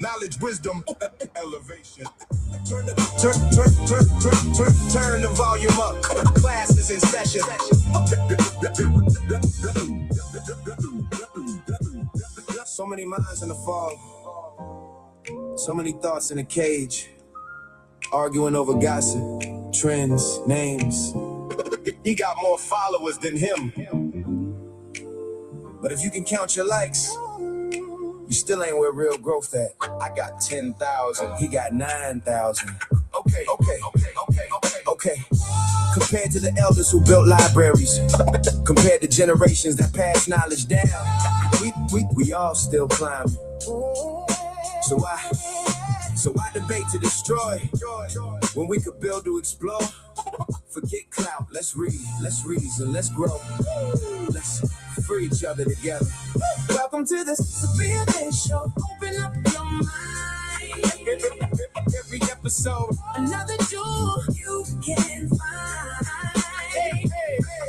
Knowledge, wisdom, elevation. Turn the volume up. Class is in session. So many minds in the fog. So many thoughts in a cage. Arguing over gossip, trends, names. He got more followers than him. But if you can count your likes, you still ain't where real growth at. I got 10,000, he got 9,000. Okay. Compared to the elders who built libraries, compared to generations that passed knowledge down, we all still climbing. So why debate to destroy when we could build to explore? Forget clout, let's read, let's reason, let's grow. Let's free each other together. Welcome to the Sabir Bey Show. Open up your mind. Every episode, another jewel you can find. Hey.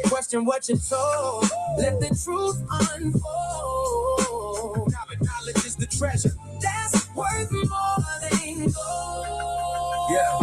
Question what you're told. Let the truth unfold. Knowledge is the treasure that's worth more than gold. Yeah.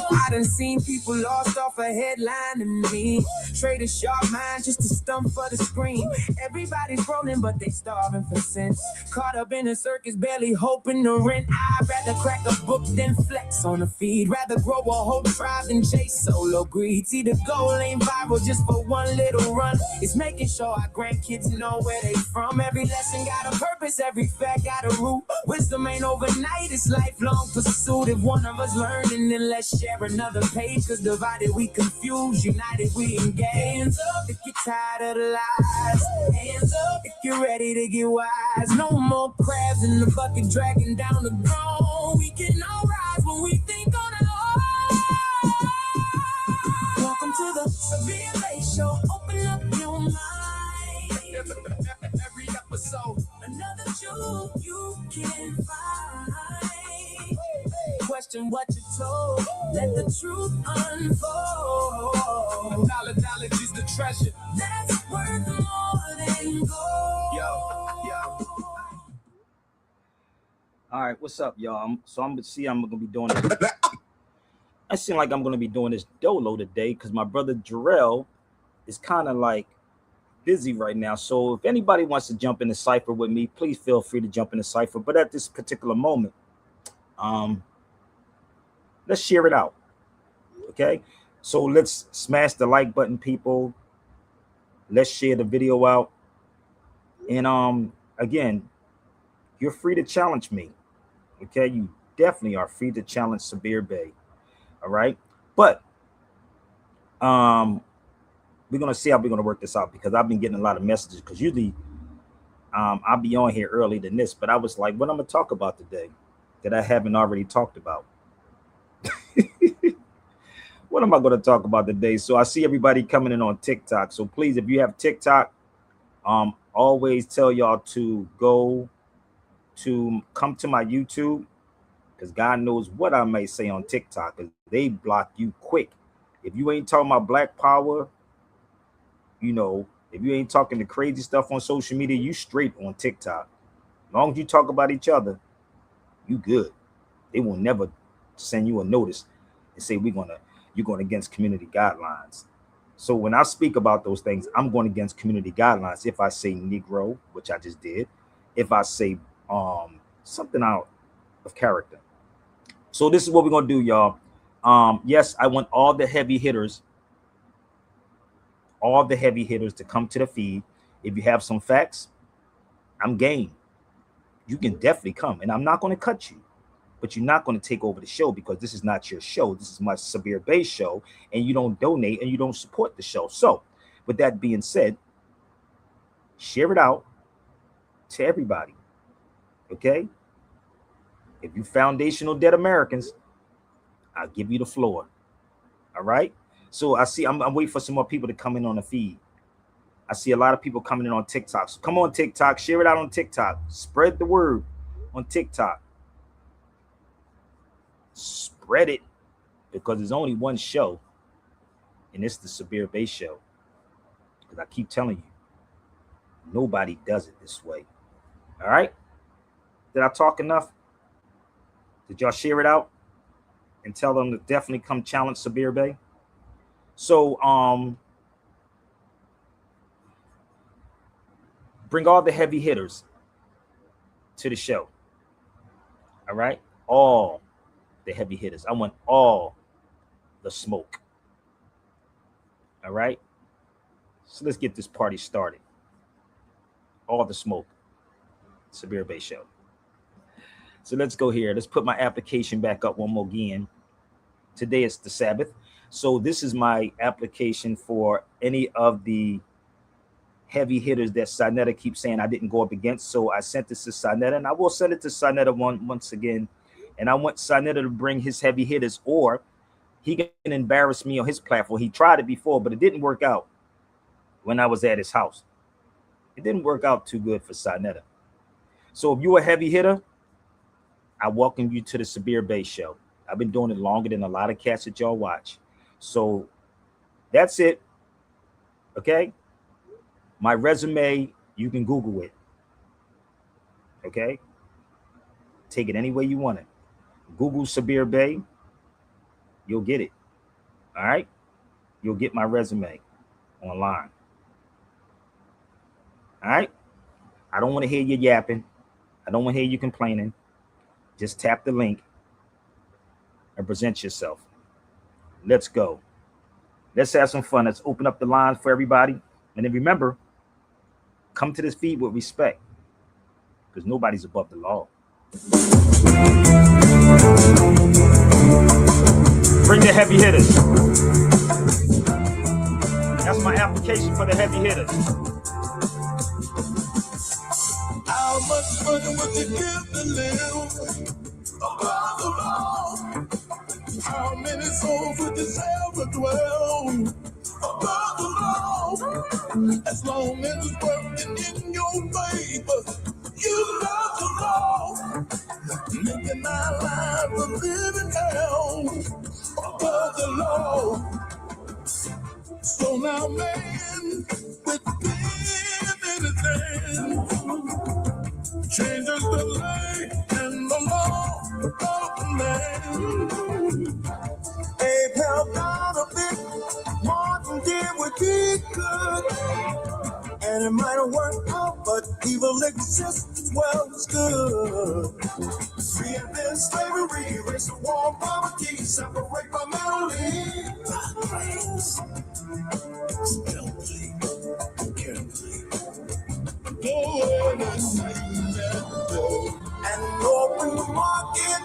I done seen people lost off a headline and me. Trade a sharp mind just to stump for the screen. Everybody's rolling, but they starving for sense. Caught up in a circus, barely hoping to rent. I'd rather crack a book than flex on a feed. Rather grow a whole tribe than chase solo greed. See, the goal ain't viral just for one little run. It's making sure our grandkids know where they from. Every lesson got a purpose, every fact got a root. Wisdom ain't overnight, it's lifelong pursuit. If one of us learning, then let's share another page. Cause divided we confuse, united we engage. Hands up if you're tired of the lies. Hands up if you're ready to get wise. No more crabs in the bucket dragging down the ground. We can all rise when we think on our own. Welcome to the Sabir Bey Show. Open up your mind. Every episode, another jewel you can find. Question what you're told. Let the truth unfold. Knowledge is the treasure that's worth more than gold. Yo. All right, what's up, y'all? I'm gonna be doing this. I seem like I'm gonna be doing this dolo today because my brother Jarrell is kind of like busy right now. So if anybody wants to jump in the cipher with me, please feel free to jump in the cipher. But at this particular moment, let's share it out. Okay, so let's smash the like button, people. Let's share the video out. And again, you're free to challenge me. Okay, you definitely are free to challenge Sabir Bey. All right, but we're gonna see how we're gonna work this out because I've been getting a lot of messages. Because usually, I'll be on here earlier than this, but I was like, what I'm gonna talk about today that I haven't already talked about. What am I going to talk about today? So I see everybody coming in on TikTok. So please, if you have TikTok, always tell y'all to come to my YouTube, because God knows what I may say on TikTok, because they block you quick. If you ain't talking about Black Power, if you ain't talking the crazy stuff on social media, you straight on TikTok. As long as you talk about each other, you good. They will never send you a notice and say you're going against community guidelines. So when I speak about those things, I'm going against community guidelines. If I say Negro, which I just did, if I say something out of character. So this is what we're going to do, y'all. Yes, I want all the heavy hitters to come to the feed. If you have some facts, I'm game. You can definitely come, and I'm not going to cut you. But you're not going to take over the show because this is not your show. This is my Sabir Bey show, and you don't donate and you don't support the show. So with that being said, share it out to everybody. Okay? If you foundational dead Americans, I'll give you the floor. All right? So I'm waiting for some more people to come in on the feed. I see a lot of people coming in on TikTok. So come on TikTok, share it out on TikTok. Spread the word on TikTok. Spread it, because there's only one show, and it's the Sabir Bey show. Because I keep telling you, nobody does it this way. All right, Did I talk enough? Did y'all share it out and tell them to definitely come challenge Sabir Bey? So bring all the heavy hitters to the show. All right? All the heavy hitters. I want all the smoke. All right? So let's get this party started. All the smoke. Sabir Bey Show. So let's go here. Let's put my application back up one more again. Today is the Sabbath. So this is my application for any of the heavy hitters that Sinetta keeps saying I didn't go up against. So I sent this to Sinetta, and I will send it to Sinetta once again. And I want Sinetta to bring his heavy hitters, or he can embarrass me on his platform. He tried it before, but it didn't work out when I was at his house. It didn't work out too good for Sinetta. So if you're a heavy hitter, I welcome you to the Sabir Bey Show. I've been doing it longer than a lot of cats that y'all watch. So that's it. Okay? My resume, you can Google it. Okay? Take it any way you want it. Google Sabir Bey. You'll get it. All right? You'll get my resume online. All right? I don't want to hear you yapping. I don't want to hear you complaining. Just tap the link and present yourself. Let's go. Let's have some fun. Let's open up the lines for everybody. And then remember, come to this feed with respect, because nobody's above the law. Bring the heavy hitters. That's my application for the heavy hitters. How much money would you give to live above the law? How many souls would you sell to dwell above the law? As long as it's working in your favor, you love the law, making our lives a living hell above the law. So now, man, within anything, changes the lay and the law of the land. Abe held out a bit, Martin did what he could, and it might have worked out, but evil exists, well, it's good. Free and then slavery, erase the war, poverty, separate primarily. Stealthily, carefully, go ahead and sing that bill. And open the market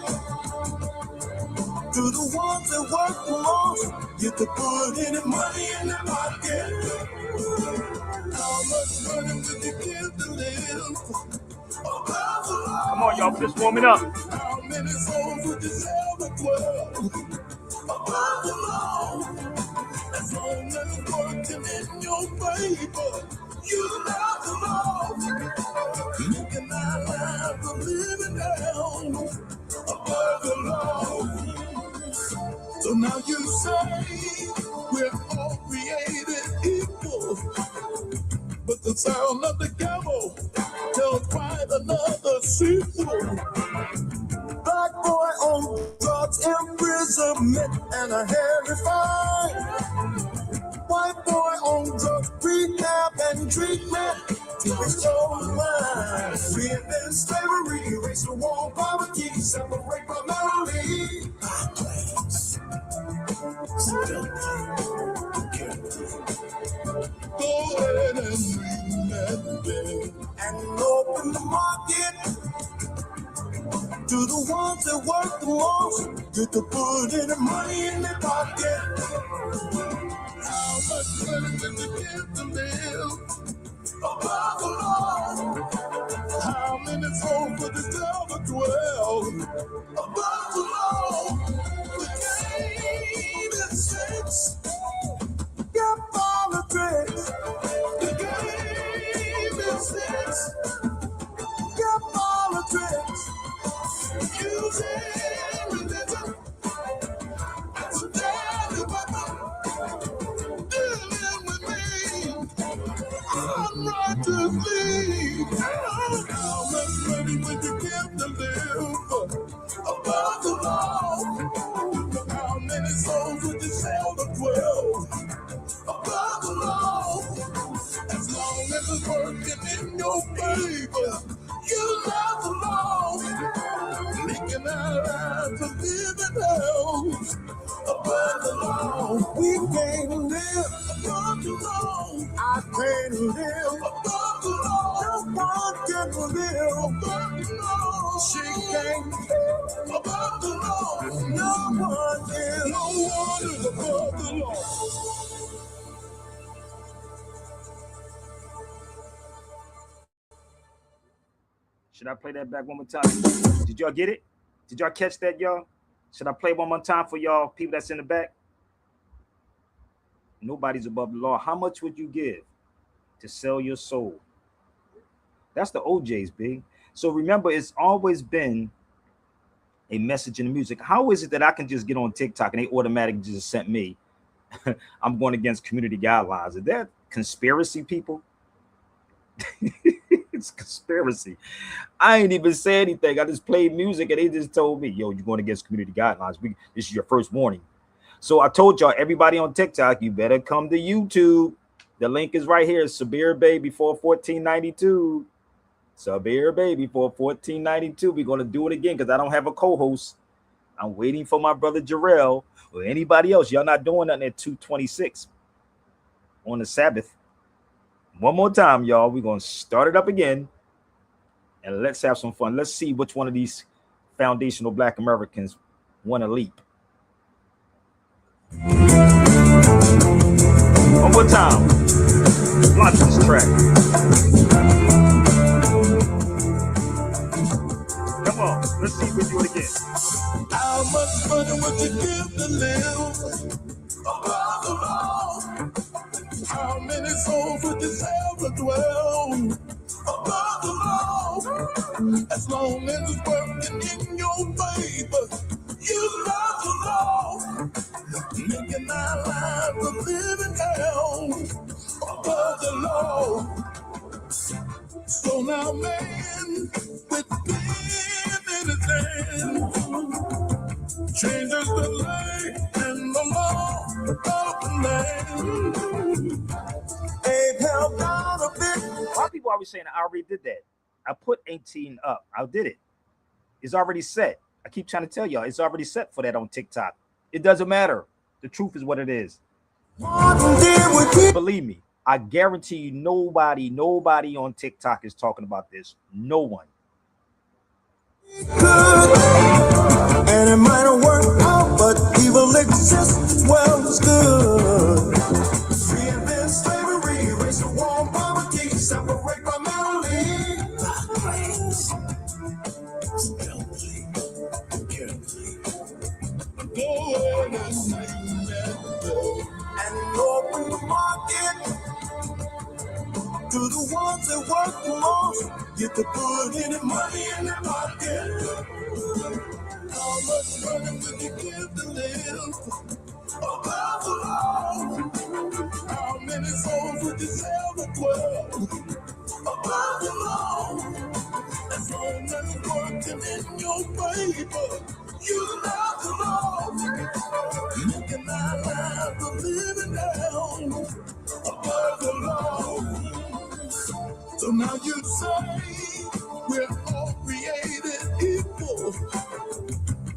to the ones that work the most. Get to put any money in their pocket. How much money would you give to live? Come on, y'all, just warming up. How many souls would you sell the world? Above the law. As long as it's working in your favor, you love the law. Making our lives a living hell above the law. So now you say we're all created equal, but the sound of the gavel tells quite another sequel. Black boy on drugs, imprisonment, and a hairy fine. White boy on drugs, rehab and treatment to restore his mind. Free and slavery, erase the war, poverty, separate primarily. Go ahead and ring that bell and open the market to the ones that work the most. Get to put any money in their pocket. How much money will you give to live above the law? How many souls would you tell to dwell above the law? The game is fixed. Get politics. The game is fixed. Get politics. Using religion as a deadly weapon. Dealing with me unrighteously. How much money would you give to above the law. How many souls would you sell the 12? Above the law. As long as it's working in your favor, you love the law. Making our lives a living hell. Above the law, we can't live. Above the law, I can't live. Above the law, no one can live. Above the law, she can't live. Above the law, no one is. No one is above the law. Should I play that back one more time? Did y'all get it? Did y'all catch that, y'all? Should I play one more time for y'all people that's in the back? Nobody's above the law. How much would you give to sell your soul? That's the OJ's, big. So remember, it's always been a message in the music. How is it that I can just get on TikTok and they automatically just sent me, I'm going against community guidelines? Is that conspiracy, people? It's conspiracy. I ain't even say anything. I just played music and they just told me, yo, you're going against community guidelines. This is your first warning. So I told y'all, everybody on TikTok, you better come to YouTube. The link is right here. Sabir Bey before 1492. Sabir Bey before 1492. We're going to do it again because I don't have a co-host. I'm waiting for my brother Jarrell or anybody else. Y'all not doing nothing at 2:26 on the Sabbath. One more time, y'all. We're going to start it up again. And let's have some fun. Let's see which one of these foundational Black Americans want to leap. One more time. Launch this track. Come on. Let's see if we do it again. How much money would you give to live above the law? How many souls would you sell to dwell above the law? As long as it's working in your favor, you love the law. Making our lives a living hell above the law. So now man with pen in his hand changes the lay and the law of the land. They've held down a bit. Why people always saying I already did that? I put 18 up. I did it. It's already set. I keep trying to tell y'all, it's already set for that on TikTok. It doesn't matter. The truth is what it is. Believe me, I guarantee you nobody on TikTok is talking about this. No one. And it might have worked out, but evil exists. Well, it's good. Reinvent slavery, raise the war, poverty, separate from and open the market to the ones that work the most. Get to put any money in their pocket. How much money will you give to live above the law? How many souls would you sell to 12 above the law? As long as it's working in your favor, you love the law. Making our lives a living hell above the law. So now you say we're all created equal,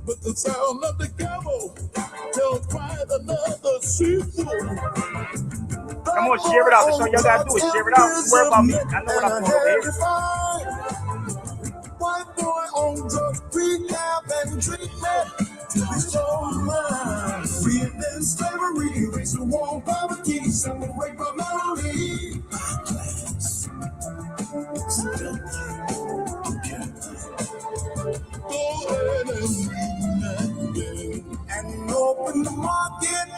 but the sound of the gavel tells quite another sequel. Come on, share it out. That's all y'all gotta do is share it out. Don't worry about me. I know what I'm doing over here. White boy on drugs, rehab and treatment to be so mine. Reinvent slavery, raise the war, poverty, separate from melody. Go ahead and read that, and open the market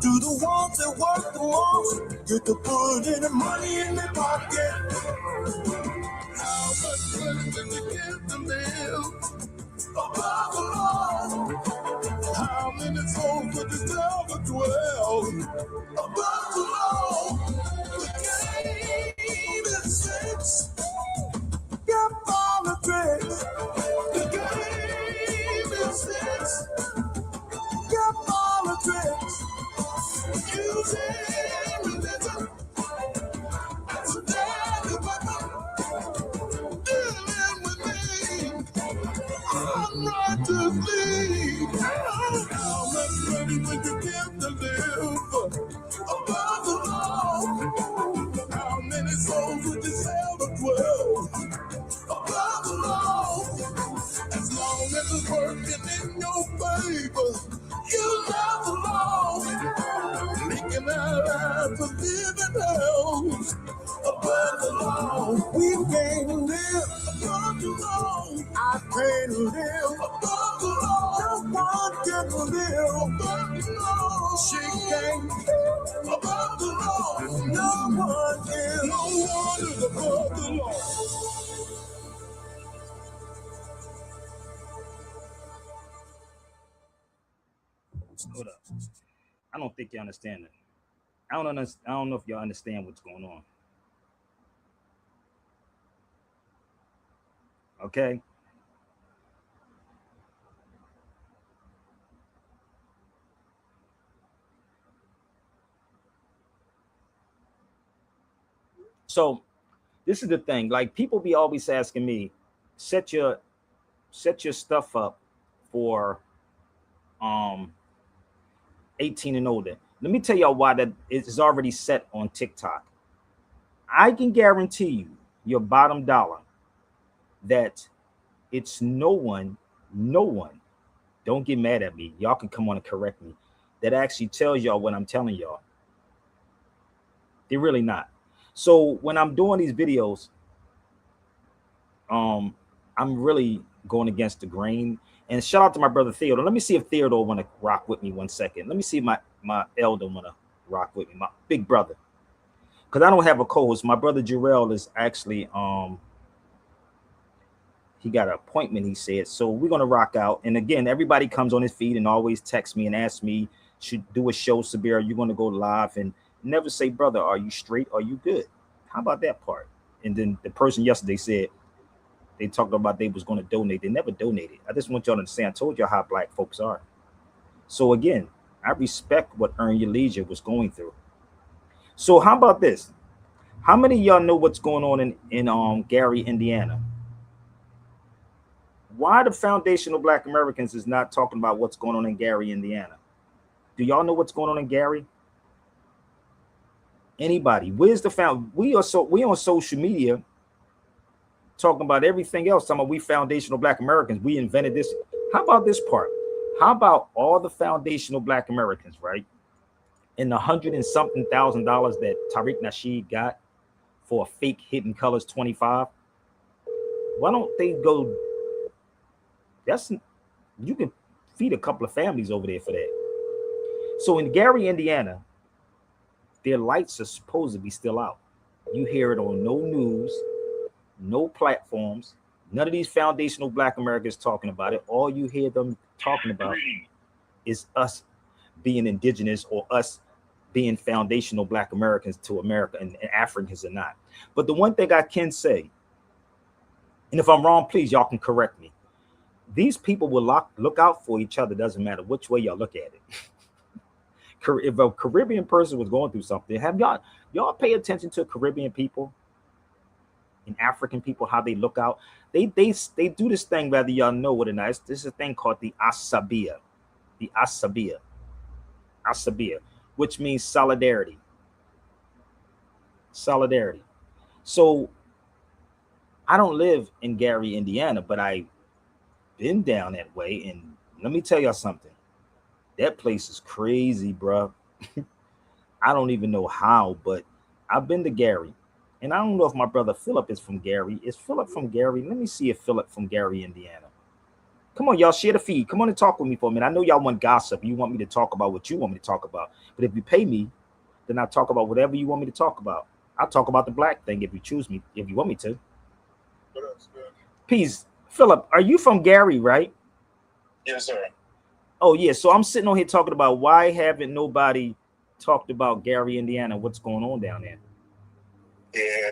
to the ones that work the most. Get to put any money in their pocket. How much money will you give to live above the law? How many souls would you tell to dwell above the law? The game is fixed. Get all the tricks. The sleep. How much money would you give to live above the law? How many souls would you sell to dwell above the law? As long as it's working in your favor, you love the law. Making our lives a living hell above the law. We can't live above the law. I can't live above the law. No one can live above the law. She can't live above the law. No one can. No one is above the law. Hold up. I don't think you understand it. I don't know if y'all understand what's going on. Okay. So this is the thing. Like people be always asking me, set your stuff up for 18 and older. Let me tell y'all why that is already set on TikTok. I can guarantee you your bottom dollar that it's no one, don't get mad at me. Y'all can come on and correct me. That actually tells y'all what I'm telling y'all. They're really not. So when I'm doing these videos, I'm really going against the grain. And shout out to my brother Theodore. Let me see if Theodore want to rock with me 1 second. Let me see if my elder want to rock with me, my big brother. Because I don't have a co-host. My brother Jarrell is actually he got an appointment, he said. So we're gonna rock out. And again, everybody comes on his feed and always text me and ask me, should do a show, Sabir, are you gonna go live? And never say, brother, are you straight? Are you good? How about that part? And then the person yesterday said they talked about they was going to donate. They never donated. I just want y'all to understand. I told y'all how black folks are. So again, I respect what Earn Your Leisure was going through. So how about this? How many of y'all know what's going on in Gary, Indiana? Why the foundational Black Americans is not talking about what's going on in Gary, Indiana? Do y'all know what's going on in Gary? Anybody? Where's the we on social media talking about everything else. Talking about we foundational Black Americans. We invented this. How about this part? How about all the foundational Black Americans, right? And the $100 and something thousand that Tariq Nasheed got for a fake Hidden Colors 25. Why don't they go? You can feed a couple of families over there for that. So in Gary, Indiana, their lights are supposed to be still out. You hear it on no news, no platforms. None of these foundational Black Americans talking about it. All you hear them talking about is us being indigenous or us being foundational Black Americans to America, and Africans are not. But the one thing I can say, and if I'm wrong, please, y'all can correct me. These people will look out for each other. Doesn't matter which way y'all look at it. If a Caribbean person was going through something, have y'all pay attention to Caribbean people and African people, how they look out? They do this thing, whether y'all know what it is. This is a thing called the Asabia, which means solidarity. Solidarity. So I don't live in Gary, Indiana, but I've been down that way, and let me tell y'all something. That place is crazy, bro. I don't even know how, but I've been to Gary. And I don't know if my brother Philip is from Gary. Is Philip from Gary? Let me see if Philip from Gary, Indiana. Come on, y'all, share the feed. Come on and talk with me for a minute. I know y'all want gossip. You want me to talk about what you want me to talk about. But if you pay me, then I'll talk about whatever you want me to talk about. I'll talk about the black thing if you choose me, if you want me to. Peace. Philip, are you from Gary, right? Yes, sir. Oh, yeah. So I'm sitting on here talking about why haven't nobody talked about Gary, Indiana, what's going on down there? Yeah.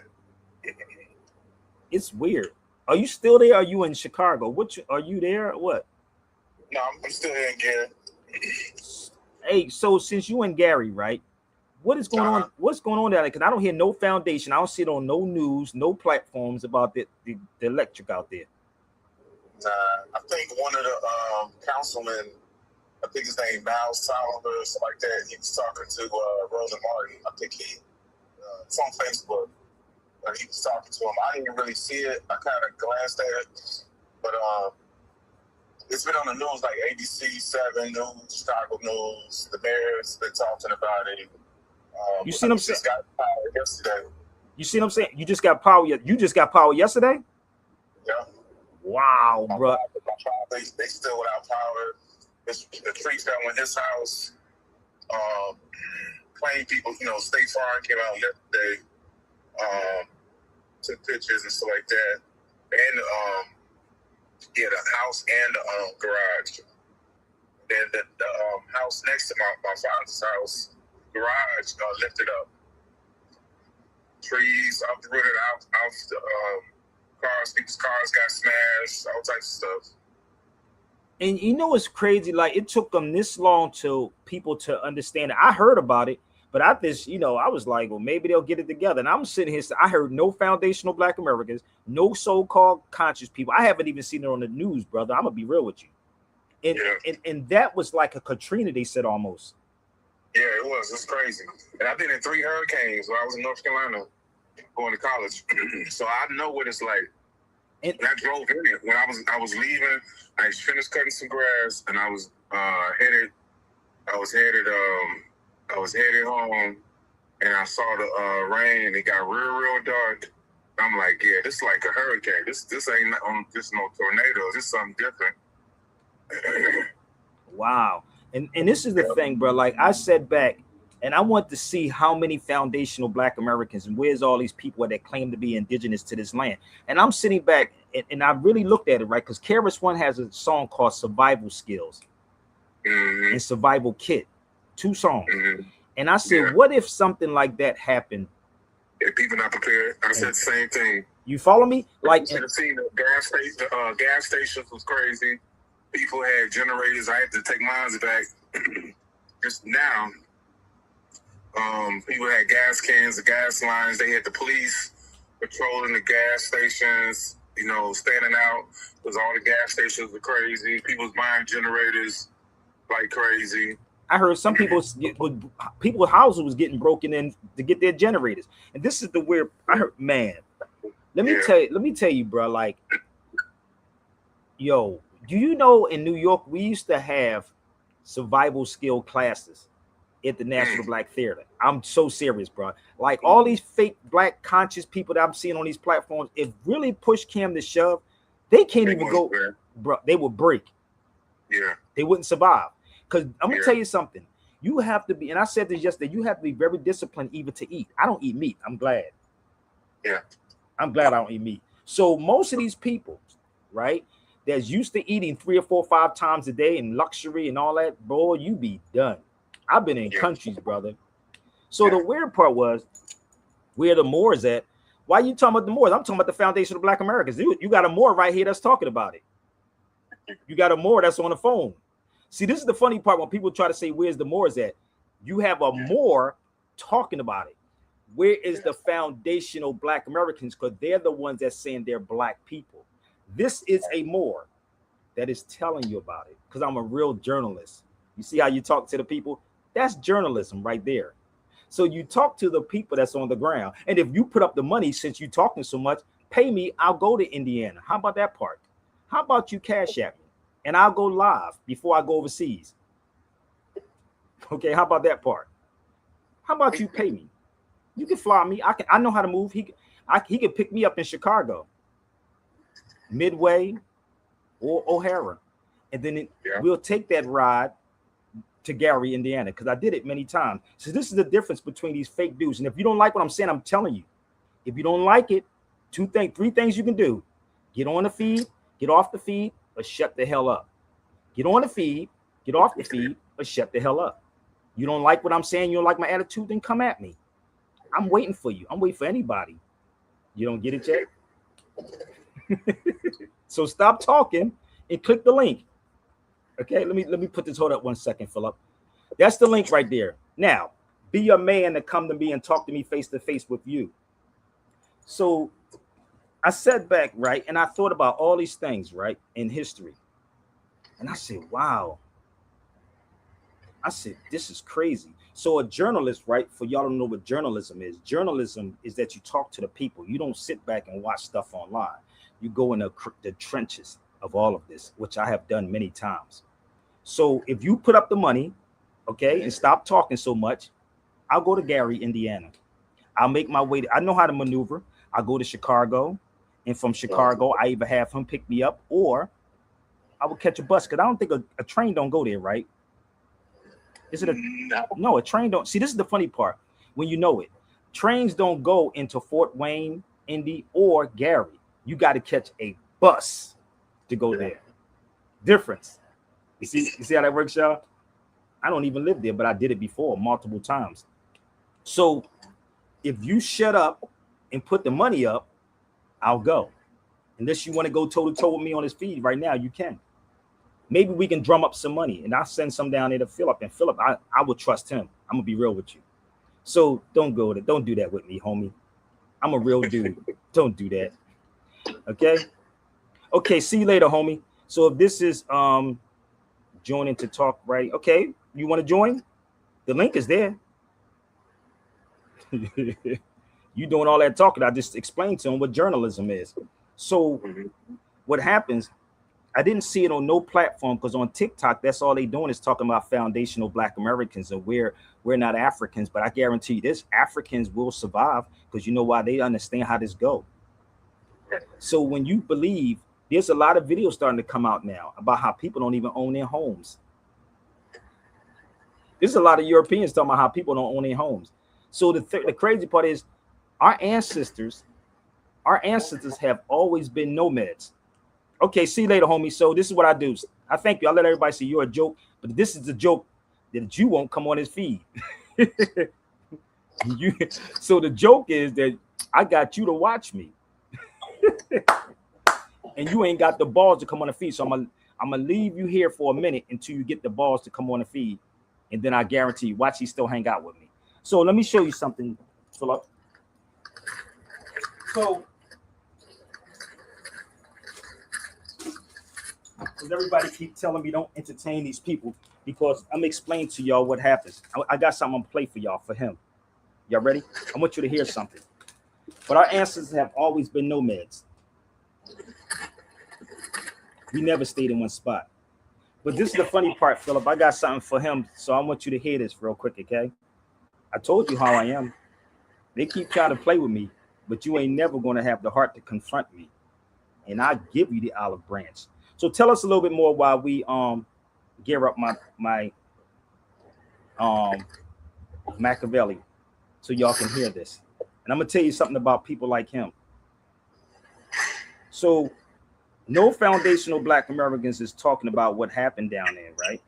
It's weird. Are you still there? Are you in Chicago? Are you there or what? No, I'm still here in Gary. Hey, so since you in Gary, right? What is going on? What's going on down there? Because I don't hear no foundation. I don't see it on no news, no platforms about the electric out there. I think one of the councilmen, I think his name Miles Tyler or something like that. He was talking to Roland Martin. I think it's on Facebook. He was talking to him. I didn't really see it. I kind of glanced at it, but it's been on the news like ABC 7 News, Chicago News. The mayor's been talking about it. You see what I'm saying? Just got power yesterday. You see what I'm saying? You just got power. You just got power yesterday. Yeah. Wow, bro. They still without power. The tree fell in his house. Plain people, State Farm came out yesterday, took pictures and stuff like that. And the house and the garage. Then the house next to my father's house, garage lifted up. Trees uprooted out the cars. People's cars got smashed. All types of stuff. And you know what's crazy? Like, it took them this long to people to understand it. I heard about it, but I just, I was like, well, maybe they'll get it together. And I'm sitting here, I heard no foundational Black Americans, no so-called conscious people. I haven't even seen it on the news, brother. I'm gonna be real with you. And that was like a Katrina, they said, almost. Yeah, it was. It's crazy. And I've been in 3 hurricanes when I was in North Carolina going to college. So I know what it's like. And I drove in it when I was leaving. I finished cutting some grass, and I was headed home, and I saw the rain, and it got real dark. I'm like, yeah, this is like a hurricane. This ain't this no tornadoes. This is something different. Wow. And this is the thing, bro. Like I said back, and I want to see how many foundational Black Americans and where's all these people that claim to be indigenous to this land. And I'm sitting back and I really looked at it, right? Because KRS-One has a song called Survival Skills and Survival Kit, 2 songs. And I said, what if something like that happened? If people not prepared, I said the same thing. You follow me? Like, you should have seen the gas stations was crazy. People had generators. I had to take mine back just now. People had gas cans, the gas lines. They had the police patrolling the gas stations, standing out because all the gas stations were crazy. People was buying generators like crazy. I heard some people's houses was getting broken in to get their generators. And this is the weird. I heard, man. Let me tell you, bro. Like, yo, do you know in New York we used to have survival skill classes at the National Black Theater? I'm so serious, bro. Like all these fake Black conscious people that I'm seeing on these platforms, if really push came to shove, they can't even go, bro. They would break. Yeah, they wouldn't survive. Because I'm gonna tell you something. You have to be, and I said this yesterday. You have to be very disciplined even to eat. I don't eat meat. I'm glad. Yeah, I'm glad I don't eat meat. So most of these people, right, that's used to eating 3 or 4 or 5 times a day and luxury and all that, bro, you be done. I've been in countries, brother. So the weird part was where the Moors at. Why are you talking about the Moors? I'm talking about the foundation of Black Americans. You got a Moor right here that's talking about it. You got a Moor that's on the phone. See, this is the funny part when people try to say, where's the Moors at? You have a Moor talking about it. Where is the foundational Black Americans? Because they're the ones that's saying they're Black people. This is a Moor that is telling you about it because I'm a real journalist. You see how you talk to the people? That's journalism right there. So you talk to the people that's on the ground. And if you put up the money, since you're talking so much, pay me, I'll go to Indiana. How about that part? How about you cash at me? And I'll go live before I go overseas. Okay, how about that part? How about you pay me? You can fly me. I know how to move. He could pick me up in Chicago, Midway, or O'Hara, and then we'll take that ride to Gary, Indiana, because I did it many times. So this is the difference between these fake dudes. And if you don't like what I'm saying, I'm telling you. If you don't like it, 3 things you can do: get on the feed, get off the feed, or shut the hell up. Get on the feed, get off the feed, or shut the hell up. You don't like what I'm saying, you don't like my attitude, then come at me. I'm waiting for you. I'm waiting for anybody. You don't get it yet? So stop talking and click the link. Okay, let me put this. Hold up 1 second, Philip. That's the link right there. Now, be a man to come to me and talk to me face to face with you. So I sat back, right, and I thought about all these things, right, in history. And I said, wow. I said, this is crazy. So a journalist, right, for y'all don't know what journalism is that you talk to the people. You don't sit back and watch stuff online. You go in the trenches of all of this, which I have done many times. So if you put up the money, okay, and stop talking so much, I'll go to Gary, Indiana. I'll make my way. I know how to maneuver. I'll go to Chicago. And from Chicago, I either have him pick me up or I will catch a bus. Because I don't think a train don't go there, right? Is it no, a train don't. See, this is the funny part. When you know it. Trains don't go into Fort Wayne, Indy, or Gary. You got to catch a bus to go there. Difference. You see how that works, y'all? I don't even live there, but I did it before multiple times. So if you shut up and put the money up, I'll go. Unless you want to go toe-to-toe with me on his feed right now, you can. Maybe we can drum up some money and I'll send some down there to Philip. And Philip, I would trust him. I'm going to be real with you. So don't do that with me, homie. I'm a real dude. Don't do that. Okay? Okay, see you later, homie. So if this is joining to talk, right? Okay, you want to join? The link is there. You doing all that talking. I just explained to him what journalism is. So what happens, I didn't see it on no platform because on TikTok, that's all they doing is talking about foundational Black Americans and we're not Africans. But I guarantee you this, Africans will survive because you know why? They understand how this go. So when you believe, there's a lot of videos starting to come out now about how people don't even own their homes. There's a lot of Europeans talking about how people don't own their homes. So the crazy part is our ancestors have always been nomads. Okay, see you later, homie. So this is what I do. I thank you. I let everybody see you're a joke, but this is the joke that you won't come on his feed. So the joke is that I got you to watch me. And you ain't got the balls to come on the feed. So I'm gonna leave you here for a minute until you get the balls to come on the feed. And then I guarantee you, watch, he still hang out with me. So let me show you something, Philip. So, because everybody keep telling me don't entertain these people, because I'm explaining to y'all what happens. I got something I'm gonna play for y'all for him. Y'all ready? I want you to hear something. But our ancestors have always been nomads. We never stayed in one spot. But this is the funny part, Philip. I got something for him, so I want you to hear this real quick, okay? I told you how I am. They keep trying to play with me, but you ain't never going to have the heart to confront me. And I give you the olive branch. So tell us a little bit more while we gear up my Machiavelli so y'all can hear this. And I'm going to tell you something about people like him. So no foundational Black Americans is talking about what happened down there, right?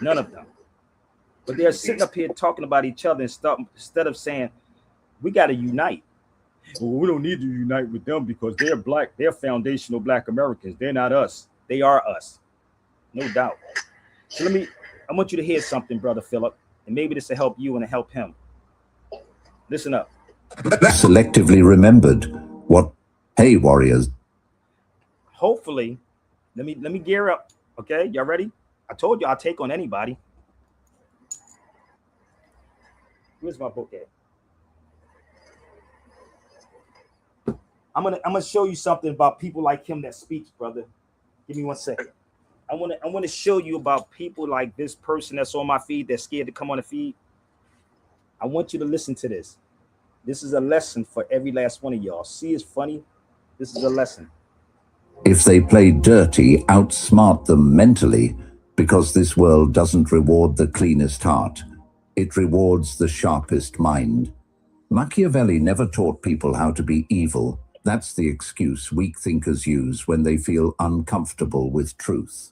None of them. But they're sitting up here talking about each other and stuff instead of saying, we got to unite. Well, we don't need to unite with them because they're Black. They're foundational Black Americans. They're not us. They are us. No doubt. So I want you to hear something, Brother Philip, and maybe this will help you and help him. Listen up. Selectively remembered what, hey, warriors. Hopefully, let me gear up. Okay, y'all ready? I told you I'll take on anybody. Where's my book at? I'm gonna show you something about people like him that speaks, brother. Give me 1 second. I want to show you about people like this person that's on my feed that's scared to come on the feed. I want you to listen to this. This is a lesson for every last one of y'all. See, it's funny. This is a lesson. If they play dirty, outsmart them mentally, because this world doesn't reward the cleanest heart. It rewards the sharpest mind. Machiavelli never taught people how to be evil. That's the excuse weak thinkers use when they feel uncomfortable with truth.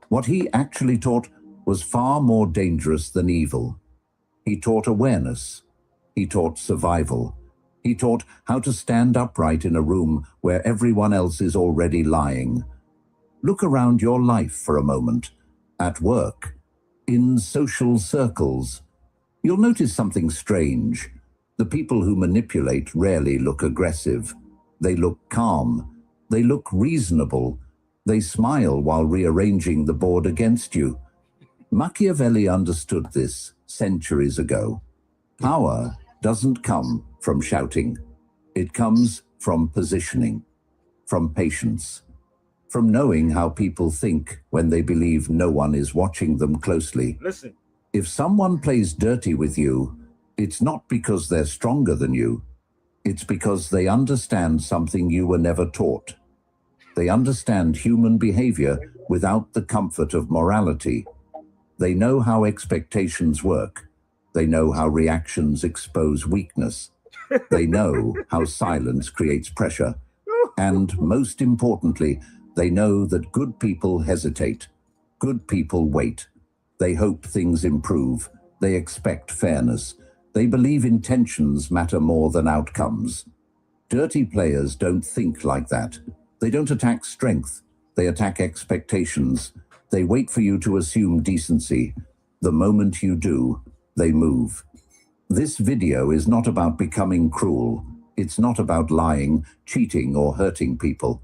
What he actually taught was far more dangerous than evil. He taught awareness. He taught survival. He taught how to stand upright in a room where everyone else is already lying. Look around your life for a moment. At work, in social circles. You'll notice something strange. The people who manipulate rarely look aggressive. They look calm. They look reasonable. They smile while rearranging the board against you. Machiavelli understood this centuries ago. Power doesn't come from shouting. It comes from positioning, from patience, from knowing how people think when they believe no one is watching them closely. Listen. If someone plays dirty with you, it's not because they're stronger than you. It's because they understand something you were never taught. They understand human behavior without the comfort of morality. They know how expectations work. They know how reactions expose weakness. They know how silence creates pressure. And most importantly, they know that good people hesitate. Good people wait. They hope things improve. They expect fairness. They believe intentions matter more than outcomes. Dirty players don't think like that. They don't attack strength. They attack expectations. They wait for you to assume decency. The moment you do, they move. This video is not about becoming cruel. It's not about lying, cheating, or hurting people.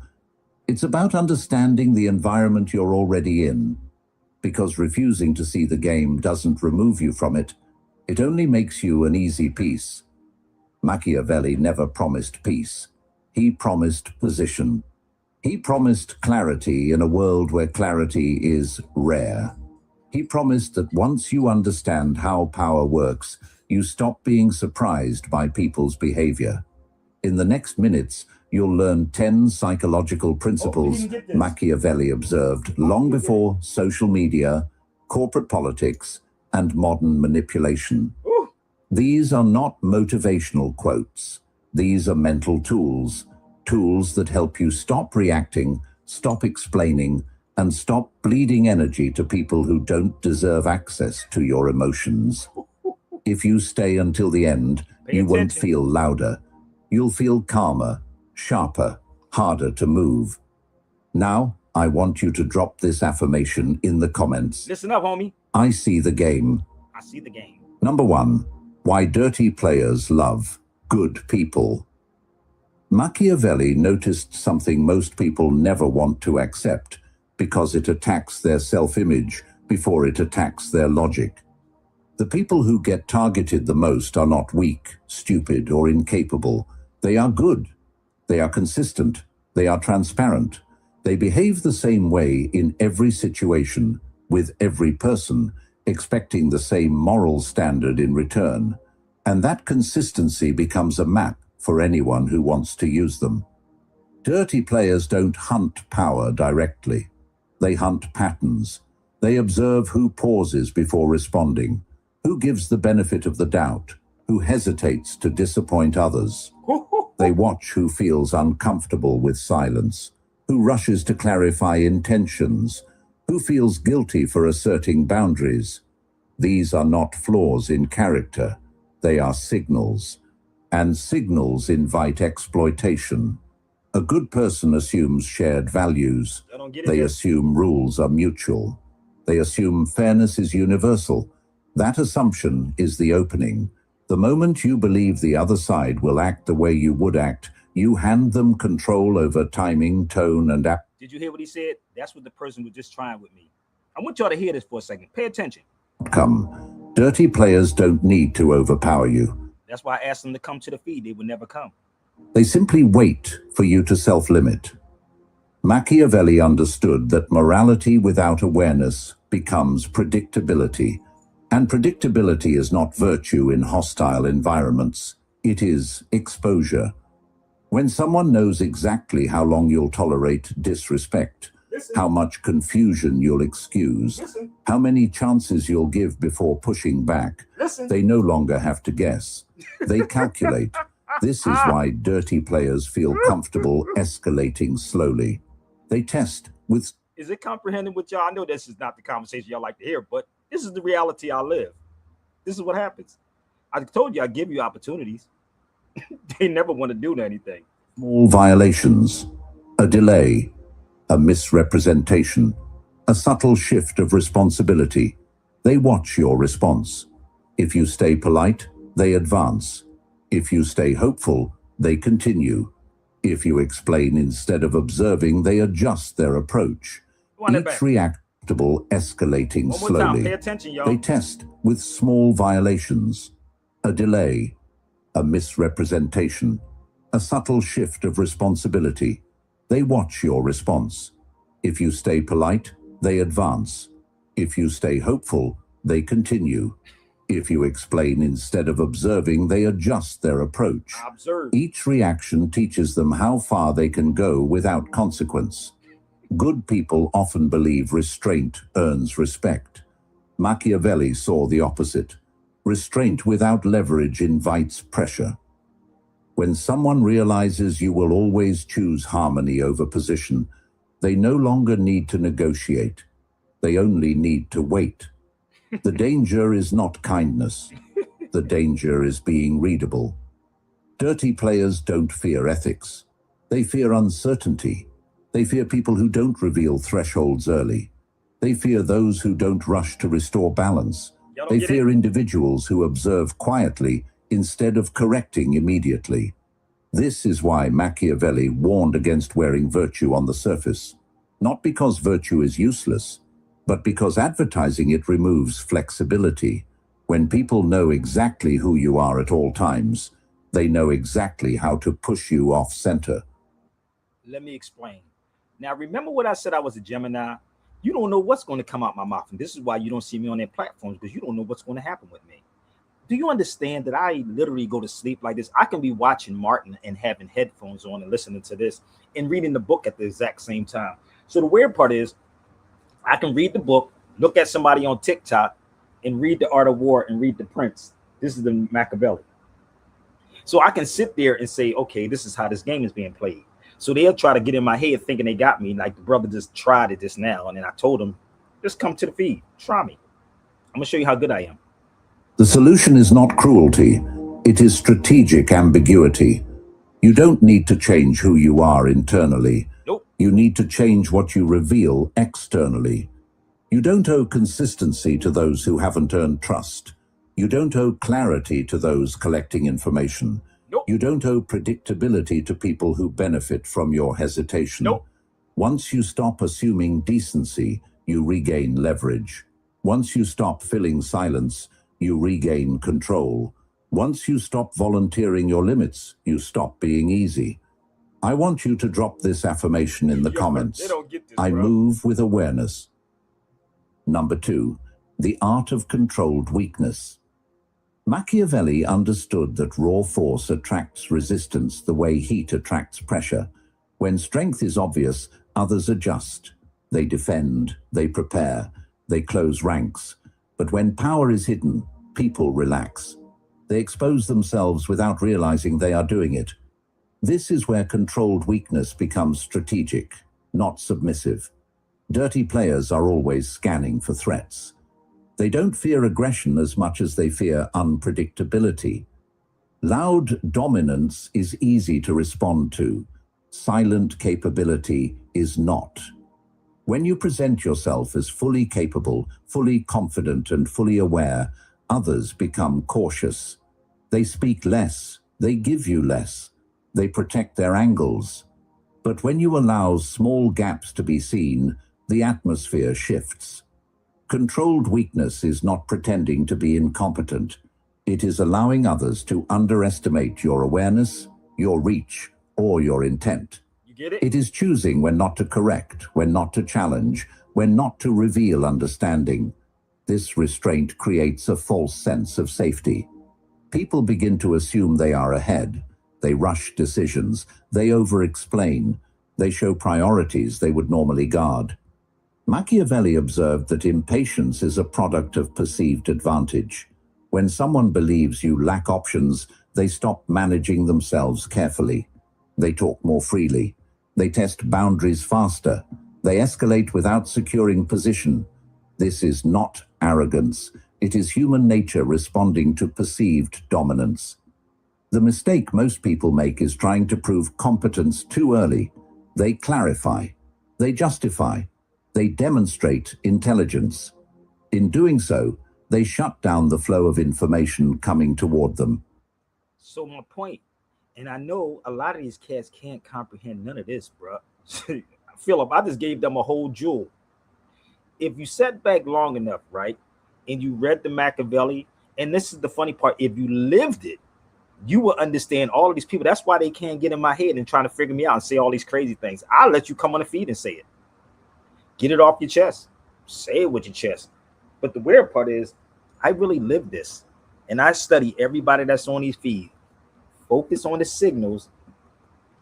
It's about understanding the environment you're already in. Because refusing to see the game doesn't remove you from it. It only makes you an easy piece. Machiavelli never promised peace. He promised position. He promised clarity in a world where clarity is rare. He promised that once you understand how power works, you stop being surprised by people's behavior. In the next minutes, you'll learn 10 psychological principles Machiavelli observed long before social media, corporate politics, and modern manipulation. These are not motivational quotes. These are mental tools, tools that help you stop reacting, stop explaining, and stop bleeding energy to people who don't deserve access to your emotions. If you stay until the end, you won't feel louder. You'll feel calmer, sharper, harder to move. Now, I want you to drop this affirmation in the comments. Listen up, homie. I see the game. I see the game. Number 1, why dirty players love good people. Machiavelli noticed something most people never want to accept because it attacks their self-image before it attacks their logic. The people who get targeted the most are not weak, stupid, or incapable. They are good. They are consistent. They are transparent. They behave the same way in every situation, with every person, expecting the same moral standard in return. And that consistency becomes a map for anyone who wants to use them. Dirty players don't hunt power directly. They hunt patterns. They observe who pauses before responding, who gives the benefit of the doubt, who hesitates to disappoint others. They watch who feels uncomfortable with silence, who rushes to clarify intentions, who feels guilty for asserting boundaries. These are not flaws in character. They are signals. And signals invite exploitation. A good person assumes shared values. They assume rules are mutual. They assume fairness is universal. That assumption is the opening. The moment you believe the other side will act the way you would act, you hand them control over timing, tone, and Did you hear what he said? That's what the person was just trying with me. I want y'all to hear this for a second. Pay attention. outcome. Dirty players don't need to overpower you. That's why I asked them to come to the feed. They would never come. They simply wait for you to self-limit. Machiavelli understood that morality without awareness becomes predictability. And predictability is not virtue in hostile environments. It is exposure. When someone knows exactly how long you'll tolerate disrespect, how much confusion you'll excuse, how many chances you'll give before pushing back, they no longer have to guess. They calculate. This is why dirty players feel comfortable escalating slowly. They test with... Is it comprehending with y'all? I know this is not the conversation y'all like to hear, but this is the reality I live. This is what happens. I told you I give you opportunities. They never want to do anything. Small violations, a delay, a misrepresentation, a subtle shift of responsibility. They watch your response. If you stay polite, they advance. If you stay hopeful, they continue. If you explain instead of observing, they adjust their approach. Each reactable escalating slowly. Pay attention, y'all. They test with small violations, a delay, a misrepresentation, a subtle shift of responsibility. They watch your response. If you stay polite, they advance. If you stay hopeful, they continue. If you explain instead of observing, they adjust their approach. Each reaction teaches them how far they can go without consequence. Good people often believe restraint earns respect. Machiavelli saw the opposite. Restraint without leverage invites pressure. When someone realizes you will always choose harmony over position, they no longer need to negotiate. They only need to wait. The danger is not kindness. The danger is being readable. Dirty players don't fear ethics. They fear uncertainty. They fear people who don't reveal thresholds early. They fear those who don't rush to restore balance. They fear individuals who observe quietly instead of correcting immediately. This is why Machiavelli warned against wearing virtue on the surface. Not because virtue is useless, but because advertising it removes flexibility. When people know exactly who you are at all times, they know exactly how to push you off center. Let me explain. Now, remember what I said I was a Gemini? You don't know what's going to come out my mouth. And this is why you don't see me on their platforms, because you don't know what's going to happen with me. Do you understand that I literally go to sleep like this? I can be watching Martin and having headphones on and listening to this and reading the book at the exact same time. So the weird part is I can read the book, look at somebody on TikTok, and read The Art of War and read The Prince. This is the Machiavelli. So I can sit there and say, okay, this is how this game is being played. So they'll try to get in my head thinking they got me, like the brother just tried it just now. And then I told him, just come to the feed, try me. I'm gonna show you how good I am. The solution is not cruelty. It is strategic ambiguity. You don't need to change who you are internally. Nope. You need to change what you reveal externally. You don't owe consistency to those who haven't earned trust. You don't owe clarity to those collecting information. Nope. You don't owe predictability to people who benefit from your hesitation. Nope. Once you stop assuming decency, you regain leverage. Once you stop filling silence, you regain control. Once you stop volunteering your limits, you stop being easy. I want you to drop this affirmation in the comments. They don't get this, I bro. move with awareness. Number 2, the art of controlled weakness. Machiavelli understood that raw force attracts resistance the way heat attracts pressure. When strength is obvious, others adjust. They defend, they prepare, they close ranks. But when power is hidden, people relax. They expose themselves without realizing they are doing it. This is where controlled weakness becomes strategic, not submissive. Dirty players are always scanning for threats. They don't fear aggression as much as they fear unpredictability. Loud dominance is easy to respond to. Silent capability is not. When you present yourself as fully capable, fully confident, and fully aware, others become cautious. They speak less, they give you less, they protect their angles. But when you allow small gaps to be seen, the atmosphere shifts. Controlled weakness is not pretending to be incompetent. It is allowing others to underestimate your awareness, your reach, or your intent. You get it? It is choosing when not to correct, when not to challenge, when not to reveal understanding. This restraint creates a false sense of safety. People begin to assume they are ahead. They rush decisions. They over-explain. They show priorities they would normally guard. Machiavelli observed that impatience is a product of perceived advantage. When someone believes you lack options, they stop managing themselves carefully. They talk more freely. They test boundaries faster. They escalate without securing position. This is not arrogance. It is human nature responding to perceived dominance. The mistake most people make is trying to prove competence too early. They clarify. They justify. They demonstrate intelligence. In doing so, they shut down the flow of information coming toward them. So my point And I know a lot of these cats can't comprehend none of this, bro. Philip, I just gave them a whole jewel. If you sat back long enough, right, and you read the Machiavelli, and this is the funny part, if you lived it, you will understand all of these people. That's why they can't get in my head and trying to figure me out and say all these crazy things. I'll let you come on the feed and say it. Get it off your chest. Say it with your chest. But the weird part is, I really live this. And I study everybody that's on these feeds. Focus on the signals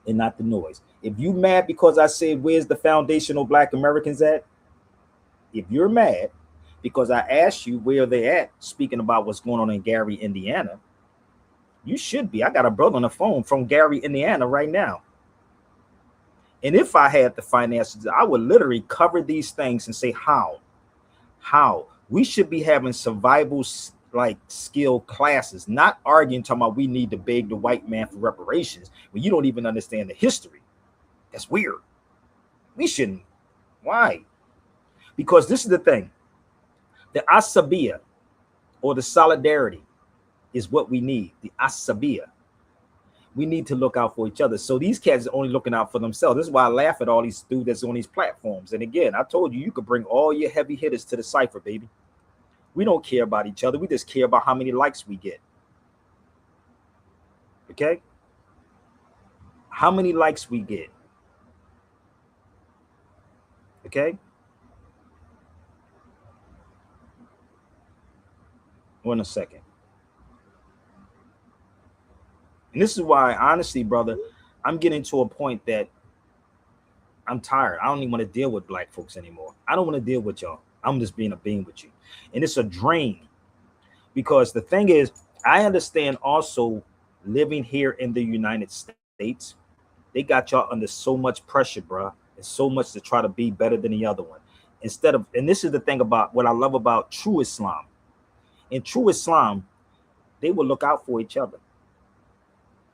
and not the noise. If you mad because I said, where's the foundational Black Americans at? If you're mad because I asked you where they at, speaking about what's going on in Gary, Indiana, you should be. I got a brother on the phone from Gary, Indiana right now. And if I had the finances, I would literally cover these things and say, how? We should be having survival like skill classes, not arguing, talking about we need to beg the white man for reparations when you don't even understand the history. That's weird. We shouldn't. Why? Because this is the thing. The asabiya, or the solidarity, is what we need. The asabiya. We need to look out for each other. So these cats are only looking out for themselves. This is why I laugh at all these dudes that's on these platforms. And again, I told you could bring all your heavy hitters to the cipher, baby. We don't care about each other. We just care about how many likes we get. Okay? How many likes we get. Okay? One a second. And this is why, honestly, brother, I'm getting to a point that I'm tired. I don't even want to deal with black folks anymore. I don't want to deal with y'all. I'm just being a being with you. And it's a drain. Because the thing is, I understand also living here in the United States, they got y'all under so much pressure, bro. And so much to try to be better than the other one. Instead of, and this is the thing about what I love about true Islam. In true Islam, they will look out for each other.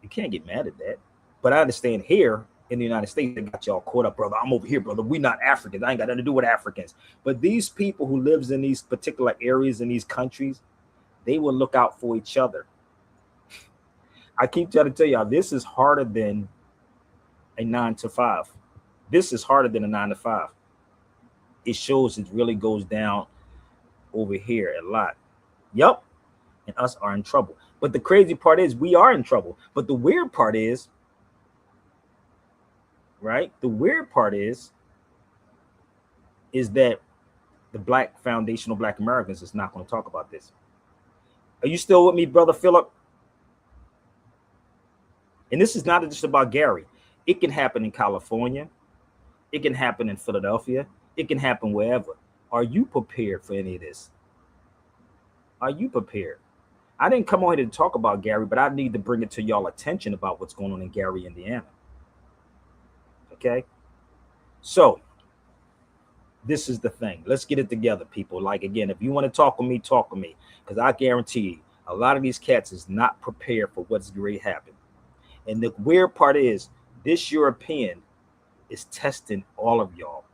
You can't get mad at that. But I understand here in the United States, they got y'all caught up, brother. I'm over here, brother. We not Africans. I ain't got nothing to do with Africans. But these people who lives in these particular areas in these countries, they will look out for each other. I keep trying to tell y'all, this is harder than a 9 to 5. This is harder than a 9 to 5. It shows it really goes down over here a lot. Yep. And us are in trouble. But the crazy part is we are in trouble. But the weird part is, right? The weird part is that the Black foundational Black Americans is not going to talk about this. Are you still with me, brother Philip? And this is not just about Gary. It can happen in California. It can happen in Philadelphia. It can happen wherever. Are you prepared for any of this? Are you prepared? I didn't come on here to talk about Gary, but I need to bring it to y'all attention about what's going on in Gary, Indiana. Okay? So, this is the thing. Let's get it together, people. Like, again, if you want to talk with me, talk with me. Because I guarantee you, a lot of these cats is not prepared for what's going to happen. And the weird part is, this European is testing all of y'all.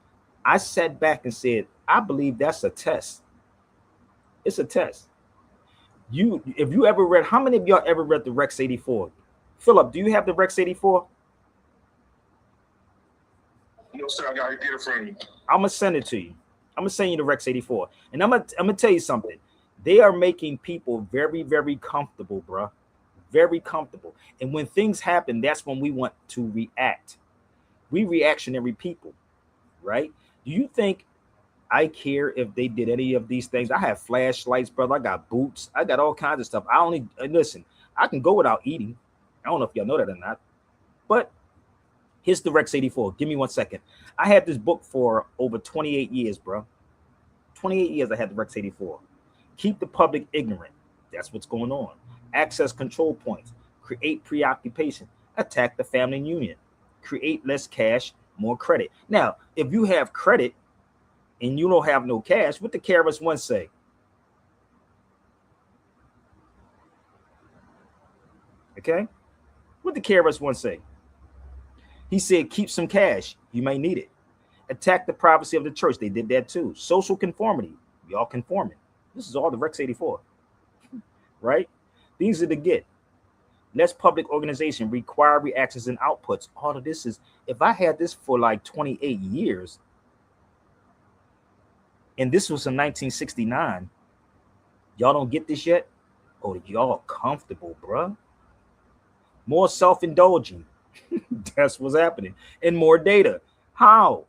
I sat back and said, I believe that's a test. It's a test. If you ever read, how many of y'all ever read the Rex 84? Philip, do you have the Rex 84? No, sir, I gotta get it from you. I'm gonna send it to you. I'm gonna send you the Rex 84. And I'm gonna tell you something. They are making people very, very comfortable, bro. Very comfortable. And when things happen, that's when we want to react. We reactionary people, right? Do you think I care if they did any of these things? I have flashlights, brother. I got boots. I got all kinds of stuff. Listen, I can go without eating. I don't know if y'all know that or not. But here's the Rex 84. Give me 1 second. I had this book for over 28 years, bro. 28 years I had the Rex 84. Keep the public ignorant. That's what's going on. Access control points. Create preoccupation. Attack the family union. Create less cash, more credit. Now, if you have credit and you don't have no cash, what the KRS-One say? Okay? What the KRS-One say? He said, keep some cash. You may need it. Attack the privacy of the church. They did that too. Social conformity. Y'all conforming. This is all the Rex 84. Right? These are the get. less public organization, require reactions and outputs. All of this is, if I had this for like 28 years, and this was in 1969, y'all don't get this yet? Oh, y'all comfortable, bruh. More self-indulging. That's what's happening. And more data. How?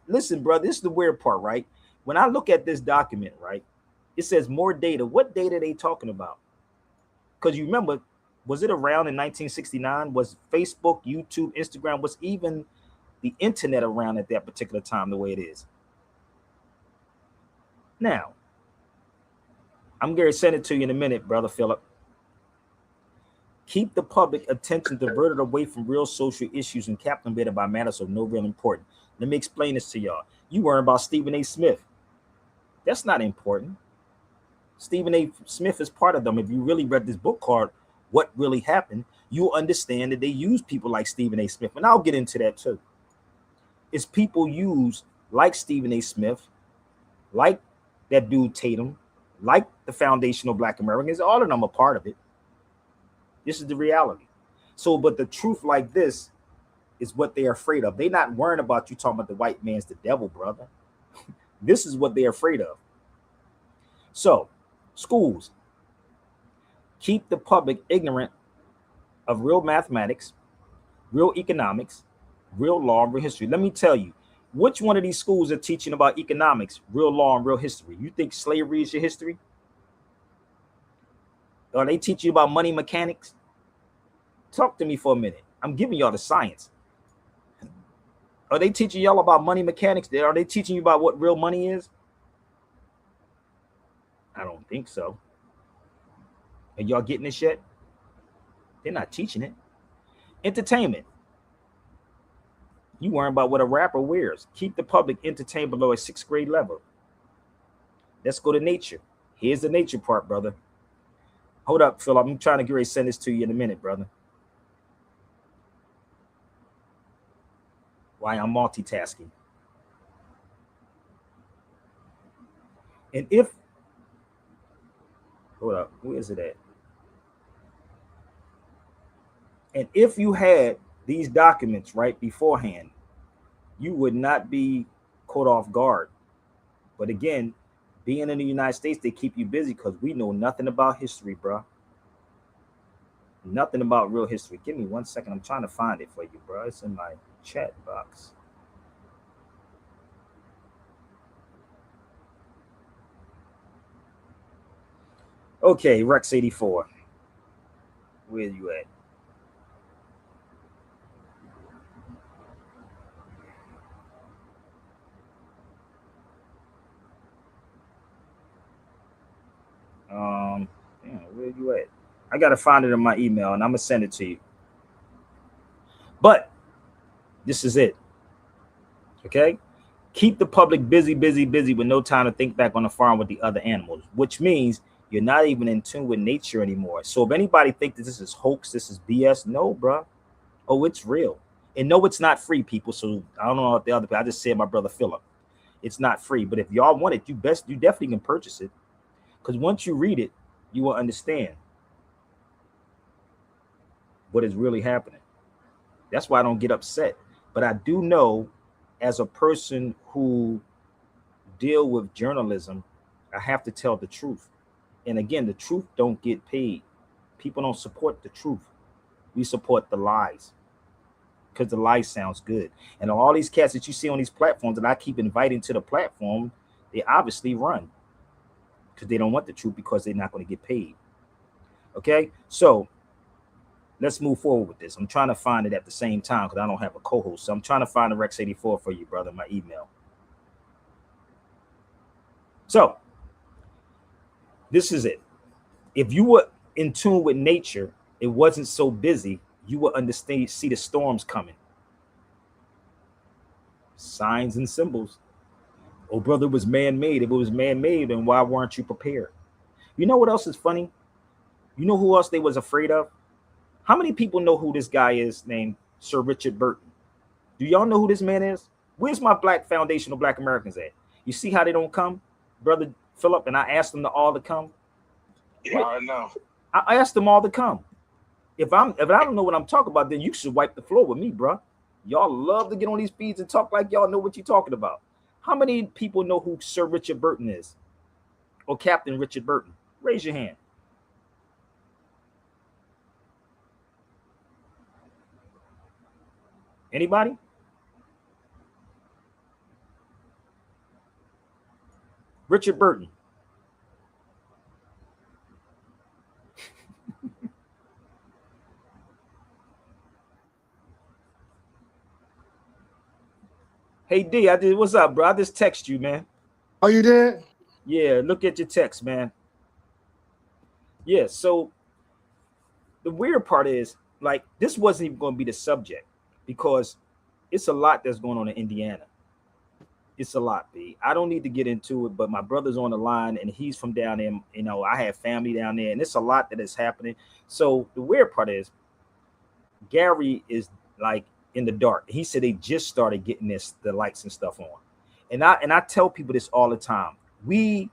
Listen, bro, this is the weird part, right? When I look at this document, right, it says more data. What data are they talking about? Because you remember, was it around in 1969? Was Facebook, YouTube, Instagram, was even the internet around at that particular time the way it is? Now, I'm going to send it to you in a minute, Brother Philip. Keep the public attention diverted away from real social issues and captivated by matters of no real importance. Let me explain this to y'all. You worry about Stephen A. Smith. That's not important. Stephen A. Smith is part of them. If you really read this book called What Really Happened, you'll understand that they use people like Stephen A. Smith. And I'll get into that too. It's people used like Stephen A. Smith, like that dude Tatum, like the Foundational Black Americans. All of them are part of it. This is the reality. So, but the truth like this is what they're afraid of. They're not worrying about you talking about the white man's the devil, brother. This is what they're afraid of. So, schools, keep the public ignorant of real mathematics, real economics, real law, and real history. Let me tell you, which one of these schools are teaching about economics, real law, and real history? You think slavery is your history? Are they teaching you about money mechanics? Talk to me for a minute. I'm giving y'all the science. Are they teaching y'all about money mechanics? Are they teaching you about what real money is? I don't think so. Are y'all getting this yet? They're not teaching it. Entertainment. You worrying about what a rapper wears. Keep the public entertained below a 6th grade level. Let's go to nature. Here's the nature part, brother. Hold up, Philip. I'm trying to get ready to send this to you in a minute, brother. Why I'm multitasking. And if, hold up, where is it at? And if you had these documents right beforehand, you would not be caught off guard. But again, being in the United States, they keep you busy because we know nothing about history, bro. Nothing about real history. Give me 1 second. I'm trying to find it for you, bro. It's in my chat box. Okay, Rex 84. Where are you at? Where are you at? I gotta find it in my email and I'm gonna send it to you. But this is it. Okay? Keep the public busy with no time to think back on the farm with the other animals, which means you're not even in tune with nature anymore. So if anybody thinks that this is hoax, this is BS, no, bro. Oh, it's real. And no, it's not free, people. So I don't know what the other people. I just said my brother Philip. It's not free. But if y'all want it, you definitely can purchase it. Because once you read it, you will understand what is really happening. That's why I don't get upset. But I do know, as a person who deal with journalism, I have to tell the truth. And again, the truth don't get paid. People don't support the truth. We support the lies because the lies sounds good. And all these cats that you see on these platforms that I keep inviting to the platform, they obviously run because they don't want the truth because they're not going to get paid. Okay, so let's move forward with this. I'm trying to find it at the same time because I don't have a co-host. So I'm trying to find the Rex 84 for you, brother, my email. So this is it. If you were in tune with nature, it wasn't so busy, you would understand, see the storms coming. Signs and symbols. Oh, brother, it was man-made. If it was man-made, then why weren't you prepared? You know what else is funny? You know who else they was afraid of? How many people know who this guy is named Sir Richard Burton? Do y'all know who this man is? Where's my Black Foundational Black Americans at? You see how they don't come, brother Philip? And I asked them to all to come. Yeah, I know. I asked them all to come. If I don't know what I'm talking about, then you should wipe the floor with me, bro. Y'all love to get on these feeds and talk like y'all know what you're talking about. How many people know who Sir Richard Burton is, or Captain Richard Burton? Raise your hand. Anybody? Richard Burton. Hey D, what's up, bro? I just text you, man. Oh, you did? Yeah, look at your text, man. Yeah, so the weird part is, like, this wasn't even going to be the subject because it's a lot that's going on in Indiana. It's a lot, B. I don't need to get into it, but my brother's on the line and he's from down there. You know, I have family down there, and it's a lot that is happening. So the weird part is, Gary is like in the dark. He said they just started getting the lights and stuff on, and I tell people this all the time. We,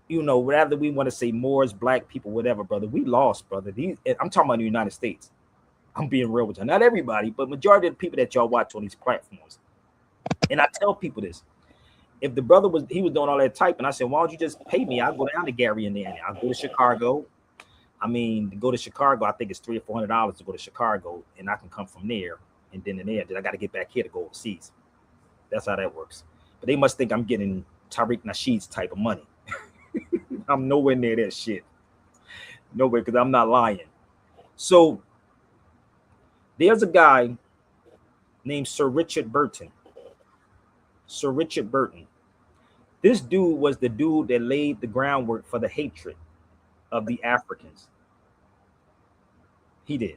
you know, whatever we want to say, Moors, black people, whatever, brother, we lost, brother. I'm talking about the United States. I'm being real with you. Not everybody, but majority of the people that y'all watch on these platforms. And I tell people this: if the brother was doing all that typing, I said, why don't you just pay me? I'll go down to Gary, Indiana. I'll go to Chicago. I mean, to go to Chicago, I think it's $300 or $400 to go to Chicago, and I can come from there and then I got to get back here to go overseas. That's how that works. But they must think I'm getting Tariq Nasheed's type of money. I'm nowhere near that shit. Nowhere, because I'm not lying. So there's a guy named Sir Richard Burton. Sir Richard Burton. This dude was the dude that laid the groundwork for the hatred of the Africans. He did.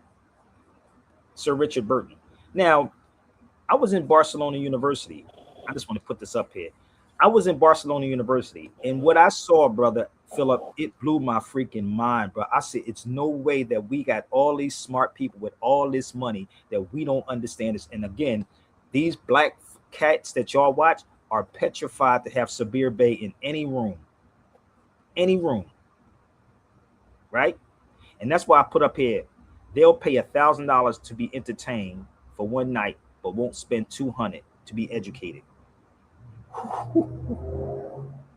Sir Richard Burton. Now, I was in Barcelona University. I just want to put this up here. I was in Barcelona University, and what I saw, brother Philip, it blew my freaking mind, bro. I said, it's no way that we got all these smart people with all this money that we don't understand this. And again, these black cats that y'all watch are petrified to have Sabir Bey in any room. Any room. Right? And that's why I put up here, they'll pay $1,000 to be entertained for one night, but won't spend $200 to be educated.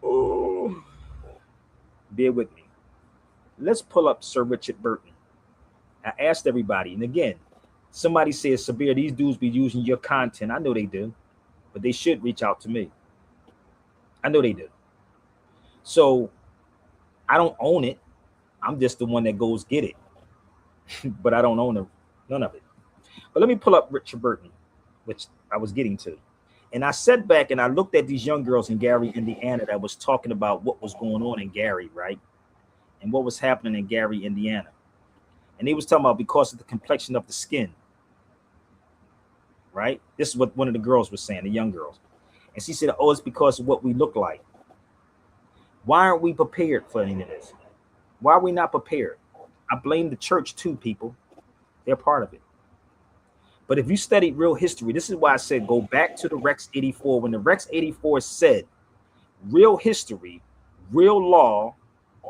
Oh. Bear with me. Let's pull up Sir Richard Burton. I asked everybody, and again, somebody says, Sabir, these dudes be using your content. I know they do, but they should reach out to me. I know they do. So I don't own it. I'm just the one that goes get it. But I don't own none of it. But let me pull up Richard Burton, which I was getting to. And I sat back and I looked at these young girls in Gary, Indiana, that was talking about what was going on in Gary, right? And what was happening in Gary, Indiana. And they was talking about because of the complexion of the skin, right? This is what one of the girls was saying, the young girls. And she said, oh, it's because of what we look like. Why aren't we prepared for any of this? Why are we not prepared? I blame the church too, people. They're part of it. But if you study real history, this is why I said go back to the Rex 84. When the Rex 84 said real history, real law,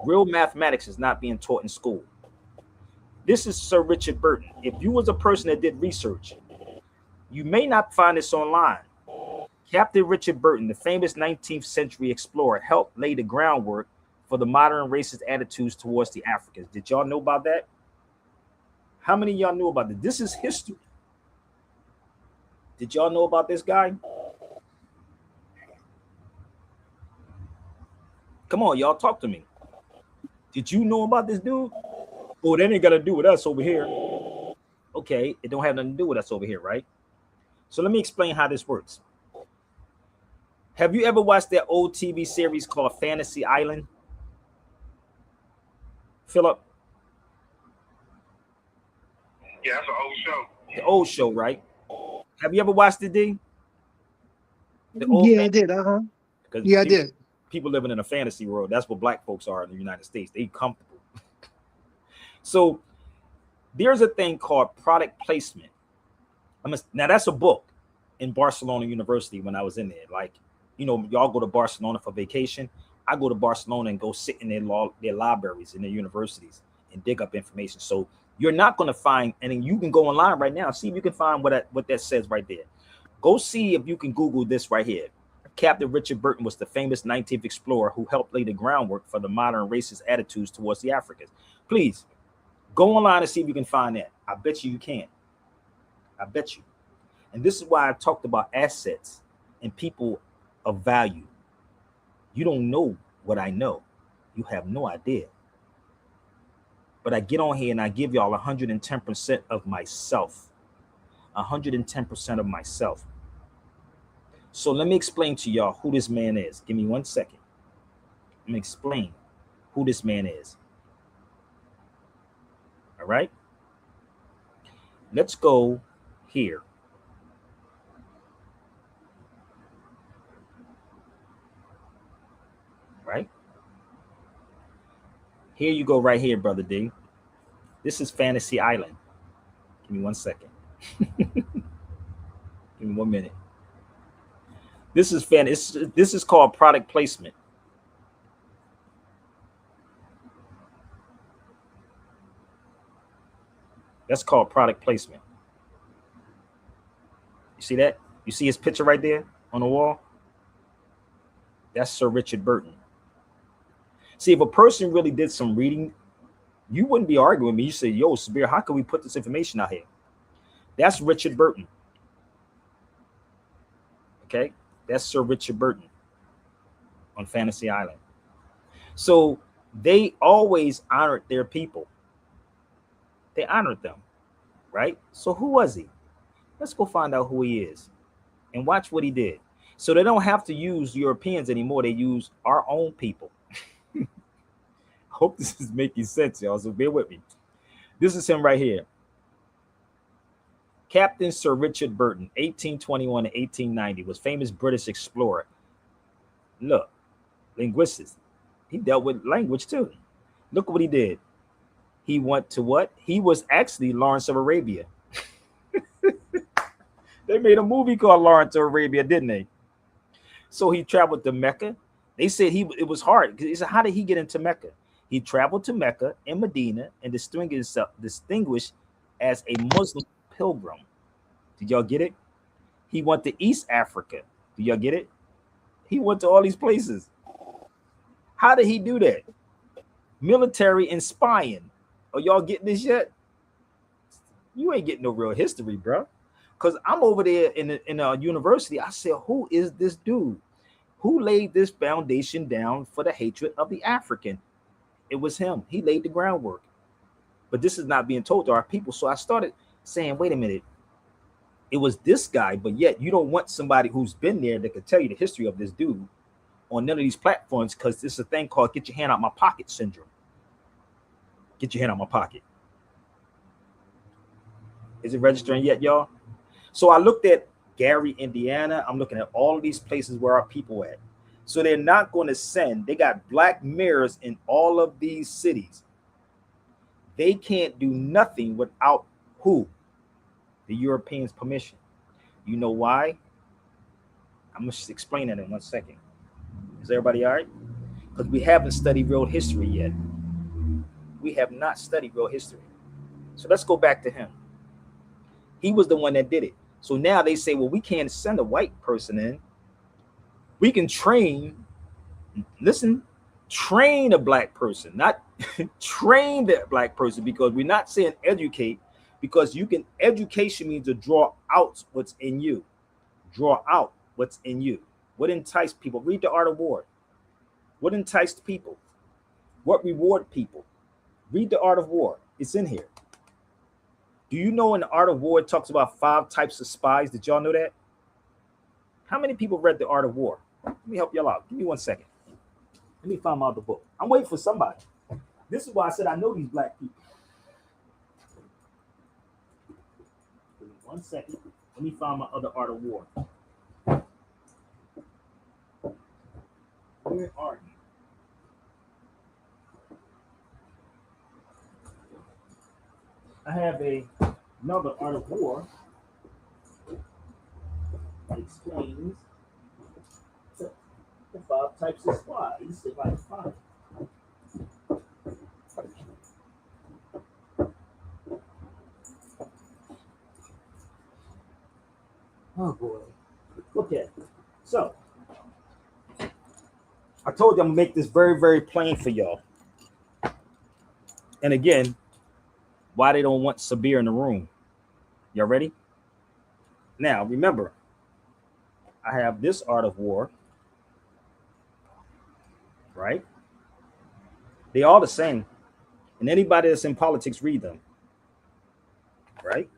real mathematics is not being taught in school. This is Sir Richard Burton. If you was a person that did research, you may not find this online. Captain Richard Burton, the famous 19th century explorer, helped lay the groundwork for the modern racist attitudes towards the Africans. Did y'all know about that? How many of y'all knew about this? This is history. Did y'all know about this guy? Come on, y'all, talk to me. Did you know about this dude? Oh, that ain't got to do with us over here. Okay, it don't have nothing to do with us over here, right? So let me explain how this works. Have you ever watched that old TV series called Fantasy Island? Philip? Yeah, that's an old show. The old show, right? Have you ever watched it, D? Yeah, I did. Yeah, I did. People living in a fantasy world. That's what black folks are in the United States. They comfortable. So there's a thing called product placement. Now that's a book in Barcelona University when I was in there. Like, you know, y'all go to Barcelona for vacation. I go to Barcelona and go sit in their libraries in their universities and dig up information. So You're not going to find, and you can go online right now, see if you can find what that says right there. Go see if you can Google this right here. Captain Richard Burton was the famous 19th explorer who helped lay the groundwork for the modern racist attitudes towards the Africans. Please go online and see if you can find that. I bet you can. I bet you. And this is why I talked about assets and people of value. You don't know what I know. You have no idea. But I get on here and I give y'all 110% of myself. 110% of myself. So let me explain to y'all who this man is. Give me 1 second. Let me explain who this man is. All right? Let's go here. Right? Here you go right here, Brother D. This is Fantasy Island. Give me 1 second. Give me 1 minute. This is called product placement. That's called product placement. You see that? You see his picture right there on the wall? That's Sir Richard Burton. See, if a person really did some reading, you wouldn't be arguing with me. You say, yo, Sabir, how can we put this information out here? That's Richard Burton. Okay? That's Sir Richard Burton on Fantasy Island. So they always honored their people. They honored them, right? So who was he? Let's go find out who he is and watch what he did. So they don't have to use Europeans anymore. They use our own people. Hope this is making sense, y'all. So bear with me. This is him right here. Captain Sir Richard Burton, 1821 to 1890, was famous British explorer. Look, linguist. He dealt with language too. Look what he did. He went to what? He was actually Lawrence of Arabia. They made a movie called Lawrence of Arabia, didn't they? So he traveled to Mecca. They said it was hard. He said, how did he get into Mecca? He traveled to Mecca and Medina and distinguished as a Muslim pilgrim. Did y'all get it? He went to East Africa. Did y'all get it? He went to all these places. How did he do that? Military and spying. Are y'all getting this yet? You ain't getting no real history, bro. Because I'm over there in a university. I said, who is this dude? Who laid this foundation down for the hatred of the African? It was him. He laid the groundwork. But this is not being told to our people. So I started saying, wait a minute. It was this guy, but yet you don't want somebody who's been there that could tell you the history of this dude on none of these platforms, because there's a thing called get your hand out my pocket syndrome. Get your hand out my pocket. Is it registering yet, y'all? So I looked at Gary, Indiana. I'm looking at all of these places where our people at. So they're not going to send. They got black mirrors in all of these cities. They can't do nothing without who? The Europeans' permission. You know why? I'm going to explain that in 1 second. Is everybody all right? Because we haven't studied real history yet. We have not studied real history. So let's go back to him. He was the one that did it. So now they say, well, we can't send a white person in. We can train, listen, train a black person, not train that black person, because we're not saying educate, because education means to draw out what's in you. Draw out what's in you. What enticed people? Read The Art of War. What enticed people? What reward people? Read The Art of War. It's in here. Do you know in The Art of War, it talks about 5 types of spies? Did y'all know that? How many people read The Art of War? Let me help y'all out. Give me 1 second. Let me find out the book. I'm waiting for somebody. This is why I said I know these black people. Give me 1 second. Let me find my other Art of War. Where are you? I have another Art of War that explains the 5 types of spies. If I can find it. Oh boy. Okay. So I told you I'm gonna make this very, very plain for y'all. And again, why they don't want Sabir in the room. Y'all ready? Now remember, I have this art of war, right? They all the same. And anybody that's in politics read them, right?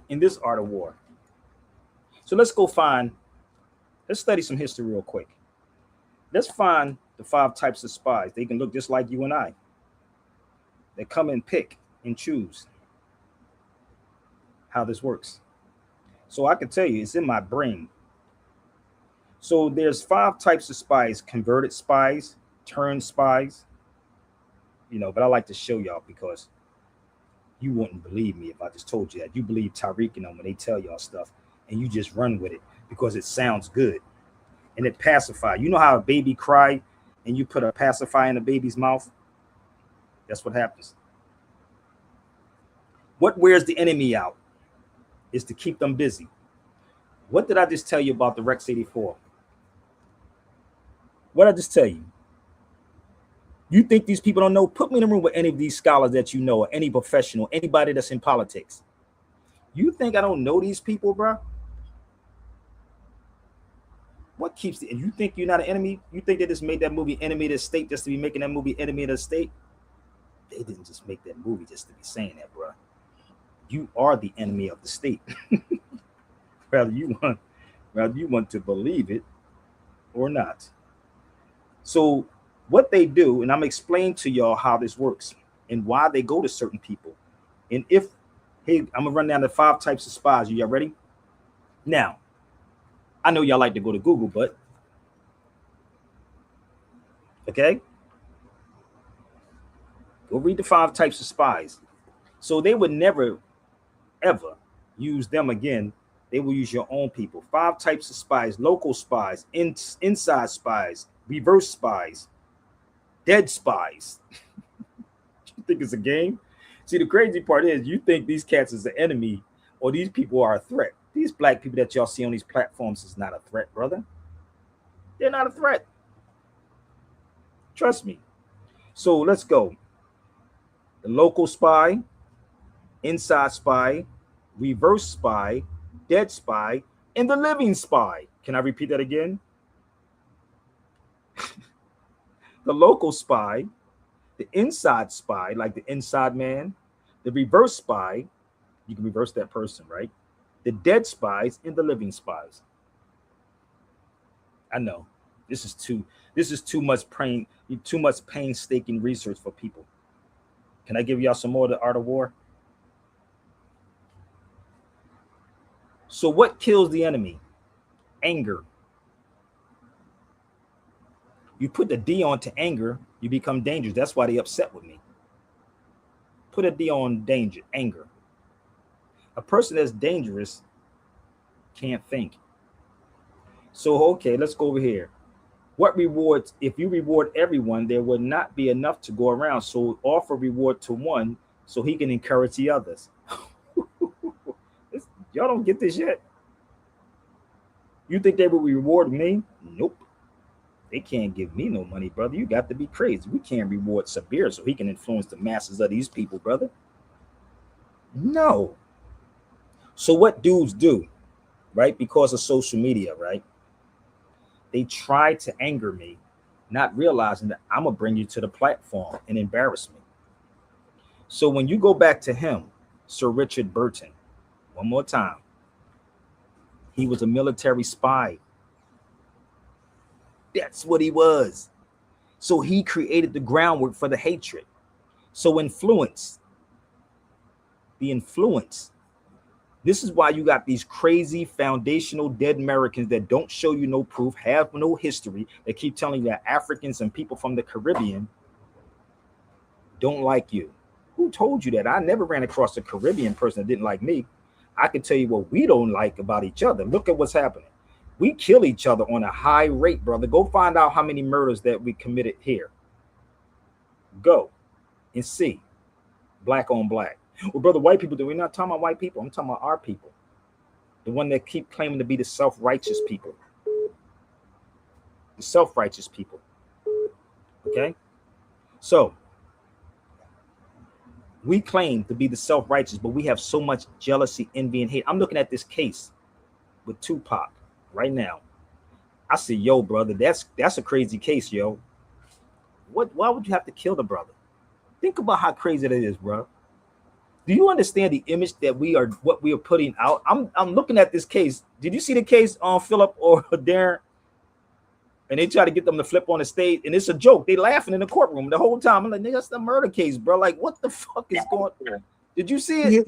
In this art of war. So let's study some history real quick. Let's find the 5 types of spies. They can look just like you and I. They come and pick and choose how this works. So I can tell you, it's in my brain. So there's 5 types of spies: converted spies, turned spies, but I like to show y'all because you wouldn't believe me if I just told you that. You believe Tariq and them when they tell y'all stuff and you just run with it because it sounds good and it pacifies. You know how a baby cry and you put a pacifier in the baby's mouth? That's what happens. What wears the enemy out is to keep them busy. What did I just tell you about the Rex 84? What did I just tell you? You think these people don't know? Put me in a room with any of these scholars that you know, or any professional, anybody that's in politics. You think I don't know these people, bro? What keeps and you think you're not an enemy? You think they just made that movie Enemy of the State just to be making that movie Enemy of the State? They didn't just make that movie just to be saying that, bro. You are the enemy of the state. Whether you want to believe it or not. So what they do, and I'm explaining to y'all how this works and why they go to certain people. And I'm gonna run down the 5 types of spies. Y'all ready? Now, I know y'all like to go to Google, but okay. Go read the 5 types of spies. So they would never, ever use them again. They will use your own people. 5 types of spies: local spies, inside spies, reverse spies, dead spies. You think it's a game? See, the crazy part is you think these cats is the enemy or these people are a threat. These black people that y'all see on these platforms is not a threat, brother. They're not a threat. Trust me. So let's go. The local spy, inside spy, reverse spy, dead spy, and the living spy. Can I repeat that again? The local spy, the inside spy, like the inside man, the reverse spy, you can reverse that person, right? The dead spies and the living spies. I know this is too much painstaking research for people. Can I give y'all some more of the art of war? So what kills the enemy? Anger. You put the D on to anger, you become dangerous. That's why they upset with me. Put a D on danger, anger. A person that's dangerous can't think. So, okay, let's go over here. What rewards? If you reward everyone, there would not be enough to go around. So offer reward to one so he can encourage the others. Y'all don't get this yet? You think they will reward me? Nope. They can't give me no money, brother. You got to be crazy. We can't reward Sabir so he can influence the masses of these people, brother. No. So what dudes do, right? Because of social media, right? They try to anger me, not realizing that I'm going to bring you to the platform and embarrass me. So when you go back to him, Sir Richard Burton, one more time, he was a military spy. That's what he was. So he created the groundwork for the hatred. So the influence. This is why you got these crazy foundational dead Americans that don't show you no proof, have no history. They keep telling you that Africans and people from the Caribbean don't like you. Who told you that? I never ran across a Caribbean person that didn't like me. I can tell you what we don't like about each other. Look at what's happening. We kill each other on a high rate, brother. Go find out how many murders that we committed here. Go and see. Black on black. Well, brother, white people, we're not talking about white people. I'm talking about our people. The one that keep claiming to be the self-righteous people. The self-righteous people. Okay? So, we claim to be the self-righteous, but we have so much jealousy, envy, and hate. I'm looking at this case with Tupac right now. I said, yo, brother, that's a crazy case, yo. Why would you have to kill the brother? Think about how crazy that is, bro. Do you understand the image that we are putting out? I'm looking at this case. Did you see the case on Philip or Darren? And they try to get them to flip on the stage, and it's a joke. They laughing in the courtroom the whole time. I'm like, nigga, that's the murder case, bro. Like, what the fuck is going on? Did you see it?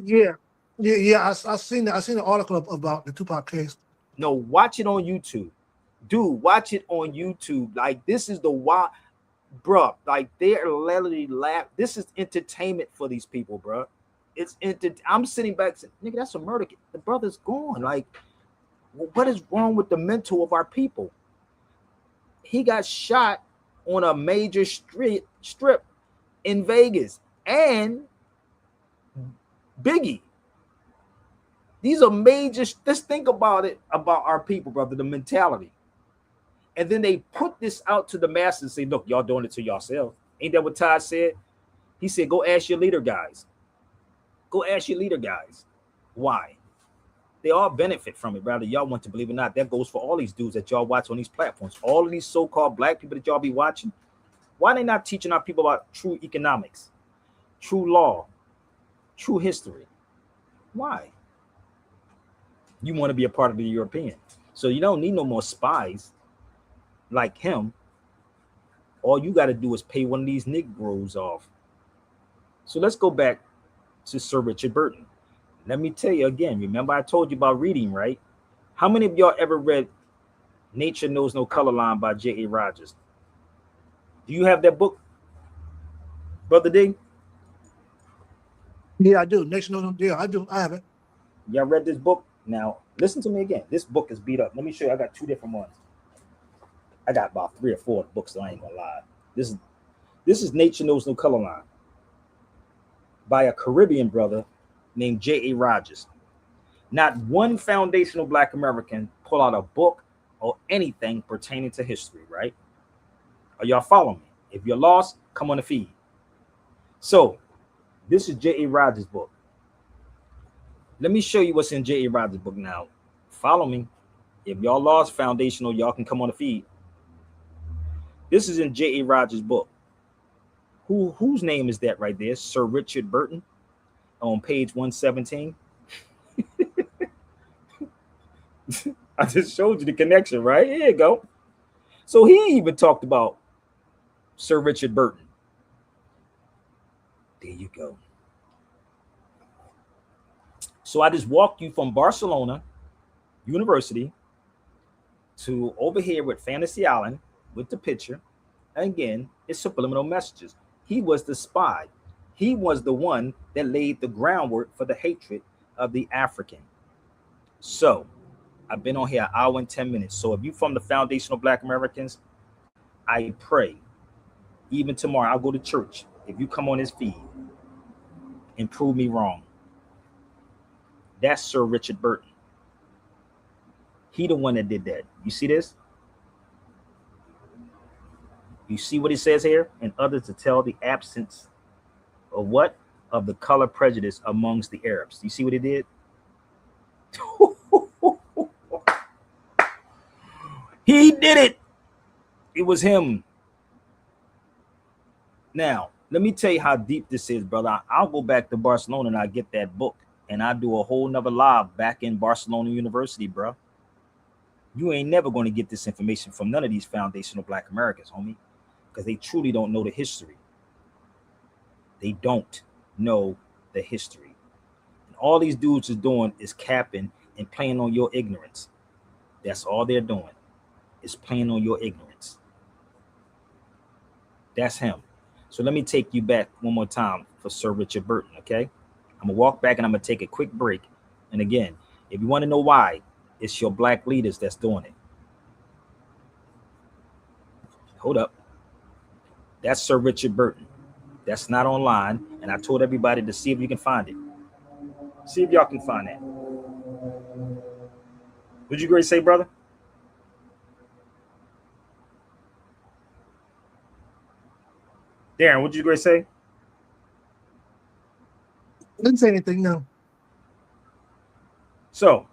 Yeah. I seen that. I seen an article about the Tupac case. No, watch it on YouTube, dude. Watch it on YouTube. Like, this is the why, bro. Like, they're literally laugh. This is entertainment for these people, bro. It's I'm sitting back saying, nigga, that's a murder case. The brother's gone. Like, what is wrong with the mental of our people? He got shot on a major strip in Vegas, and Biggie. These are major. Just think about it, about our people, brother, the mentality. And then they put this out to the masses and say, look, y'all doing it to yourself. Ain't that what Todd said? He said, go ask your leader guys. Go ask your leader guys. Why? They all benefit from it, rather y'all want to believe it or not. That goes for all these dudes that y'all watch on these platforms. All of these so-called black people that y'all be watching. Why are they not teaching our people about true economics, true law, true history? Why? You want to be a part of the European. So you don't need no more spies like him. All you got to do is pay one of these Negroes off. So let's go back to Sir Richard Burton. Let me tell you again, remember I told you about reading, right? How many of y'all ever read Nature Knows No Color Line by J.A. Rogers? Do you have that book, Brother D? Yeah, I do. Nature Knows No. Yeah, I do. I have it. Y'all read this book? Now, listen to me again. This book is beat up. Let me show you. I got two different ones. I got about 3 or 4 books, so I ain't gonna lie. This is Nature Knows No Color Line by a Caribbean brother named J.A. Rogers. Not one foundational black American pull out a book or anything pertaining to history, right? Are y'all following me? If you're lost, come on the feed. So this is J.A. Rogers' book. Let me show you what's in J.A. Rogers' book now. Follow me. If y'all lost foundational, y'all can come on the feed. This is in J.A. Rogers' book. Whose name is that right there? Sir Richard Burton on page 117. I just showed you the connection, right? Here you go. So he even talked about Sir Richard Burton. There you go. So I just walked you from Barcelona University to over here with Fantasy Island with the picture. Again, it's subliminal messages. He was the spy. He was the one that laid the groundwork for the hatred of the African. So I've been on here 1 hour and 10 minutes. So if you're from the foundational Black Americans, I pray, even tomorrow, I'll go to church. If you come on this feed and prove me wrong, that's Sir Richard Burton. He the one that did that. You see this? You see what he says here? And others to tell the absence of what? Of the color prejudice amongst the Arabs. You see what he did? He did it. It was him. Now, let me tell you how deep this is, brother. I'll go back to Barcelona and I get that book and I do a whole nother live back in Barcelona University, bro. You ain't never going to get this information from none of these foundational Black Americans, homie, because they truly don't know the history. They don't know the history. And all these dudes are doing is capping and playing on your ignorance. That's all they're doing, is playing on your ignorance. That's him. So let me take you back one more time for Sir Richard Burton, okay? I'm going to walk back and I'm going to take a quick break. And again, if you want to know why, it's your Black leaders that's doing it. Hold up. That's Sir Richard Burton. That's not online. And I told everybody to see if you can find it. See if y'all can find that. What'd you Grace say, brother? Darren, what'd you Grace say? Didn't say anything, no. So,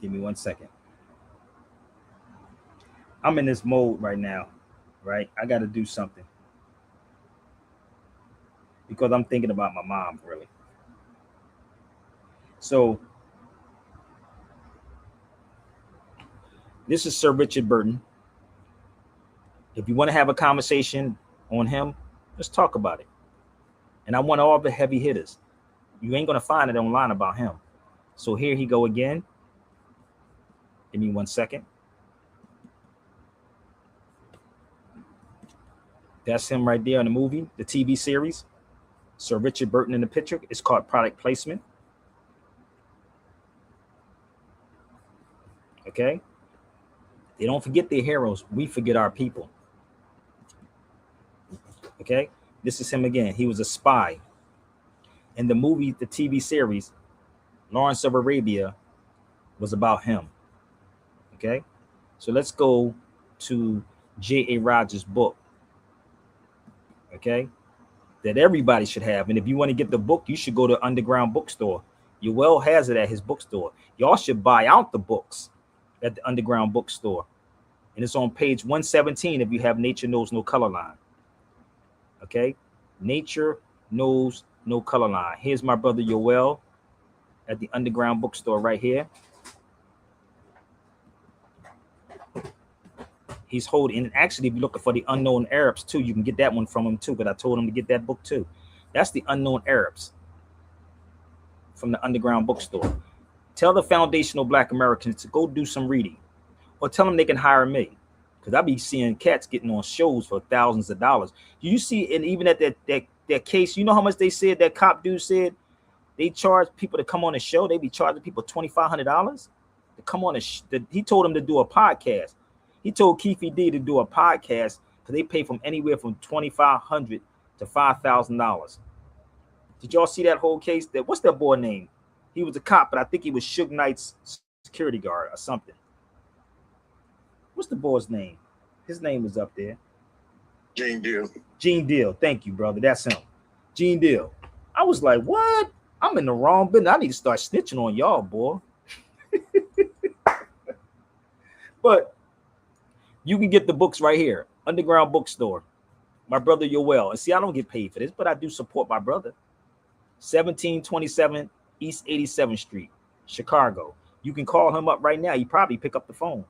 give me 1 second. I'm in this mode right now, right? I got to do something because I'm thinking about my mom, really. So, this is Sir Richard Burton. If you want to have a conversation on him, let's talk about it. And I want all the heavy hitters. You ain't going to find it online about him. So here he go again. Give me 1 second. That's him right there in the movie, the TV series. Sir Richard Burton in the picture. It's called product placement. Okay. They don't forget their heroes. We forget our people. Okay. This is him again. He was a spy. In the movie, the TV series, Lawrence of Arabia was about him. Okay. So let's go to J.A. Rogers' book. Okay. That everybody should have. And if you want to get the book, you should go to Underground Bookstore. Yoel has it at his bookstore. Y'all should buy out the books at the Underground Bookstore. And it's on page 117 if you have Nature Knows No Color Line. Okay. Nature Knows No Color Line. Here's my brother Yoel at the Underground Bookstore right here. He's holding, and actually, if you're looking for the Unknown Arabs too, you can get that one from him too, because I told him to get that book too. That's the Unknown Arabs from the Underground Bookstore. Tell the foundational Black Americans to go do some reading, or tell them they can hire me, because I be seeing cats getting on shows for thousands of dollars. You see, and even at that case, you know how much they said that cop dude said they charge people to come on a show. They be charging people $2,500 to come on he told them to do a podcast. He told Keefe D to do a podcast because they pay from anywhere from $2,500 to $5,000. Did y'all see that whole case? What's that boy name? He was a cop, but I think he was Suge Knight's security guard or something. What's the boy's name? His name is up there. Gene Deal. Gene Deal. Thank you, brother. That's him. Gene Deal. I was like, what? I'm in the wrong business. I need to start snitching on y'all, boy. But you can get the books right here, Underground Bookstore. My brother Yoel. And see, I don't get paid for this, but I do support my brother. 1727 East 87th Street, Chicago. You can call him up right now. He probably pick up the phone.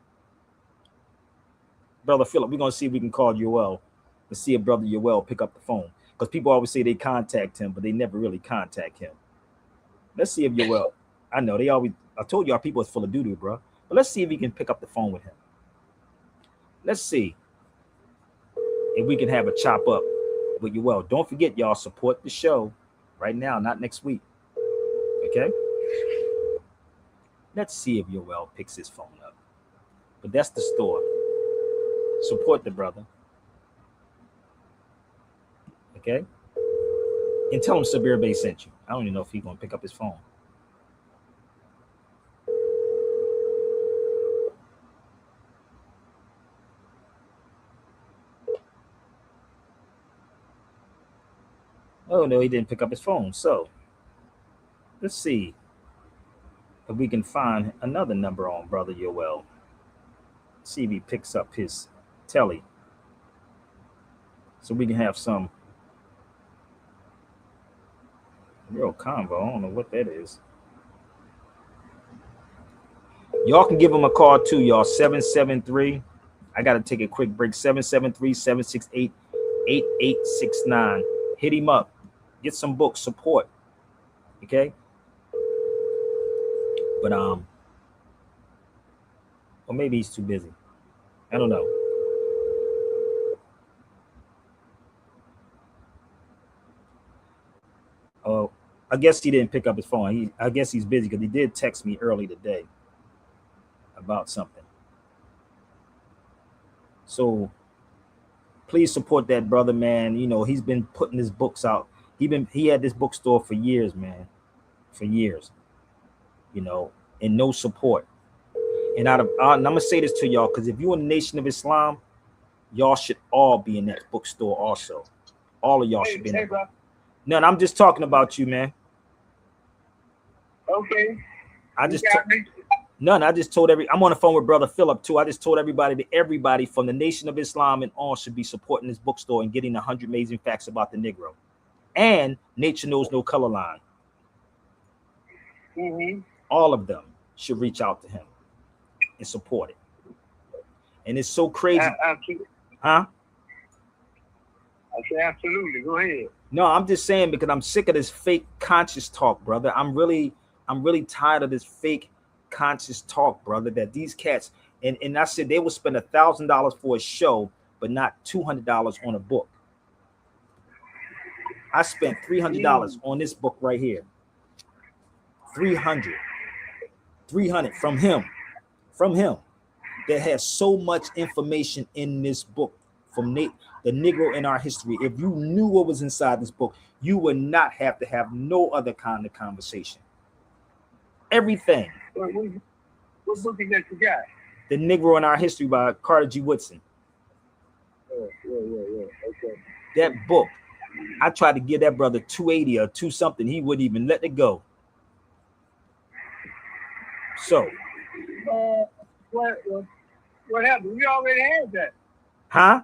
Brother Philip, we're going to see if we can call Yoel to see if brother Yoel pick up the phone. Because people always say they contact him, but they never really contact him. Let's see if Yoel, I know I told y'all people is full of doo-doo, bro. But let's see if we can pick up the phone with him. Let's see if we can have a chop up with Yoel. Don't forget, y'all, support the show right now, not next week. Okay? Let's see if Yoel picks his phone up. But that's the store. Support the brother. Okay? And tell him Sabir Bey sent you. I don't even know if he's going to pick up his phone. Oh, no, he didn't pick up his phone. So, let's see if we can find another number on brother Yoel. See if he picks up his telly. So we can have some real convo. I don't know what that is. Y'all can give him a call too, y'all. 773. I got to take a quick break. 773-768-8869. Hit him up. Get some books, support. Okay? But or maybe he's too busy. I don't know. Oh, I guess he didn't pick up his phone. I guess he's busy because he did text me early today about something. So please support that brother, man. You know, he's been putting his books out. He had this bookstore for years, man. For years. you know, and no support. And I'm gonna say this to y'all, because if you're a Nation of Islam, y'all should all be in that bookstore also. All of y'all should be in that. None, I'm just talking about you, man. Okay. I just told I'm on the phone with Brother Philip too. I just told everybody that everybody from the Nation of Islam and on should be supporting this bookstore and getting 100 amazing facts about the Negro. And Nature Knows No Color Line. All of them should reach out to him and support it. And it's so crazy. Huh? I say absolutely. Go ahead. No, I'm just saying because I'm sick of this fake conscious talk, brother. I'm really tired of this fake conscious talk, brother. That these cats and I said they will spend $1,000 for a show, but not $200 on a book. I spent $300 on this book right here. 300 from him. That has so much information in this book from the Negro in our history. If you knew what was inside this book, you would not have to have no other kind of conversation. Everything. What book is that you got? The Negro in Our History by Carter G. Woodson. Yeah. Okay. That book, I tried to give that brother 280 or 2 something. He wouldn't even let it go. So. What happened? We already had that. Huh?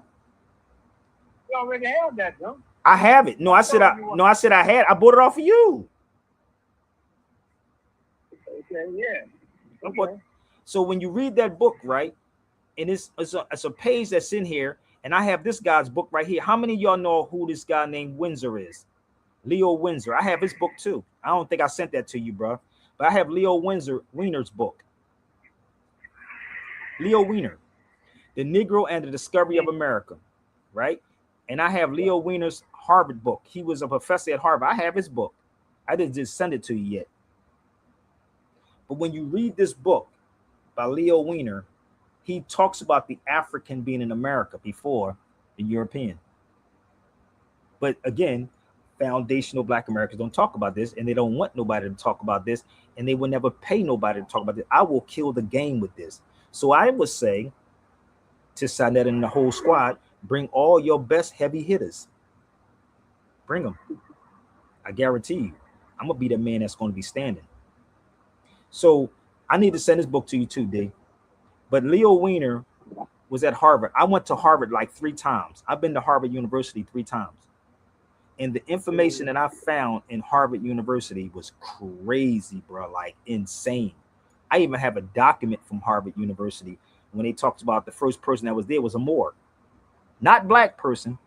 We already had that, no? I have it. I said I had. I bought it off of you. Okay, yeah. Okay. So when you read that book, right, and it's a page that's in here, and I have this guy's book right here. How many of y'all know who this guy named Windsor is? Leo Windsor. I have his book too. I don't think I sent that to you, bro. But I have Leo Weiner's book. Leo Weiner, The Negro and the Discovery of America, right? And I have Leo Weiner's Harvard book. He was a professor at Harvard. I have his book. I didn't just send it to you yet. But when you read this book by Leo Weiner, he talks about the African being in America before the European. But again, foundational Black Americans don't talk about this, and they don't want nobody to talk about this, and they will never pay nobody to talk about this. I will kill the game with this. So I would say to Sanet and the whole squad, bring all your best heavy hitters. Bring them. I guarantee you, I'm going to be the man that's going to be standing. So I need to send this book to you too, D. But Leo Weiner was at Harvard. I went to Harvard like 3 times. I've been to Harvard University 3 times. And the information that I found in Harvard University was crazy, bro, like insane. I even have a document from Harvard University when they talked about the first person that was there was a Moor, not Black person.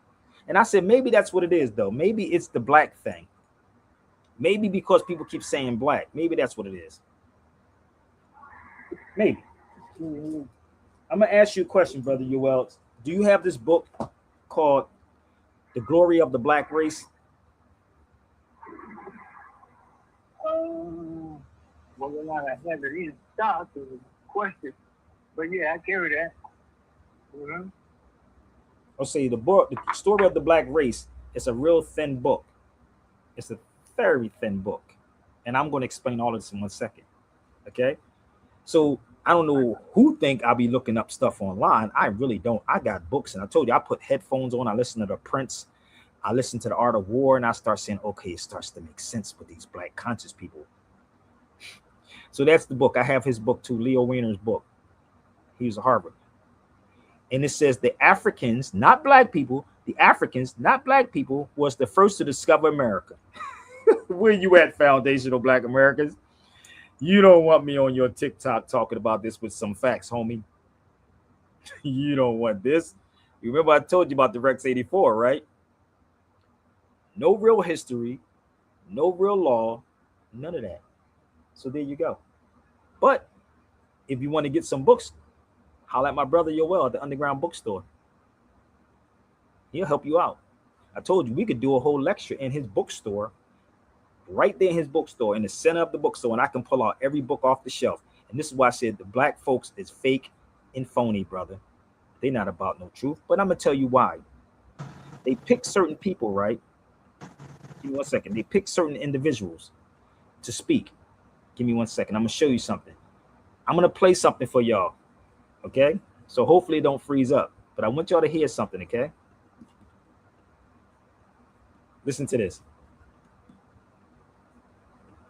And I said, maybe that's what it is, though. Maybe it's the Black thing. Maybe because people keep saying Black. Maybe that's what it is. Maybe. I'm going to ask you a question, Brother Yoel. Do you have this book called The Glory of the Black Race? Well, I have it in stock is a question, but yeah, I carry that. I'll say the book, The Story of the Black Race, is a real thin book. It's a very thin book, and I'm going to explain all of this in 1 second. Okay, so I don't know who think I'll be looking up stuff online. I really don't. I got books, and I told you I put headphones on. I listen to the Prince. I listen to The Art of War, and I start saying, okay, it starts to make sense with these Black conscious people. So that's the book. I have his book too, Leo Weiner's book. He was at Harvard. And it says the Africans, not Black people, the Africans, not Black people, was the first to discover America. Where you at, foundational Black Americans? You don't want me on your TikTok talking about this with some facts, homie. You don't want this. You remember I told you about the Rex 84, right? No real history, no real law, none of that. So there you go. But if you want to get some books, holler at my brother Yoel at the Underground Bookstore. He'll help you out. I told you we could do a whole lecture in his bookstore, right there in his bookstore, in the center of the bookstore, and I can pull out every book off the shelf. And this is why I said the Black folks is fake and phony, brother. They're not about no truth. But I'm going to tell you why. They pick certain people, right? Give me 1 second. They pick certain individuals to speak. Give me 1 second. I'm gonna show you something. I'm gonna play something for y'all. Okay? So hopefully it don't freeze up. But I want y'all to hear something, okay? Listen to this.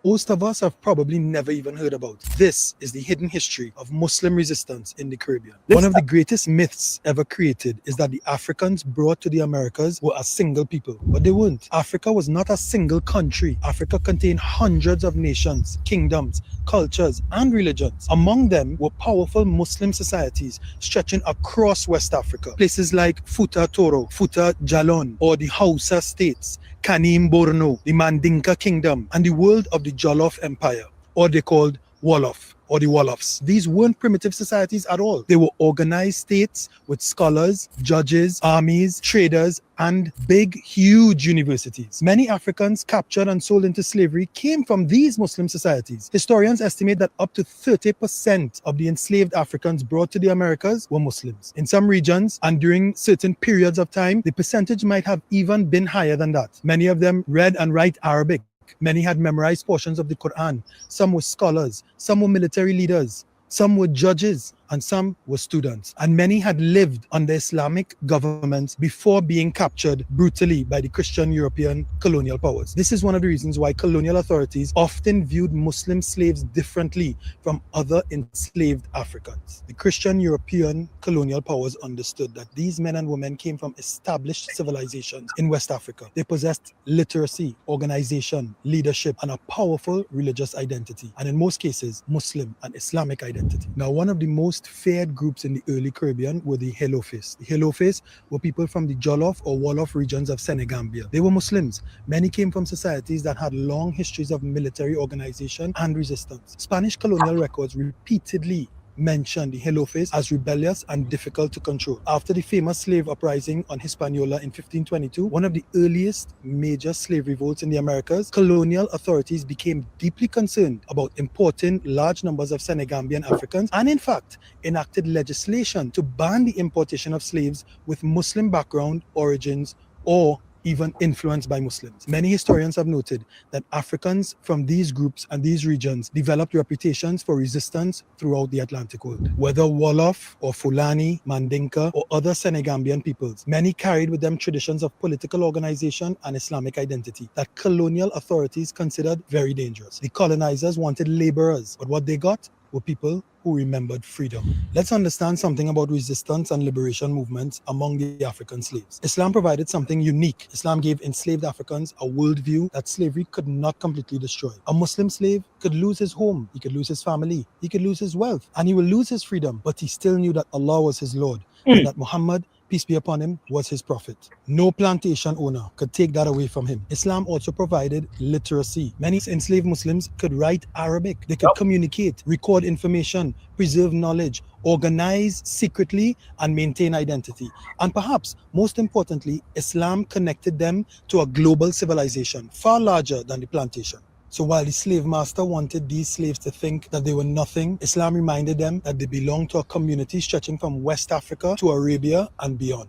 Most of us have probably never even heard about. This is the hidden history of Muslim resistance in the Caribbean. One of the greatest myths ever created is that the Africans brought to the Americas were a single people, but they weren't. Africa was not a single country. Africa contained hundreds of nations, kingdoms, cultures, and religions. Among them were powerful Muslim societies stretching across West Africa. Places like Futa Toro, Futa Jalon, or the Hausa states, Kanim Borno, the Mandinka Kingdom, and the world of the Jollof Empire, or they called Wolof, or the Wolofs. These weren't primitive societies at all. They were organized states with scholars, judges, armies, traders, and big, huge universities. Many Africans captured and sold into slavery came from these Muslim societies. Historians estimate that up to 30% of the enslaved Africans brought to the Americas were Muslims. In some regions, and during certain periods of time, the percentage might have even been higher than that. Many of them read and write Arabic. Many had memorized portions of the Quran. Some were scholars, some were military leaders, some were judges, and some were students. And many had lived under Islamic governments before being captured brutally by the Christian European colonial powers. This is one of the reasons why colonial authorities often viewed Muslim slaves differently from other enslaved Africans. The Christian European colonial powers understood that these men and women came from established civilizations in West Africa. They possessed literacy, organization, leadership, and a powerful religious identity, and in most cases, Muslim and Islamic identity. Now, one of the most feared groups in the early Caribbean were the Helofis. The Helofis were people from the Jollof or Wolof regions of Senegambia. They were Muslims. Many came from societies that had long histories of military organization and resistance. Spanish colonial records repeatedly mentioned the Helofis as rebellious and difficult to control. After the famous slave uprising on Hispaniola in 1522, one of the earliest major slave revolts in the Americas, colonial authorities became deeply concerned about importing large numbers of Senegambian Africans and in fact enacted legislation to ban the importation of slaves with Muslim background, origins, or even influenced by Muslims. Many historians have noted that Africans from these groups and these regions developed reputations for resistance throughout the Atlantic world. Whether Wolof or Fulani, Mandinka, or other Senegambian peoples, many carried with them traditions of political organization and Islamic identity that colonial authorities considered very dangerous. The colonizers wanted laborers, but what they got were people who remembered freedom. Let's understand something about resistance and liberation movements among the African slaves. Islam provided something unique. Islam gave enslaved Africans a worldview that slavery could not completely destroy. A Muslim slave could lose his home, he could lose his family, he could lose his wealth, and he will lose his freedom, but he still knew that Allah was his Lord, and that Muhammad, peace be upon him, was his prophet. No plantation owner could take that away from him. Islam also provided literacy. Many enslaved Muslims could write Arabic. They could communicate, record information, preserve knowledge, organize secretly, and maintain identity. And perhaps most importantly, Islam connected them to a global civilization far larger than the plantation. So while the slave master wanted these slaves to think that they were nothing, Islam reminded them that they belonged to a community stretching from West Africa to Arabia and beyond.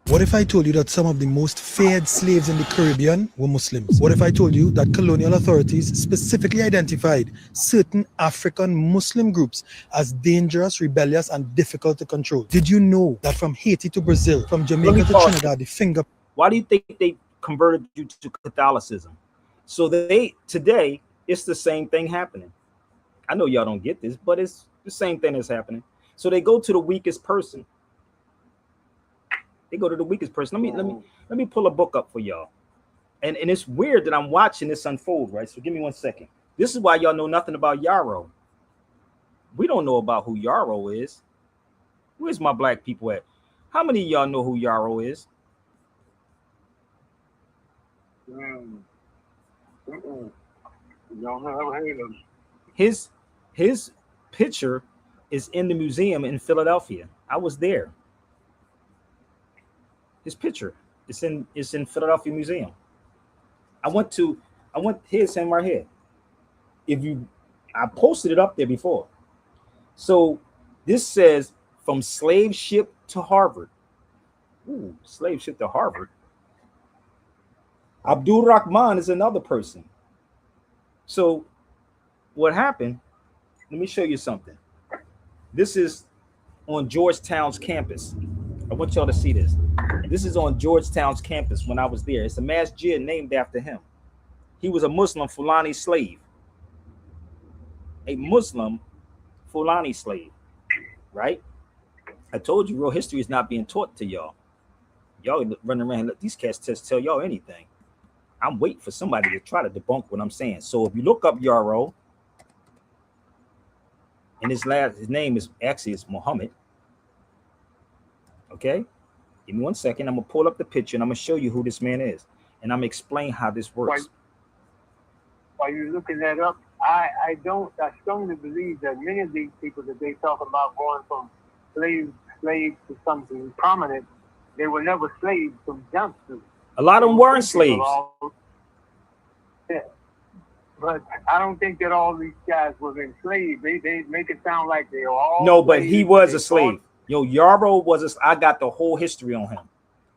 What if I told you that some of the most feared slaves in the Caribbean were Muslims? What if I told you that colonial authorities specifically identified certain African Muslim groups as dangerous, rebellious, and difficult to control? Did you know that from Haiti to Brazil, from Jamaica to Trinidad, the finger... Why do you think they converted you to Catholicism? So today, it's the same thing happening. I know y'all don't get this, but it's the same thing that's happening. So they go to the weakest person. They go to the weakest person. Let me pull a book up for y'all. And it's weird that I'm watching this unfold, right? So give me 1 second. This is why y'all know nothing about Yarrow. We don't know about who Yarrow is. Where's my black people at? How many of y'all know who Yarrow is? His picture is in the museum in Philadelphia. I was there. His picture is in Philadelphia Museum. Here's him right here. I posted it up there before. So this says from slave ship to Harvard. Ooh, slave ship to Harvard. Abdul Rahman is another person. So what happened, let me show you something. This is on Georgetown's campus. I want y'all to see this. This is on Georgetown's campus when I was there. It's a masjid named after him. He was a Muslim Fulani slave. A Muslim Fulani slave, right? I told you real history is not being taught to y'all. Y'all running around and let these cats tell y'all anything. I'm waiting for somebody to try to debunk what I'm saying. So if you look up Yarrow, and his name is actually Muhammad. Okay, give me 1 second. I'm gonna pull up the picture and I'm gonna show you who this man is, and I'm gonna explain how this works. While you're looking that up, I strongly believe that many of these people that they talk about going from slave to something prominent, they were never slaves from jump to. A lot of them weren't slaves. Yeah. But I don't think that all these guys were enslaved. They make it sound like they were all. No, but he was a slave. Yo, Yarrow was I got the whole history on him.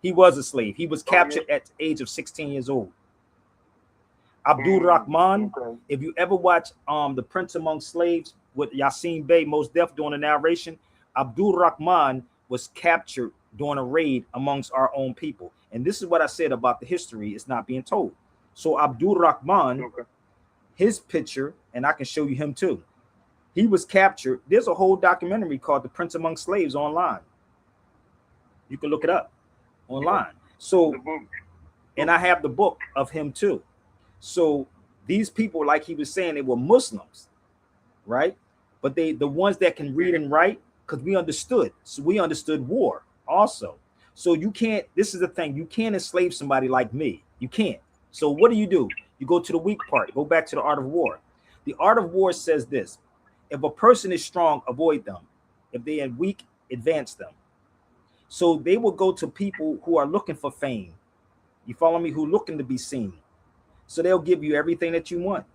He was a slave. He was captured at the age of 16 years old. Abdul Rahman, if you ever watch The Prince Among Slaves with S.M.E. Bey, most deaf doing the narration, Abdul Rahman was captured during a raid amongst our own people. And this is what I said about the history. It's not being told. So Abdul Rahman, his picture, and I can show you him too. He was captured. There's a whole documentary called The Prince Among Slaves online. You can look it up online. So, and I have the book of him too. So these people, like he was saying, they were Muslims, right? But the ones that can read and write, because we understood. So we understood war also. So you can't, this is the thing, you can't enslave somebody like me. You can't. So what do? You go to the weak part. Go back to the art of war. The art of war says this: if a person is strong, avoid them. If they are weak, advance them. So they will go to people who are looking for fame. You follow me? Who are looking to be seen. So they'll give you everything that you want.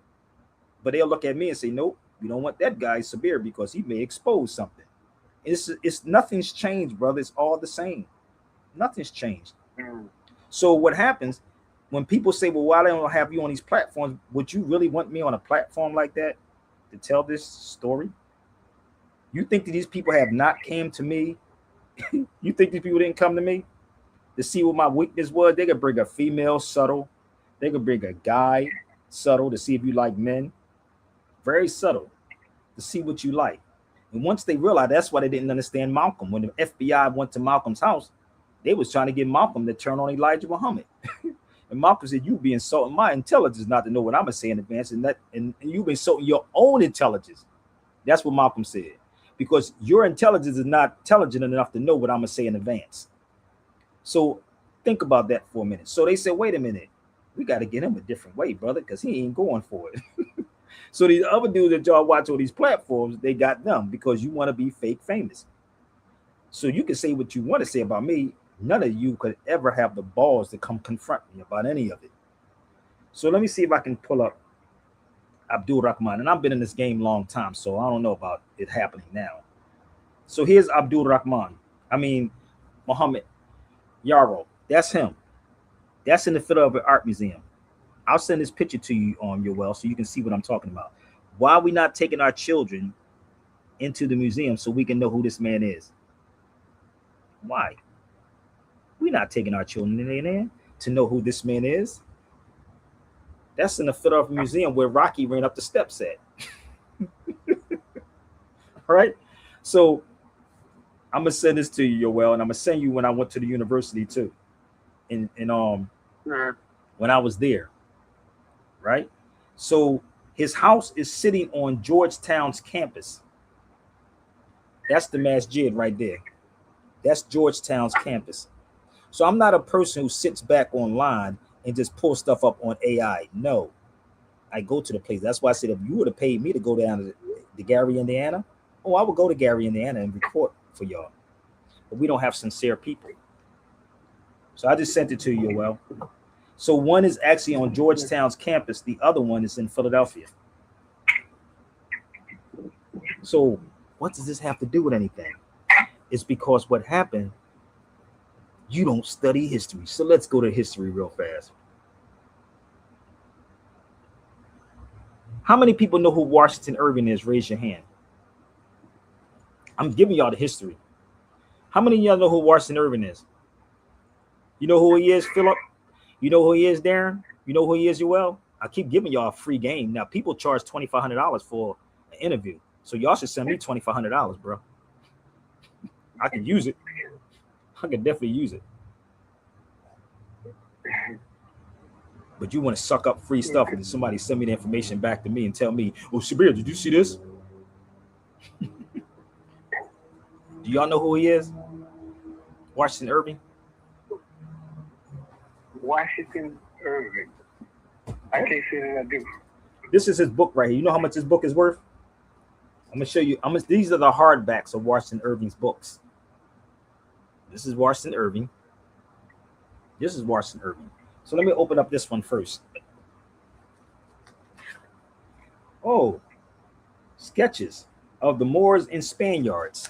But they'll look at me and say, nope, you don't want that guy, Sabir, because he may expose something. It's nothing's changed, brother. It's all the same. Nothing's changed. So what happens when people say, well, why don't I have you on these platforms? Would you really want me on a platform like that to tell this story? You think that these people have not came to me? You think these people didn't come to me to see what my weakness was? They could bring a female subtle. They could bring a guy subtle to see if you like men. Very subtle to see what you like. And once they realized, that's why they didn't understand Malcolm. When the FBI went to Malcolm's house, they was trying to get Malcolm to turn on Elijah Muhammad. And Malcolm said, you be insulting my intelligence not to know what I'm gonna say in advance, and you've been insulting your own intelligence. That's what Malcolm said. Because your intelligence is not intelligent enough to know what I'm gonna say in advance. So think about that for a minute. So they said, wait a minute, we got to get him a different way, brother, because he ain't going for it. So these other dudes that y'all watch on these platforms, they got them because you want to be fake famous. So you can say what you want to say about me. None of you could ever have the balls to come confront me about any of it. So let me see if I can pull up Abdul Rahman. And I've been in this game a long time, so I don't know about it happening now. So here's Abdul Rahman. Muhammad Yarrow. That's him. That's in the Philadelphia Art Museum. I'll send this picture to you on your well so you can see what I'm talking about. Why are we not taking our children into the museum so we can know who this man is? Why? We're not taking our children in there to know who this man is. That's in the Philadelphia Museum where Rocky ran up the steps at. All right? So I'm going to send this to you, Yoel, and I'm going to send you when I went to the university too. When I was there, right? So his house is sitting on Georgetown's campus. That's the masjid right there. That's Georgetown's campus. So I'm not a person who sits back online and just pull stuff up on AI. No, I go to the place. That's why I said if you would have paid me to go down to Gary, Indiana, I would go to Gary, Indiana and record for y'all. But we don't have sincere people. So I just sent it to you, Well. So one is actually on Georgetown's campus. The other one is in Philadelphia. So what does this have to do with anything? It's because what happened, you don't study history. So let's go to history real fast. How many people know who Washington Irving is? Raise your hand. I'm giving y'all the history. How many of y'all know who Washington Irving is? You know who he is, Philip? You know who he is, Darren? You know who he is, Joel? I keep giving y'all a free game. Now, people charge $2,500 for an interview. So y'all should send me $2,500, bro. I can use it. I can definitely use it. But you want to suck up free stuff and somebody send me the information back to me and tell me, oh, Sabir, did you see this? Do y'all know who he is? Washington Irving? Washington Irving. I can't say that I do. This is his book right here. You know how much this book is worth? I'm gonna show you. These are the hardbacks of Washington Irving's books. This is Washington Irving. This is Washington Irving. So let me open up this one first. Oh, sketches of the Moors and Spaniards.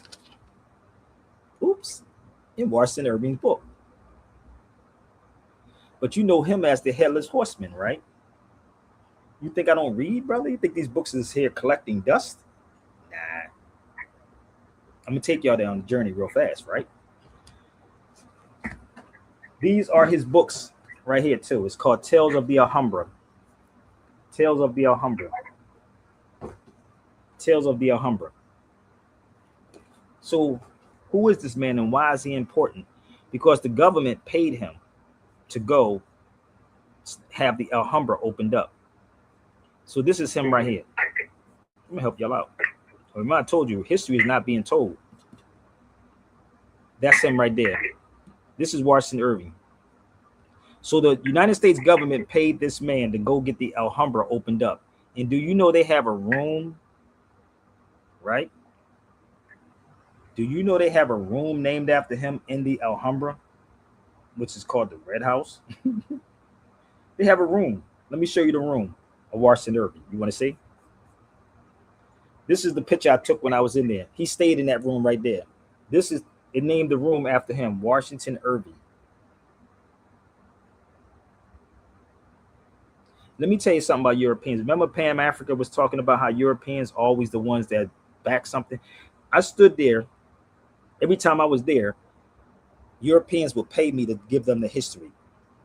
Oops, in Washington Irving's book. But you know him as the Headless Horseman, right? You think I don't read, brother? You think these books is here collecting dust? Nah. I'm gonna take y'all down the journey real fast, right? These are his books right here too. It's called Tales of the Alhambra. Tales of the Alhambra. Tales of the Alhambra. So who is this man and why is he important? Because the government paid him to go have the Alhambra opened up. So this is him right here. Let me help y'all out. Remember, I told you, history is not being told. That's him right there. This is Washington Irving. So the United States government paid this man to go get the Alhambra opened up. And do you know they have a room, right? Do you know they have a room named after him in the Alhambra, which is called the Red House? They have a room. Let me show you the room of Washington Irving. You want to see? This is the picture I took when I was in there. He stayed in that room right there. It named the room after him, Washington Irving. Let me tell you something about Europeans. Remember Pam Africa was talking about how Europeans are always the ones that back something? I stood there. Every time I was there, Europeans would pay me to give them the history.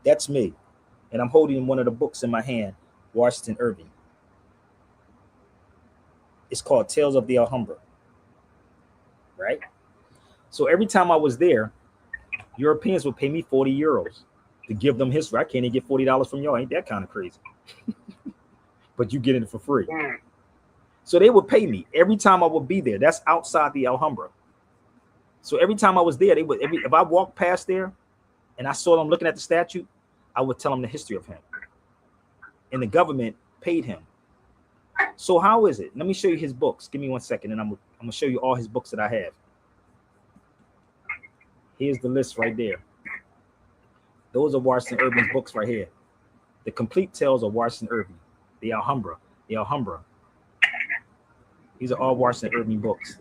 That's me. And I'm holding one of the books in my hand, Washington Irving. It's called Tales of the Alhambra, right? So every time I was there, Europeans would pay me 40 euros to give them history. I can't even get $40 from y'all. Ain't that kind of crazy? But you get it for free. So they would pay me every time I would be there. That's outside the Alhambra. So every time I was there, they would. If I walked past there and I saw them looking at the statue, I would tell them the history of him. And the government paid him. So how is it? Let me show you his books. Give me 1 second, and I'm gonna show you all his books that I have. Here's the list right there. Those are Washington Irving's books right here. The complete tales of Washington Irving, the Alhambra, the Alhambra. These are all Washington Irving books.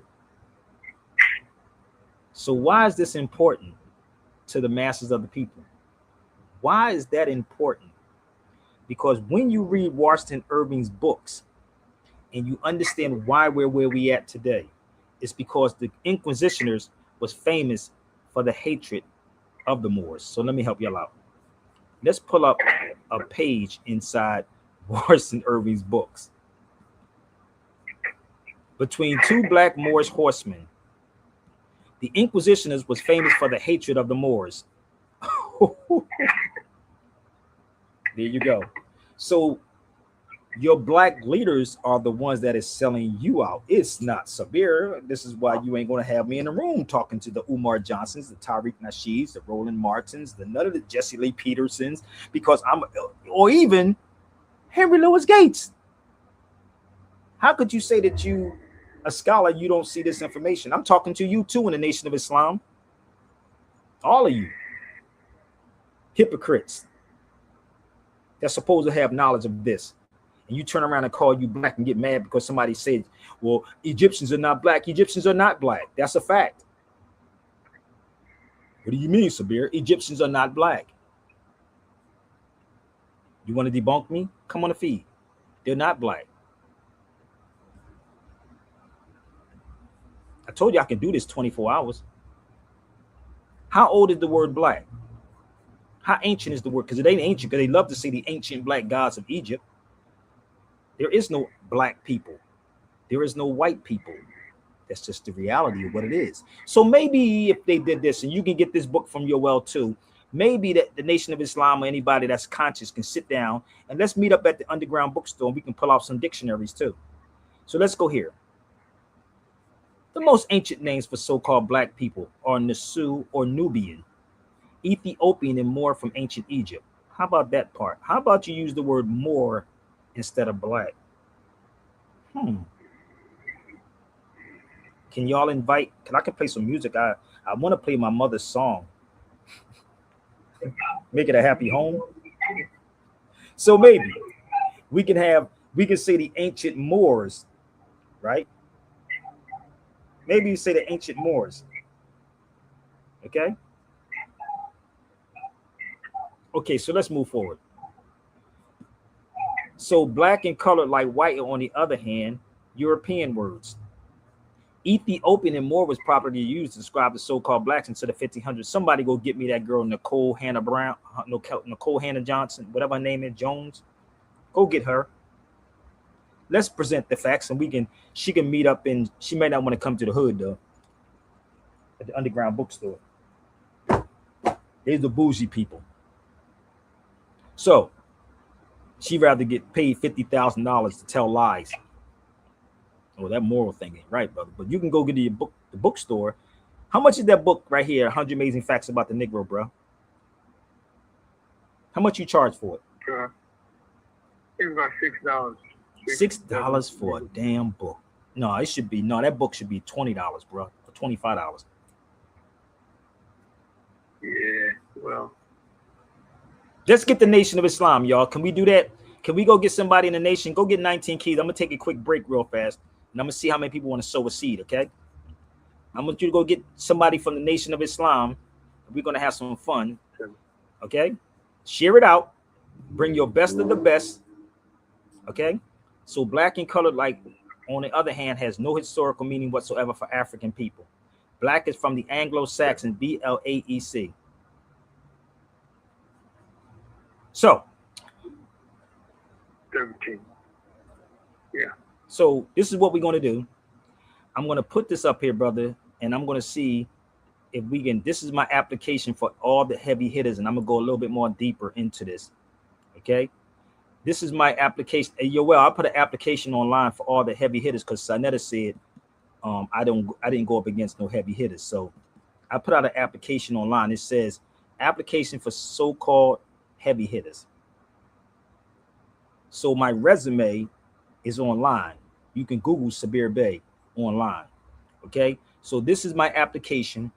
So why is this important to the masses of the people? Why is that important? Because when you read Washington Irving's books and you understand why we're where we at today, it's because the Inquisitioners was famous for the hatred of the Moors. So let me help y'all out. Let's pull up a page inside Washington Irving's books. Between two black Moorish horsemen, the Inquisitioners was famous for the hatred of the Moors. There you go. So your black leaders are the ones that is selling you out. It's not Sabir. This is why you ain't going to have me in the room talking to the Umar Johnsons, the Tariq Nasheeds, the Roland Martins, none of the Jesse Lee Petersons, because or even Henry Louis Gates. How could you say that you, a scholar, you don't see this information? I'm talking to you too in the Nation of Islam. All of you hypocrites that's supposed to have knowledge of this. And you turn around and call you black and get mad because somebody said, well, Egyptians are not black. Egyptians are not black. That's a fact. What do you mean, Sabir? Egyptians are not black. You want to debunk me? Come on the feed. They're not black. I told you I can do this 24 hours. How old is the word black? How ancient is the word? Because it ain't ancient, because they love to say the ancient black gods of Egypt. There is no black people. There is no white people. That's just the reality of what it is. So maybe if they did this, and you can get this book from Yoel too, maybe that the Nation of Islam or anybody that's conscious can sit down and let's meet up at the underground bookstore and we can pull out some dictionaries too. So let's go here. The most ancient names for so-called black people are Nasu or Nubian, Ethiopian, and Moor from ancient Egypt. How about that part? How about you use the word Moor instead of black? Can y'all invite? I can play some music. I want to play my mother's song. Make it a happy home. So maybe we can say the ancient Moors, right? Maybe you say the ancient Moors. Okay. Okay, so let's move forward. So black and colored like white, on the other hand, European words. Ethiopian and Moor was properly used to describe the so-called blacks until the 1500s. Somebody go get me that girl Nicole Hannah Johnson, whatever her name is, Jones. Go get her. Let's present the facts, and she can meet up, and she may not want to come to the hood though. At the underground bookstore. There's the bougie people. So she'd rather get paid $50,000 to tell lies. Oh, that moral thing ain't right, brother. But you can go get the bookstore. How much is that book right here? 100 Amazing Facts About the Negro, bro. How much you charge for it? It's about $6. $6 for a damn book. No, that book should be $20, bro, or $25. Yeah, well. Let's get the Nation of Islam, y'all. Can we do that? Can we go get somebody in the nation? Go get 19 keys. I'm going to take a quick break real fast, and I'm going to see how many people want to sow a seed, okay? I want you to go get somebody from the Nation of Islam. We're going to have some fun, okay? Share it out. Bring your best of the best, okay? So black and colored, like, on the other hand, has no historical meaning whatsoever for African people. Black is from the Anglo-Saxon, B-L-A-E-C. So, 17. Yeah. So this is what we're going to do. I'm going to put this up here, brother, and I'm going to see if we can. This is my application for all the heavy hitters, and I'm going to go a little bit more deeper into this. Okay. This is my application. Hey, Yoel, I put an application online for all the heavy hitters because Sanetta said I didn't go up against no heavy hitters. So I put out an application online. It says application for so-called heavy hitters. So my resume is online. You can Google Sabir Bey online. Okay. So this is my application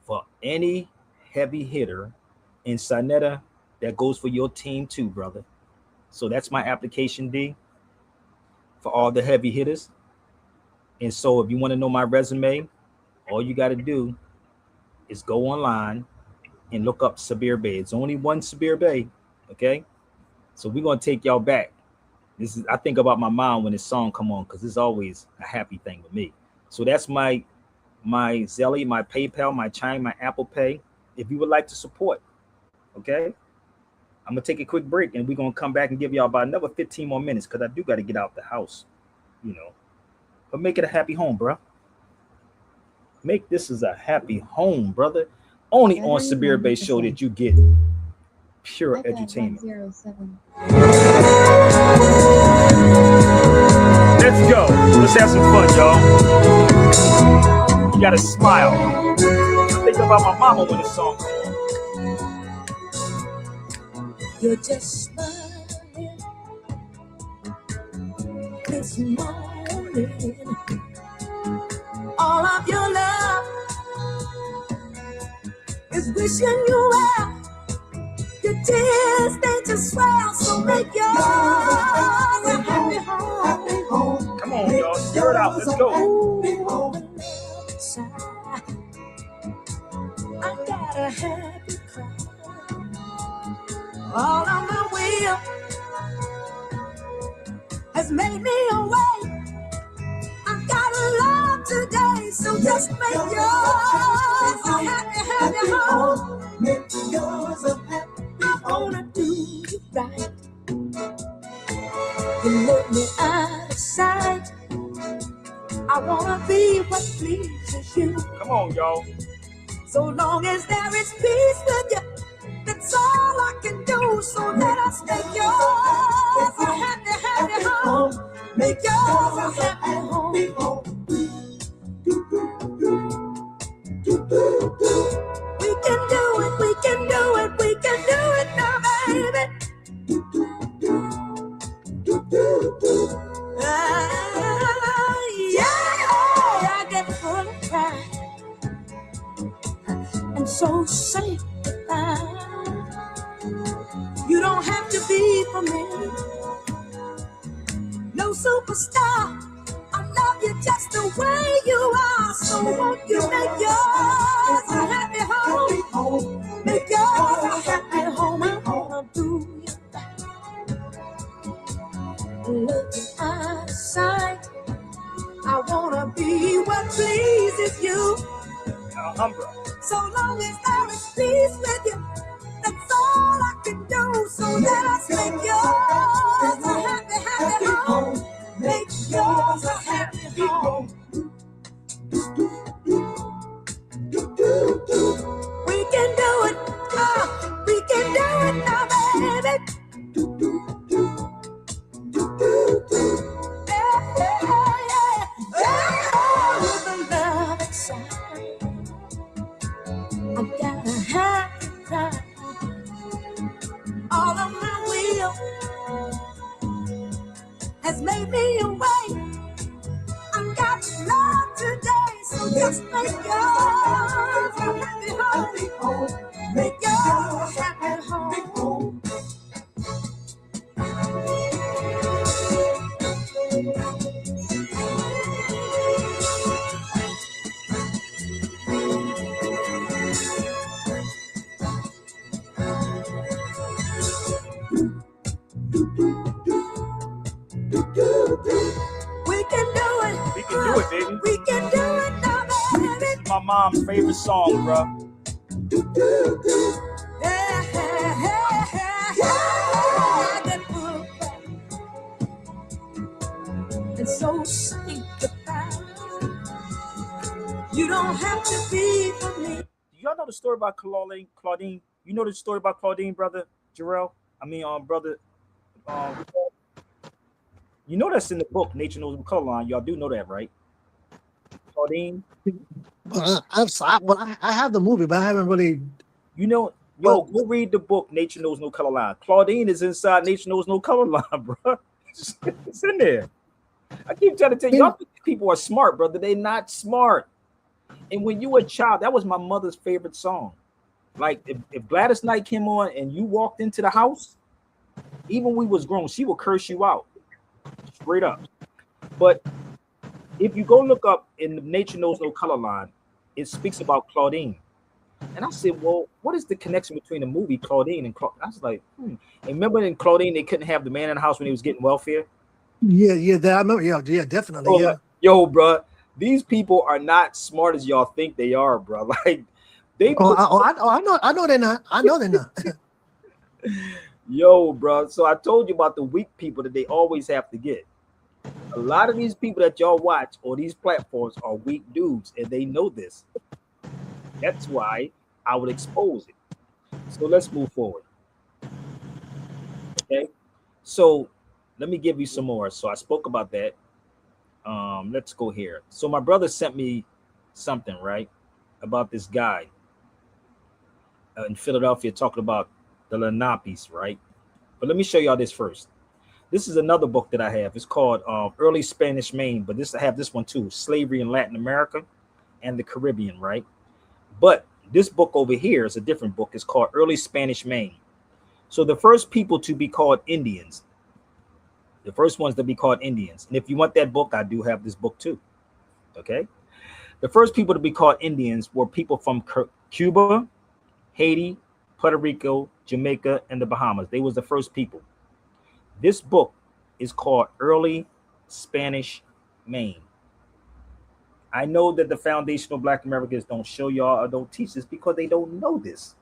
for any heavy hitter in Sanetta that goes for your team too, brother. So that's my application, D, for all the heavy hitters. And so if you want to know my resume, all you got to do is go online and look up Sabir Bey. It's only one Sabir Bey, okay? So we're going to take y'all back. I think about my mom when this song come on because it's always a happy thing with me. So that's my Zelle, my PayPal, my Chime, my Apple Pay. If you would like to support, okay? I'm going to take a quick break, and we're going to come back and give y'all about another 15 more minutes because I do got to get out the house, you know. But make it a happy home, bro. Make this as a happy home, brother. Only on Sabir Bey Show that you get pure edutainment. Let's go. Let's have some fun, y'all. You got to smile. Think about my mama when this song comes on. You're just smiling this morning. All of your love is wishing you well. Your tears, they just swell, so make yours a happy home. Come on, y'all. Stir it out. Let's go. I got a happy cry. All of my will has made me awake. I got a love today, so just make yours a happy, happy home. Make yours a happy home. I wanna do you right. You look me out of sight. I wanna be what pleases you. Come on, y'all. So long as there is peace with you, that's all I can do. So let us make yours a happy, happy home. Make yours a happy home. We can do it, we can do it, we can do it now, baby. Yeah, I get full of pride and so sanctified. You don't have to be for me, no superstar. I love you just the way you are. So won't you make yours a happy home? Make yours a happy home. I wanna do you right. Looking out of sight, I wanna be what pleases you. So long as there is peace with you, that's all I can do. So let us make yours a happy, happy home. Make yours a happy home. We can do it, we can do it now, baby. With the love inside, I got a happy time. All of my will has made me away. I got love today, so just make yours a happy home. Make yours a happy home. We can do it. We can do it, baby. We can do it now, baby. This is my mom's favorite song, bro. And so sanctified. You don't have to be for me. Do y'all know the story about Claudine? You know the story about Claudine, brother Jarrell? Brother. You know that's in the book, Nature Knows No Color Line. Y'all do know that, right? Claudine. I have the movie, but I haven't really. You know, go read the book, Nature Knows No Color Line. Claudine is inside Nature Knows No Color Line, bro. It's in there. I keep trying to tell you, y'all think people are smart, brother. They're not smart. And when you were a child, that was my mother's favorite song. Like if Gladys Knight came on and you walked into the house, even when we was grown, she would curse you out. Straight up. But if you go look up in the Nature Knows No Color Line, it speaks about Claudine. And I said, well, what is the connection between the movie Claudine and Claudine? I was like, And remember in Claudine, they couldn't have the man in the house when he was getting welfare? Yeah, I remember. Yeah, definitely. Yeah. Yo, bro, these people are not smart as y'all think they are, bro. Like they. I know they're not. I know they're not. Yo, bro. So I told you about the weak people that they always have to get. A lot of these people that y'all watch on these platforms are weak dudes, and they know this. That's why I would expose it. So let's move forward. Okay. So let me give you some more. So I spoke about that. Let's go here. So my brother sent me something, right, about this guy in Philadelphia talking about the Lenapes, right? But let me show y'all this first. This is another book that I have. It's called Early Spanish Main, but I have this one too, Slavery in Latin America and the Caribbean, right? But this book over here is a different book. It's called Early Spanish Main. So the first people to be called Indians, the first ones to be called Indians. And if you want that book, I do have this book too. Okay. The first people to be called Indians were people from Cuba, Haiti, Puerto Rico, Jamaica, and the Bahamas. They was the first people. This book is called Early Spanish Main. I know that the foundational Black Americans don't show y'all or don't teach this because they don't know this.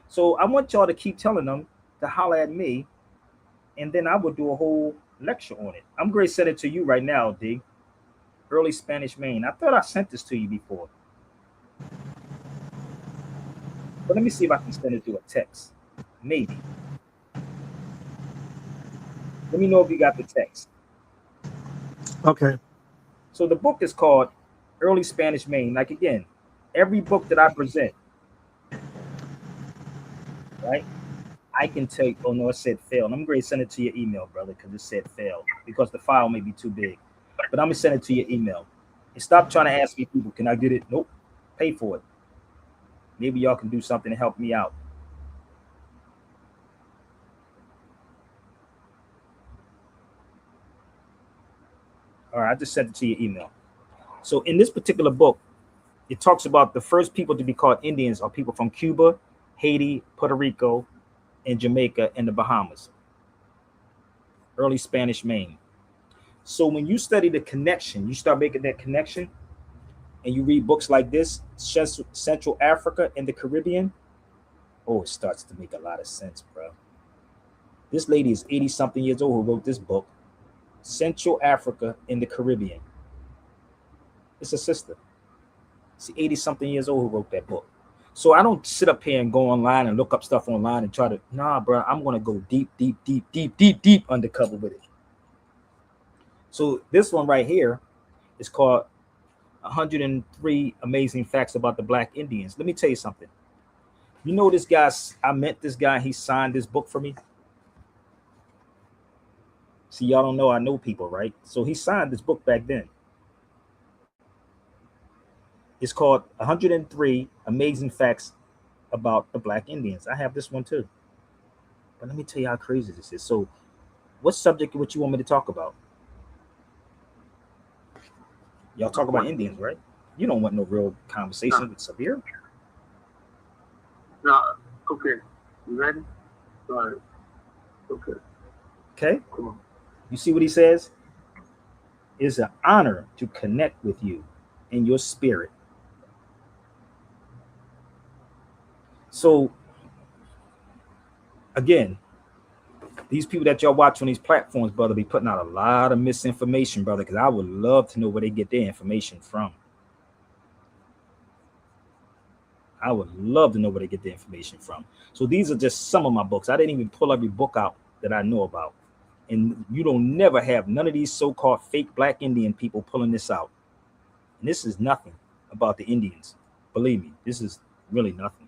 So I want y'all to keep telling them to holler at me, and then I will do a whole lecture on it. I'm going to send it to you right now, D. Early Spanish Main. I thought I sent this to you before. But let me see if I can send it through a text. Maybe. Let me know if you got the text. Okay. So the book is called Early Spanish Main. Like, again, every book that I present, right, I can tell you, oh no, it said fail. And I'm going to send it to your email, brother, because it said fail, because the file may be too big. But I'm going to send it to your email. And stop trying to ask me people, can I get it? Nope. Pay for it. Maybe y'all can do something to help me out. All right, I just sent it to your email. So in this particular book, it talks about the first people to be called Indians are people from Cuba, Haiti, Puerto Rico, and Jamaica, and the Bahamas. Early Spanish Main. So when you study the connection, you start making that connection, and you read books like this, Central Africa and the Caribbean, oh, it starts to make a lot of sense, bro. This lady is 80-something years old who wrote this book, Central Africa and the Caribbean. It's a sister. She's 80-something years old who wrote that book. So I don't sit up here and go online and look up stuff online and try to, nah, bro, I'm going to go deep undercover with it. So this one right here is called 103 Amazing Facts About the Black Indians. Let me tell you something. You know this guy, I met this guy, he signed this book for me. See, y'all don't know I know people, right? So he signed this book back then. It's called 103 Amazing Facts About the Black Indians. I have this one too. But let me tell you how crazy this is. So what subject would you want me to talk about? Y'all talk about Indians, right? You don't want no real conversation with Sabir? No, okay. You ready? All right. Okay. Okay. Come on. You see what he says? It's an honor to connect with you in your spirit. So, again, these people that y'all watch on these platforms, brother, be putting out a lot of misinformation, brother, because I would love to know where they get their information from. I would love to know where they get their information from. So these are just some of my books. I didn't even pull every book out that I know about. And you don't never have none of these so-called fake Black Indian people pulling this out. And this is nothing about the Indians. Believe me, this is really nothing.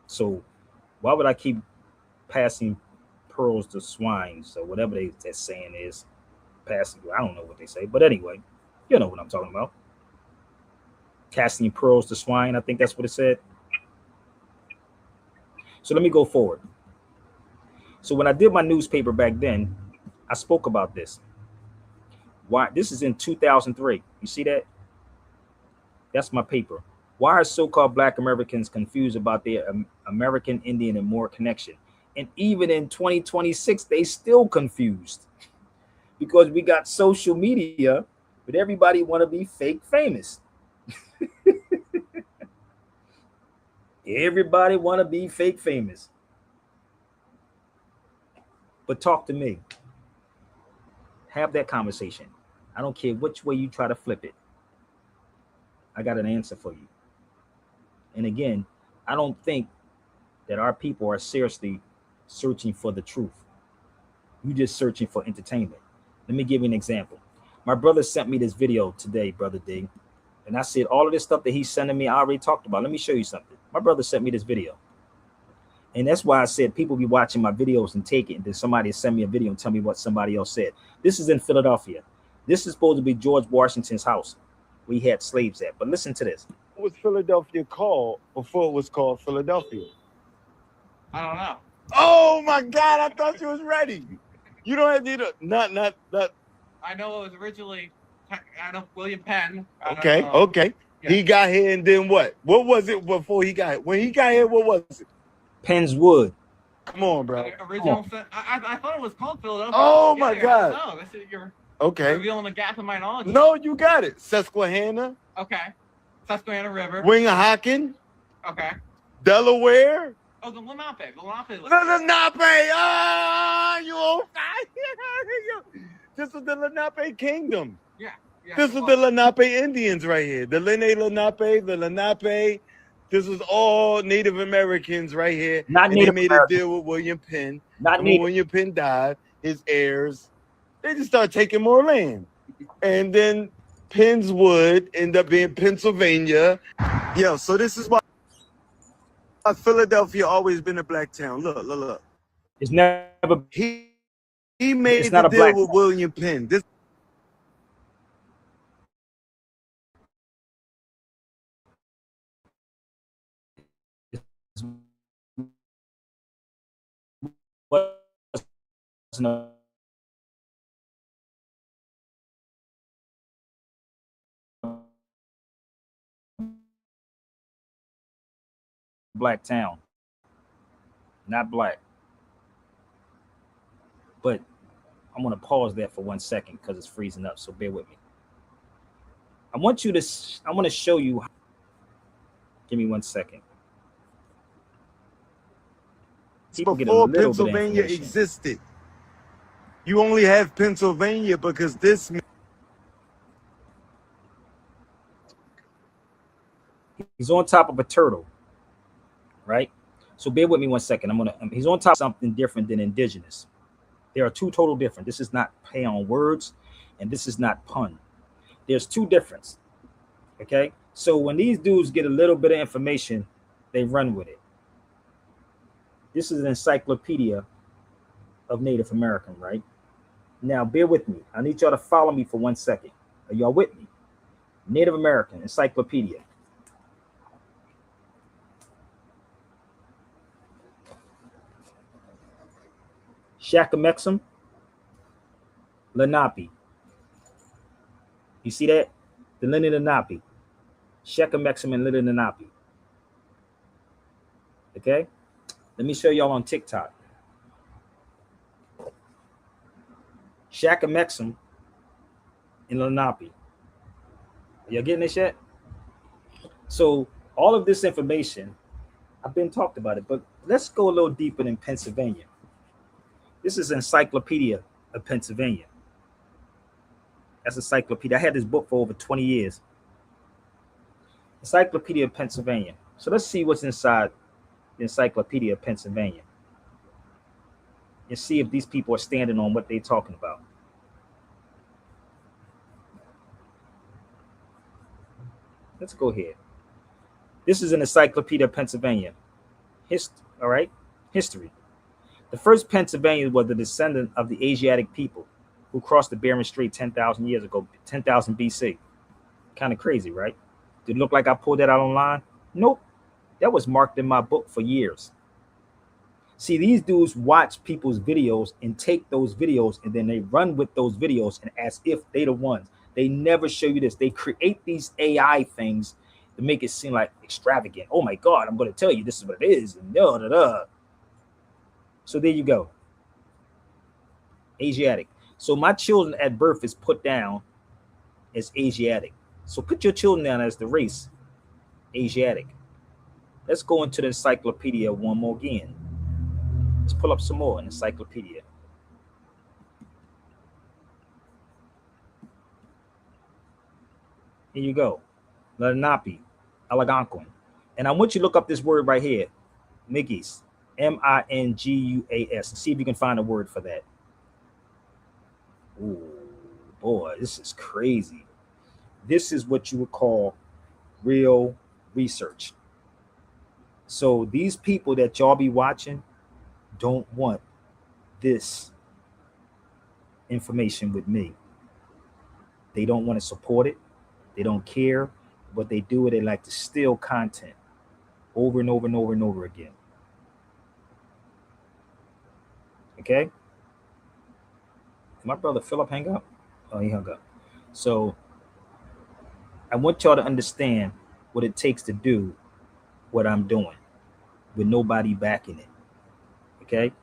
So why would I keep passing pearls to swine? So whatever that saying is, passing, I don't know what they say. But anyway, you know what I'm talking about. Casting pearls to swine, I think that's what it said. So let me go forward. So when I did my newspaper back then, I spoke about this. Why? This is in 2003. You see that? That's my paper. Why are so-called Black Americans confused about their American Indian and Moor connection? And even in 2026, they still confused because we got social media, but everybody want to be fake famous. Everybody want to be fake famous. But talk to me. Have that conversation. I don't care which way you try to flip it. I got an answer for you. And again, I don't think that our people are seriously searching for the truth. You're just searching for entertainment. Let me give you an example. My brother sent me this video today, Brother D. And I said, all of this stuff that he's sending me, I already talked about. Let me show you something. My brother sent me this video. And that's why I said people be watching my videos and take it. And then somebody send me a video and tell me what somebody else said. This is in Philadelphia. This is supposed to be George Washington's house. We had slaves at. But listen to this. What was Philadelphia called before it was called Philadelphia? I don't know. Oh my God! I thought you was ready. You don't have to. Not. I know it was originally. I know William Penn. Okay. Okay. Yeah. He got here and then what? What was it before he got here? When he got here, what was it? Penn's Wood. Come on, bro. Original. I thought it was called Philadelphia. Oh my God. No, this is your. Okay. Revealing a gap in my knowledge. No, you got it. Susquehanna. Okay. Susquehanna River. Wingahocken. Okay. Delaware. Oh, the Lenape. The Lenape. The Lenape. Ah, you old fire. This is the Lenape Kingdom. Yeah. Yeah. This is the Lenape Indians right here. The Lenape, the Lenape. This is all Native Americans right here. Not and Native they made American. a deal with William Penn. Not and when Native. William Penn died, his heirs, they just started taking more land. And then Penn's Wood ended up being Pennsylvania. Yo, so this is why Philadelphia always been a black town. Look. It's never. He made It's not the a deal black with town. William Penn. This Wasn't a black town. Not black. But I'm going to pause there for 1 second because it's freezing up, so bear with me. I want to show you. Give me 1 second. People get a before little Pennsylvania bit of information. existed. You only have Pennsylvania because this. He's on top of a turtle, right? So bear with me 1 second. He's on top of something different than indigenous. There are two total different. This is not play on words, and this is not pun. There's two difference. Okay, so when these dudes get a little bit of information, they run with it. This is an encyclopedia of Native American, right? Now, bear with me. I need y'all to follow me for 1 second. Are y'all with me? Native American Encyclopedia. Shakamexum, Lenape. You see that? The Lenape. Shakamexum and Lenape. Okay? Let me show y'all on TikTok. Shakamexum in Lenape. Are y'all getting this yet? So all of this information, I've been talked about it, but let's go a little deeper than Pennsylvania. This is Encyclopedia of Pennsylvania. That's encyclopedia. I had this book for over 20 years. Encyclopedia of Pennsylvania. So let's see what's inside the Encyclopedia of Pennsylvania and see if these people are standing on what they're talking about. Let's go here. This is an Encyclopedia of Pennsylvania. All right, history. The first Pennsylvanians were the descendant of the Asiatic people who crossed the Bering Strait 10,000 years ago, 10,000 BC. Kind of crazy, right? Did it look like I pulled that out online? Nope. That was marked in my book for years. See, these dudes watch people's videos and take those videos and then they run with those videos and as if they're the ones. They never show you this. They create these AI things to make it seem like extravagant. Oh my God, I'm going to tell you this is what it is. And da, da, da. So there you go. Asiatic. So my children at birth is put down as Asiatic. So put your children down as the race, Asiatic. Let's go into the encyclopedia one more again. Let's pull up some more in the encyclopedia. Here you go. Lenape, Algonquin. And I want you to look up this word right here, Mingus, Minguas. See if you can find a word for that. Oh boy, this is crazy. This is what you would call real research. So these people that y'all be watching don't want this information with me. They don't want to support it. They don't care. What they do is they like to steal content over and over and over and over again. Okay? Did my brother Philip hang up? Oh, he hung up. So I want y'all to understand what it takes to do what I'm doing with nobody backing it. Okay?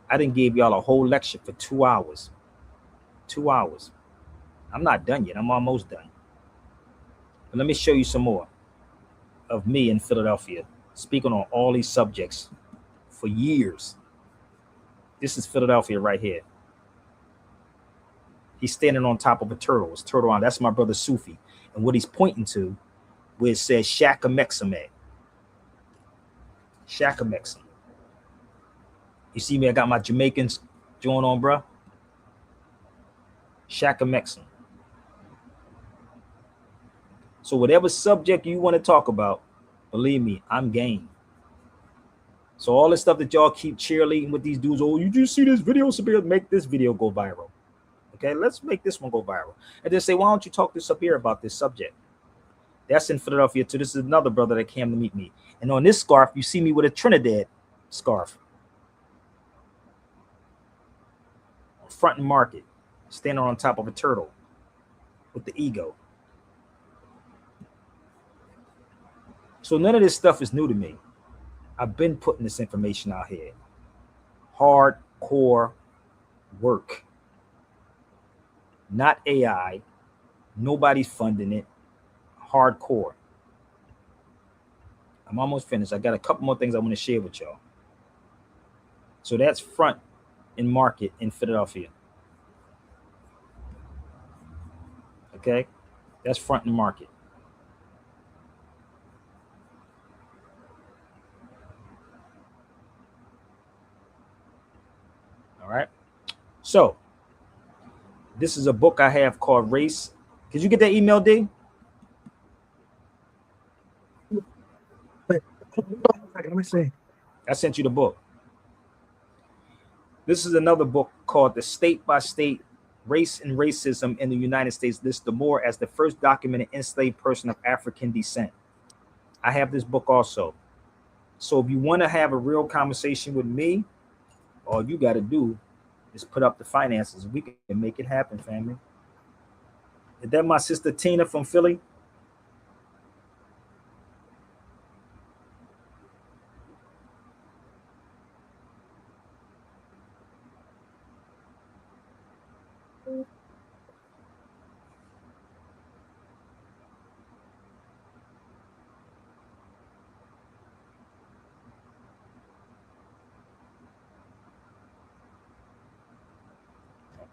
I didn't give y'all a whole lecture for 2 hours. 2 hours. I'm not done yet. I'm almost done. But let me show you some more of me in Philadelphia, speaking on all these subjects for years. This is Philadelphia right here. He's standing on top of a turtle. It's Turtle Island. That's my brother Sufi. And what he's pointing to, where it says S.M.E. S.M.E. You see me? I got my Jamaicans joint on, bro. S.M.E. So whatever subject you want to talk about, believe me, I'm game. So all this stuff that y'all keep cheerleading with these dudes, oh, you just see this video, Sabir, make this video go viral. Okay, let's make this one go viral. And then say, why don't you talk to Sabir about this subject? That's in Philadelphia too. This is another brother that came to meet me. And on this scarf, you see me with a Trinidad scarf. Front and Market, standing on top of a turtle with the ego. So none of this stuff is new to me. I've been putting this information out here. Hardcore work. Not AI. Nobody's funding it. Hardcore. I'm almost finished. I got a couple more things I want to share with y'all. So that's Front and Market in Philadelphia. Okay? That's Front and Market. All right. So this is a book I have called Race. Did you get that email, D? Wait, let me see. I sent you the book. This is another book called The State by State Race and Racism in the United States lists the Moor as the first documented enslaved person of African descent. I have this book also. So if you want to have a real conversation with me, all you got to do is put up the finances. We can make it happen, family. Is that my sister Tina from Philly?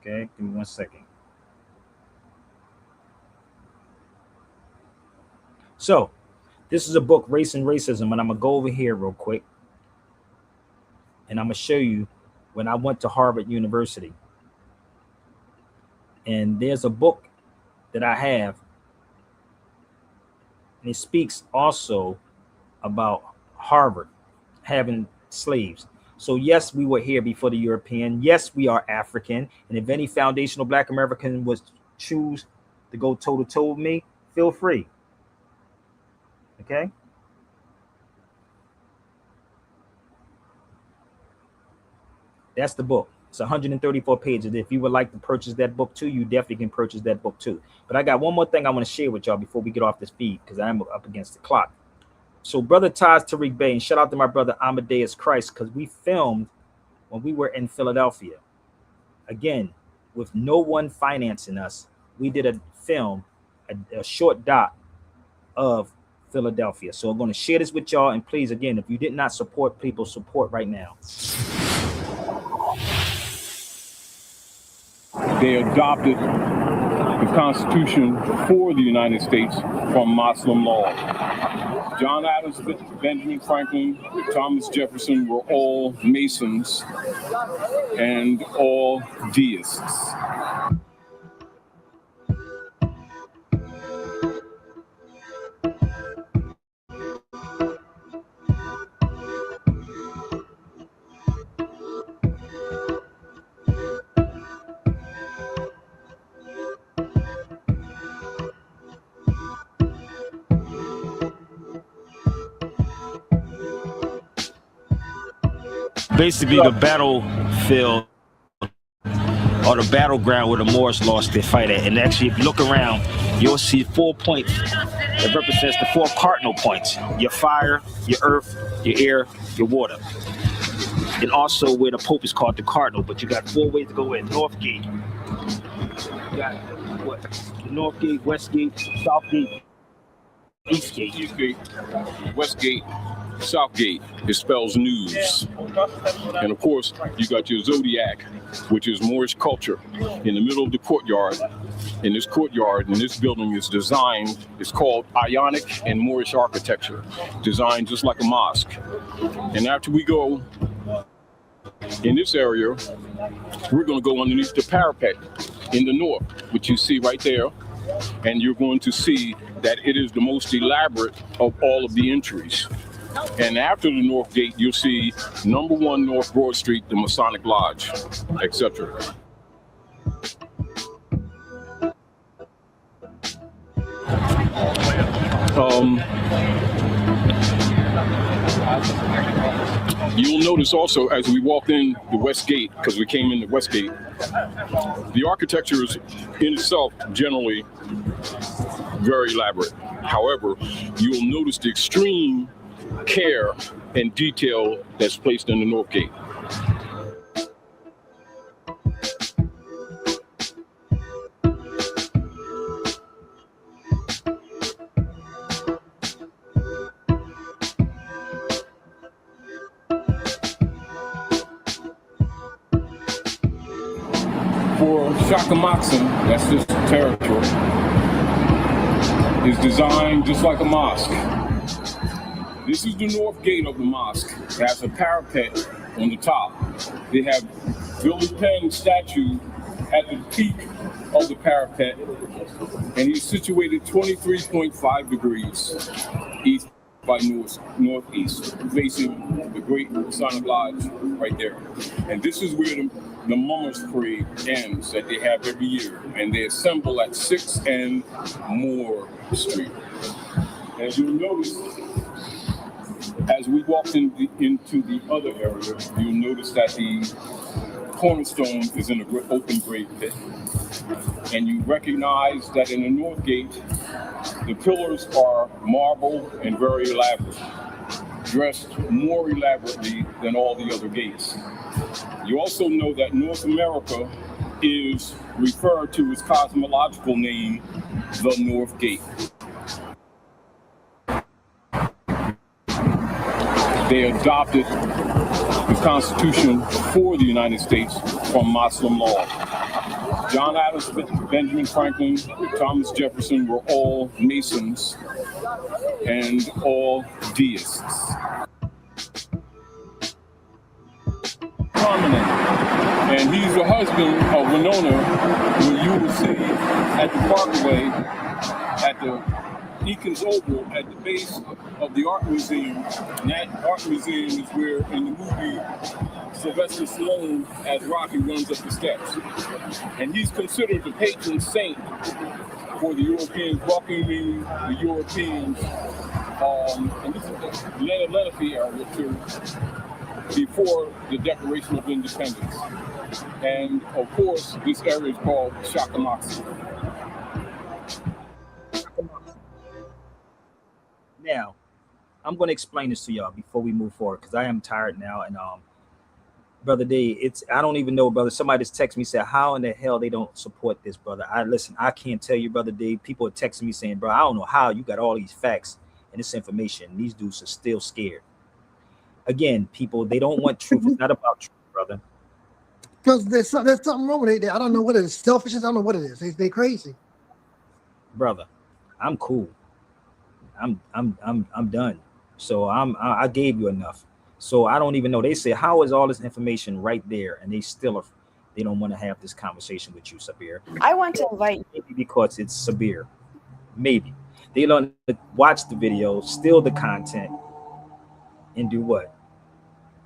Okay, give me 1 second. So, this is a book, Race and Racism, and I'm going to go over here real quick. And I'm going to show you when I went to Harvard University. And there's a book that I have. And it speaks also about Harvard having slaves. So yes, we were here before the European. Yes, we are African. And if any foundational Black American was choose to go toe-to-toe with me, feel free. Okay? That's the book. It's 134 pages. If you would like to purchase that book too, you definitely can purchase that book too. But I got one more thing I want to share with y'all before we get off this feed, because I'm up against the clock. So brother Taj Tariq Bey, and shout out to my brother Amadeus Christ, because we filmed when we were in Philadelphia. Again, with no one financing us, we did a film, a short doc of Philadelphia. So I'm going to share this with y'all. And please, again, if you did not support, people support right now. They adopted the Constitution for the United States from Muslim law. John Adams, Benjamin Franklin, Thomas Jefferson were all Masons and all deists. Basically, the battlefield or the battleground where the Moors lost their fight at. And actually, if you look around, you'll see 4 points that represents the 4 cardinal points: your fire, your earth, your air, your water. And also where the Pope is called the cardinal, but you got 4 ways to go in. North Gate, you got what? The North Gate, West Gate, South Gate, East Gate. East Gate, West Gate, South Gate. It spells news. And of course, you got your Zodiac, which is Moorish culture, in the middle of the courtyard. In this courtyard, and this building is designed, it's called Ionic and Moorish architecture, designed just like a mosque. And after we go in this area, we're going to go underneath the parapet in the north, which you see right there. And you're going to see that it is the most elaborate of all of the entries. And after the North Gate, you'll see number 1 North Broad Street, the Masonic Lodge, etc. You'll notice also as we walked in the West Gate, because we came in the West Gate, the architecture is in itself generally very elaborate. However, you'll notice the extreme care and detail that's placed in the North Gate. For Shakamatsu, that's this territory, is designed just like a mosque. This is the north gate of the mosque. It has a parapet on the top. They have Billy Penn's statue at the peak of the parapet, and he's situated 23.5 degrees east by northeast, facing the Great Masonic Lodge right there. And this is where the Mummers Parade ends that they have every year, and they assemble at 6th and Moore Street. As you'll notice, as we walked into the other area, you'll notice that the cornerstone is in an open grave pit. And you recognize that in the North Gate, the pillars are marble and very elaborate, dressed more elaborately than all the other gates. You also know that North America is referred to its cosmological name, the North Gate. They adopted the Constitution for the United States from Muslim law. John Adams, Benjamin Franklin, Thomas Jefferson were all Masons and all deists. Prominent. And he's the husband of Winona, who you will see at the Parkway, at the Deacon's Oval, at the base of the Art Museum. And that Art Museum is where, in the movie, Sylvester Stallone as Rocky runs up the steps. And he's considered the patron saint for the Europeans, welcoming the Europeans. And this is the Lenape era, before the Declaration of Independence. And of course, this area is called Shakamatsu. Now, I'm going to explain this to y'all before we move forward, because I am tired now. And Brother D, I don't even know, brother. Somebody just texted me, said, how in the hell they don't support this, brother? I can't tell you, Brother D. People are texting me saying, bro, I don't know how you got all these facts and this information. These dudes are still scared. Again, people, they don't want truth. It's not about truth, brother. Because there's something wrong with it. I don't know what it is. Selfishness. I don't know what it is. They crazy. Brother, I'm cool. I'm done. So I gave you enough. So I don't even know. They say, how is all this information right there? And they don't want to have this conversation with you, Sabir. I want to invite maybe because it's Sabir. Maybe. They learn to watch the video, steal the content, and do what?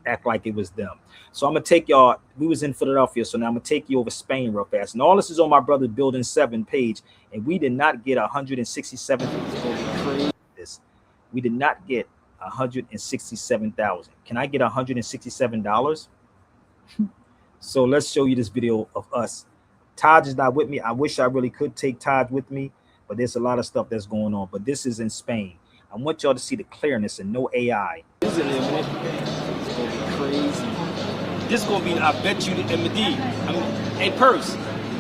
Act like it was them. So I'm gonna take y'all. We was in Philadelphia, so now I'm gonna take you over Spain real fast. And all this is on my brother's Building 7 page, and we did not get 167. We did not get 167,000. Can I get $167? So let's show you this video of us. Taj is not with me. I wish I really could take Taj with me, but there's a lot of stuff that's going on. But this is in Spain. I want y'all to see the clearness and no AI. This is gonna be crazy. This is gonna be, I bet you, the MD. Hey, Purse,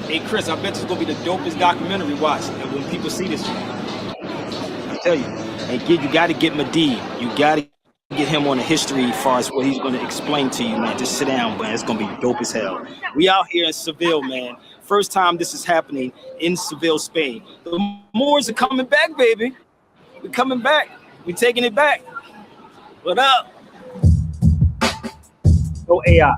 Hey Chris, I bet it's gonna be the dopest documentary watch when people see this. I tell you, and you got to get Medivh. You got to get him on the history as far as what he's going to explain to you, man. Just sit down, man. It's going to be dope as hell. We out here in Seville, man. First time this is happening in Seville, Spain. The Moors are coming back, baby. We're coming back. We're taking it back. What up? No AI.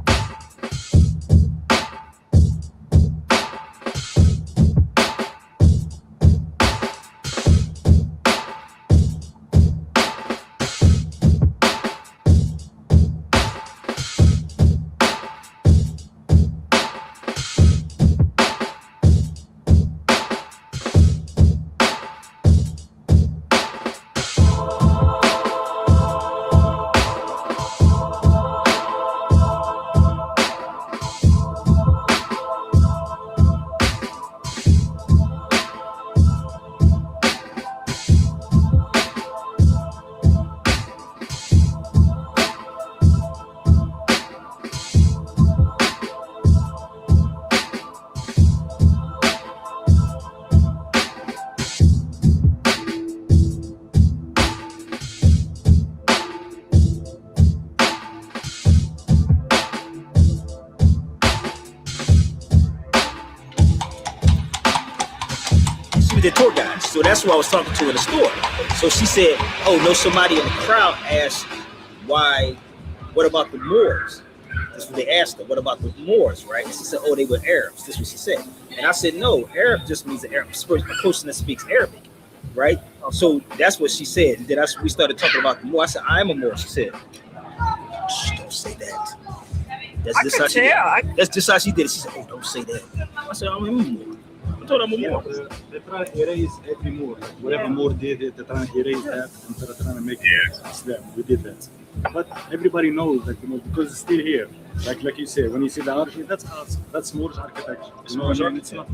The tour guide. So that's who I was talking to in the store. So she said, oh, no, somebody in the crowd asked why, what about the Moors? That's what they asked her. What about the Moors, right? And she said, oh, they were Arabs. That's what she said. And I said, no, Arab just means an Arab, a person that speaks Arabic, right? So that's what she said. And then we started talking about the Moor. I said, I'm a Moor. She said, shh, don't say that. That's just how she did it. That's just how she did it. She said, oh, don't say that. I said, I'm a Moor. I told them more. They try to erase every Moor. Like whatever Moor did, they try to erase that and they're trying to make it Islam. We did that. But everybody knows that, you know, because it's still here. Like you say, when you see the architecture, that's us. That's Moor's architecture. It's Moor's architecture.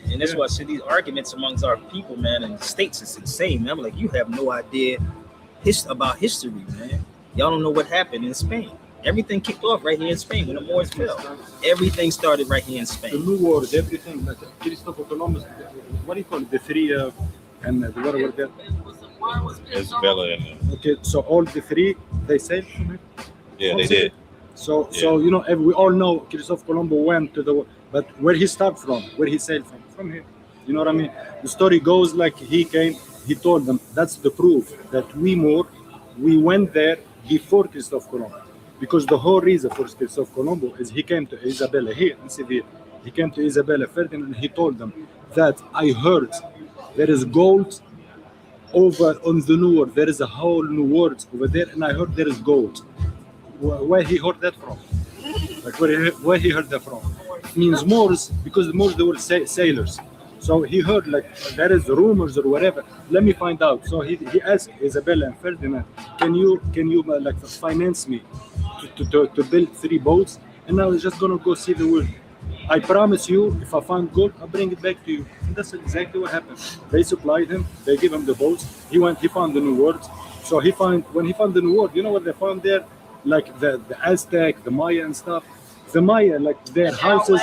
And that's why I said these arguments amongst our people, man, in the States is insane, man. I'm like, you have no idea about history, man. Y'all don't know what happened in Spain. Everything kicked off right here in Spain when the Moors fell. Everything started right here in Spain. The New World, everything. Like Christopher Columbus, what do you call it? The three and the what were there? Isabella. Okay, so all the three, they sailed from it? Yeah, they did. So you know, we all know Christopher Columbus went to the, but where he started from, where he sailed from here. You know what I mean? The story goes like he came, he told them, that's the proof that we went there before Christopher Columbus. Because the whole reason for Christopher Columbus is he came to Isabella here in Seville. He came to Isabella Ferdinand and he told them that I heard there is gold over on the New World. There is a whole New World over there, and I heard there is gold. Where he heard that from? Like where he heard that from? It means Moors, because the Moors, they were sailors. So he heard like there is rumors or whatever. Let me find out. So he asked Isabella and Ferdinand, can you like finance me to build 3 boats? And I was just gonna go see the world. I promise you, if I find gold, I'll bring it back to you. And that's exactly what happened. They supplied him. They gave him the boats. He found the New World. So when he found the New World, you know what they found there? Like the Aztec, the Maya and stuff. The Maya, like their houses,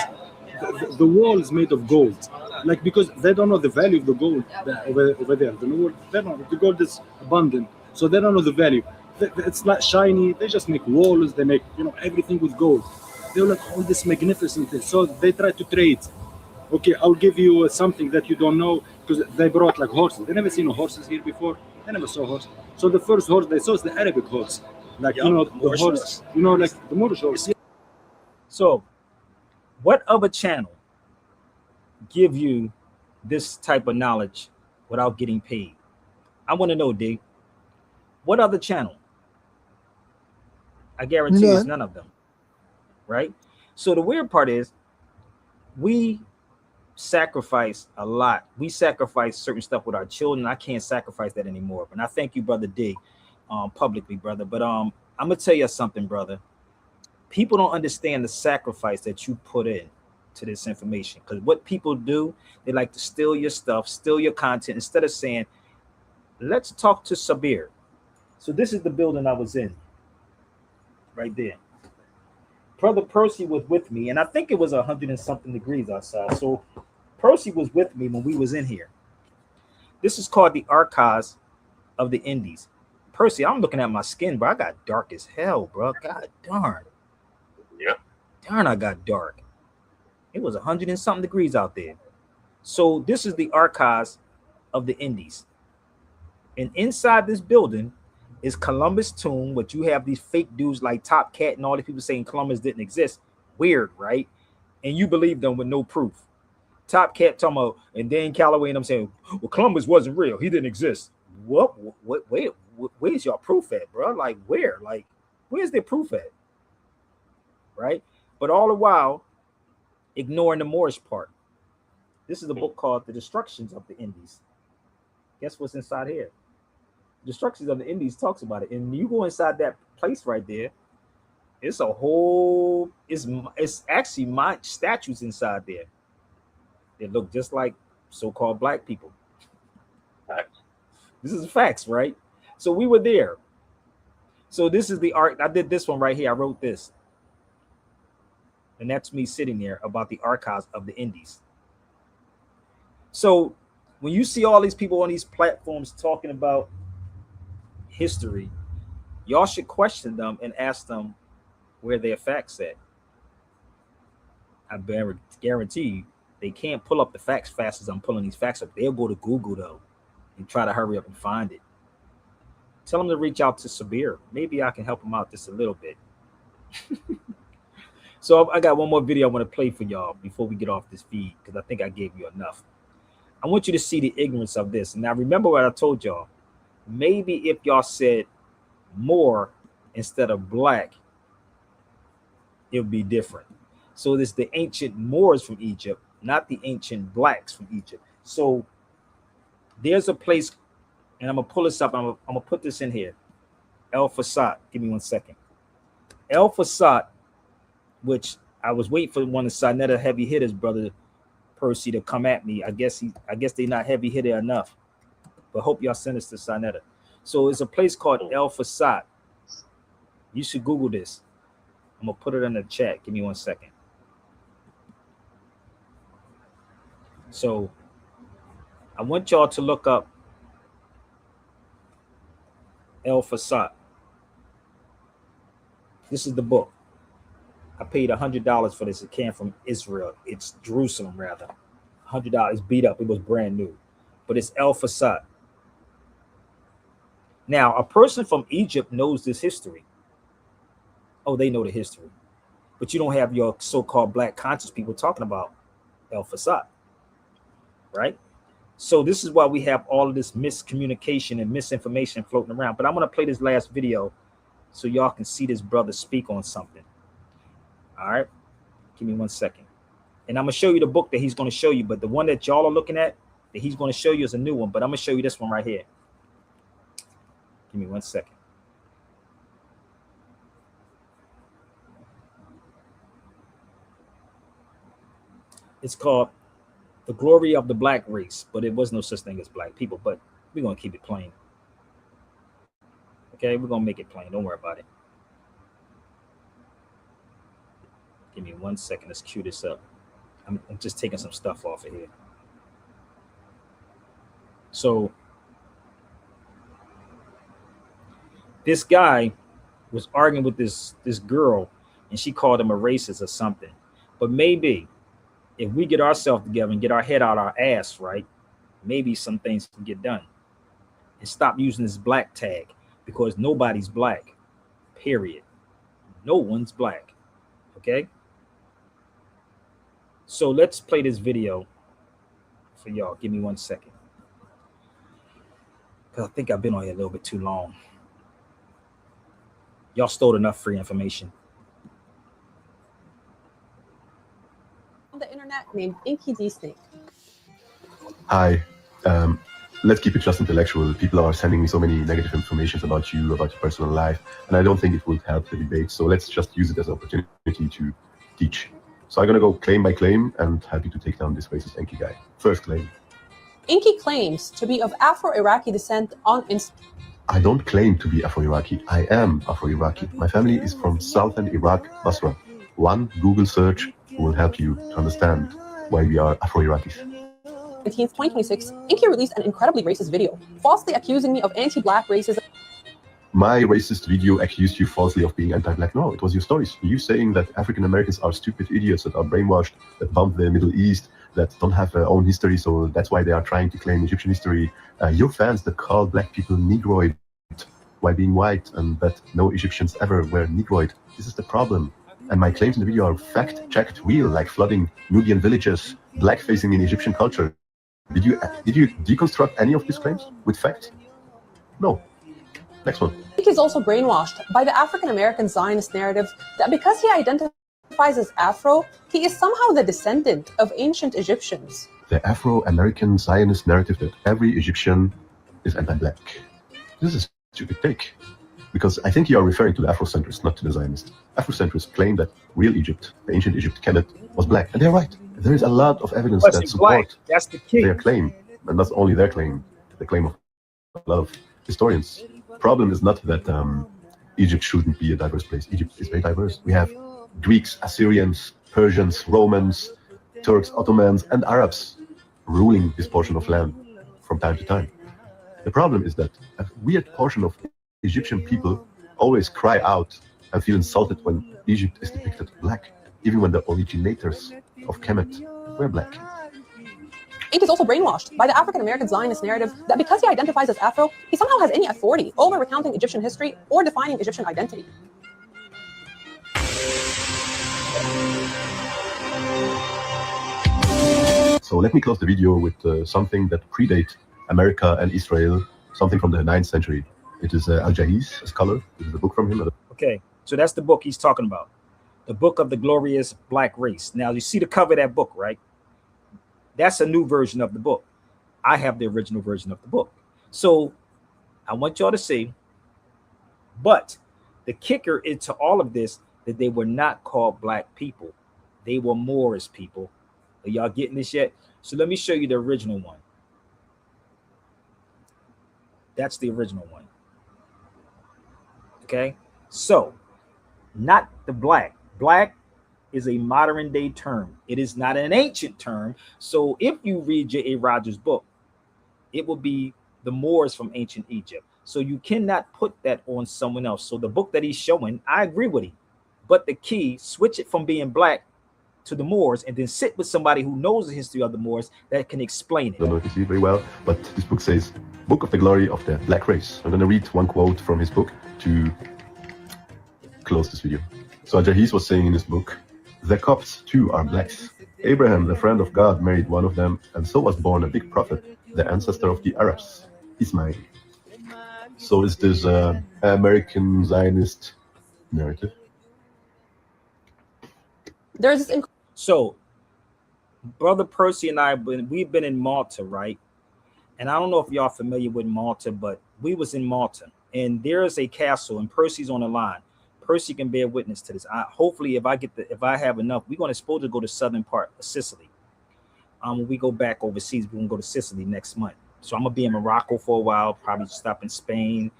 the walls made of gold. Like because they don't know the value of the gold over there. The New World, they don't know. The gold is abundant, so they don't know the value. It's not shiny. They just make walls. They make everything with gold. They're like all this magnificent thing. So they try to trade. Okay, I'll give you something that you don't know, because they brought like horses. They never seen horses here before. They never saw horse. So the first horse they saw is the Arabic horse, like the horse, like the Moorish horse. So, what other channel give you this type of knowledge without getting paid? I want to know, D. What other channel? I guarantee it's none of them. Right? So the weird part is we sacrifice a lot. We sacrifice certain stuff with our children. I can't sacrifice that anymore. And I thank you, Brother D, publicly, brother. But I'm gonna tell you something, brother. People don't understand the sacrifice that you put in to this information. Because what people do, they like to steal your stuff, steal your content, instead of saying, let's talk to Sabir. So this is the building I was in right there. Brother Percy was with me, and I think it was 100 and something degrees outside. So Percy was with me when we was in here. This is called the Archives of the Indies. Percy, I'm looking at my skin, bro. I got dark as hell, bro. God darn. Yeah. Darn, I got dark. It was 100 and something degrees out there. So this is the Archives of the Indies. And inside this building is Columbus tomb, which you have these fake dudes like Top Cat and all these people saying Columbus didn't exist. Weird, right? And you believe them with no proof. Top Cat talking about, and Dan Calloway and I'm saying, well, Columbus wasn't real. He didn't exist. What? Wait, where's your proof at, bro? Like, where? Like, where's their proof at? Right? But all the while, ignoring the Moorish part. This is a book called The Destructions of the Indies. Guess what's inside here? Destructions of the Indies talks about it. And you go inside that place right there, it's a whole, it's actually my statues inside there. They look just like so-called black people. This is facts, right? So we were there. So this is the art. I did this one right here. I wrote this. And that's me sitting there about the Archives of the Indies. So when you see all these people on these platforms talking about history, y'all should question them and ask them where their facts at. I guarantee you, they can't pull up the facts fast as I'm pulling these facts up. They'll go to Google though and try to hurry up and find it. Tell them to reach out to Sabir. Maybe I can help them out just a little bit. So I got one more video I want to play for y'all before we get off this feed, because I think I gave you enough. I want you to see the ignorance of this. Now remember what I told y'all. Maybe if y'all said Moor instead of black, it would be different. So this is the ancient Moors from Egypt, not the ancient blacks from Egypt. So there's a place, and I'm gonna pull this up. I'm gonna put this in here. El Fasad. Give me 1 second. El Fasad, which I was waiting for one of Sinetta heavy hitters, brother Percy, to come at me. I guess they're not heavy hitter enough. But hope y'all send us to Sinetta. So it's a place called El Fasad. You should Google this. I'm gonna put it in the chat. Give me 1 second. So I want y'all to look up El Fasad. This is the book. I paid $100 for this. It came from Israel. It's Jerusalem, rather. $100. It's beat up. It was brand new. But it's El Fasad. Now, a person from Egypt knows this history. Oh, they know the history. But you don't have your so-called black conscious people talking about El Fasad. Right? So this is why we have all of this miscommunication and misinformation floating around. But I'm going to play this last video so y'all can see this brother speak on something. All right? Give me 1 second. And I'm going to show you the book that he's going to show you. But the one that y'all are looking at that he's going to show you is a new one. But I'm going to show you this one right here. Give me 1 second. It's called The Glory of the Black Race, but it was no such thing as black people, but we're going to keep it plain. Okay, we're going to make it plain. Don't worry about it. Give me 1 second. Let's cue this up. I'm just taking some stuff off of here. So this guy was arguing with this girl, and she called him a racist or something. But maybe if we get ourselves together and get our head out our ass, right, maybe some things can get done. And stop using this black tag, because nobody's black, period. No one's black, okay? So let's play this video for y'all. Give me 1 second. Because I think I've been on here a little bit too long. Y'all stole enough free information. On the internet named Inky D Snake. Hi. Let's keep it just intellectual. People are sending me so many negative information about you, about your personal life, and I don't think it will help the debate. So let's just use it as an opportunity to teach. So I'm going to go claim by claim and happy to take down this racist Inky guy. First claim. Inky claims to be of Afro-Iraqi descent on Instagram. I don't claim to be Afro-Iraqi. I am Afro-Iraqi. My family is from southern Iraq, Basra. One Google search will help you to understand why we are Afro-Iraqis. 19th, 2026, Inky released an incredibly racist video, falsely accusing me of anti-black racism. My racist video accused you falsely of being anti-black. No, it was your stories. You saying that African Americans are stupid idiots that are brainwashed, that bump the Middle East, that don't have their own history, so that's why they are trying to claim Egyptian history. Your fans that call black people Negroid while being white, and that no Egyptians ever were Negroid. This is the problem. And my claims in the video are fact-checked, real, like flooding Nubian villages, blackfacing in Egyptian culture. Did you deconstruct any of these claims with fact? No. Next one. He is also brainwashed by the African-American Zionist narrative that because he identifies as Afro, he is somehow the descendant of ancient Egyptians. The Afro-American Zionist narrative that every Egyptian is anti-black. This is a stupid take. Because I think you are referring to the Afrocentrists, not to the Zionists. Afrocentrists claim that real Egypt, the ancient Egypt, Kemet, was black. And they're right. There is a lot of evidence that support That's the key. their claim. And not only their claim, the claim of a lot of historians. The problem is not that Egypt shouldn't be a diverse place. Egypt is very diverse. We have Greeks, Assyrians, Persians, Romans, Turks, Ottomans, and Arabs ruling this portion of land from time to time. The problem is that a weird portion of Egyptian people always cry out and feel insulted when Egypt is depicted black, even when the originators of Kemet were black. Inky is also brainwashed by the African-American Zionist narrative that because he identifies as Afro, he somehow has any authority over recounting Egyptian history or defining Egyptian identity. So let me close the video with something that predates America and Israel, something from the 9th century. It is Al-Jahiz, a scholar. This is a book from him. Okay, so that's the book he's talking about. The Book of the Glorious Black Race. Now, you see the cover of that book, right? That's a new version of the book. I have the original version of the book. So I want y'all to see. But the kicker into all of this, that they were not called black people. They were Moorish people. Are y'all getting this yet? So let me show you the original one. That's the original one. Okay, so not the black. Black is a modern day term. It is not an ancient term. So if you read J.A. Rogers' book, it will be the Moors from ancient Egypt. So you cannot put that on someone else. So the book that he's showing, I agree with him. But the key, switch it from being black to the Moors and then sit with somebody who knows the history of the Moors that can explain it. I don't know if you see it very well, but this book says, Book of the Glory of the Black Race. I'm going to read one quote from his book to close this video. So Al-Jahiz was saying in his book, the Copts too are blacks. Abraham, the friend of God, married one of them, and so was born a big prophet, the ancestor of the Arabs, Ismail. So is this American Zionist narrative? There's this so Brother Percy and I, we've been in Malta, right? And I don't know if y'all familiar with Malta, but we was in Malta, and there is a castle, and Percy's on the line. Percy can bear witness to this. Hopefully, if I have enough, we're going to go to southern part of Sicily. When we go back overseas, we're going to go to Sicily next month. So I'm gonna be in Morocco for a while, probably stop in Spain,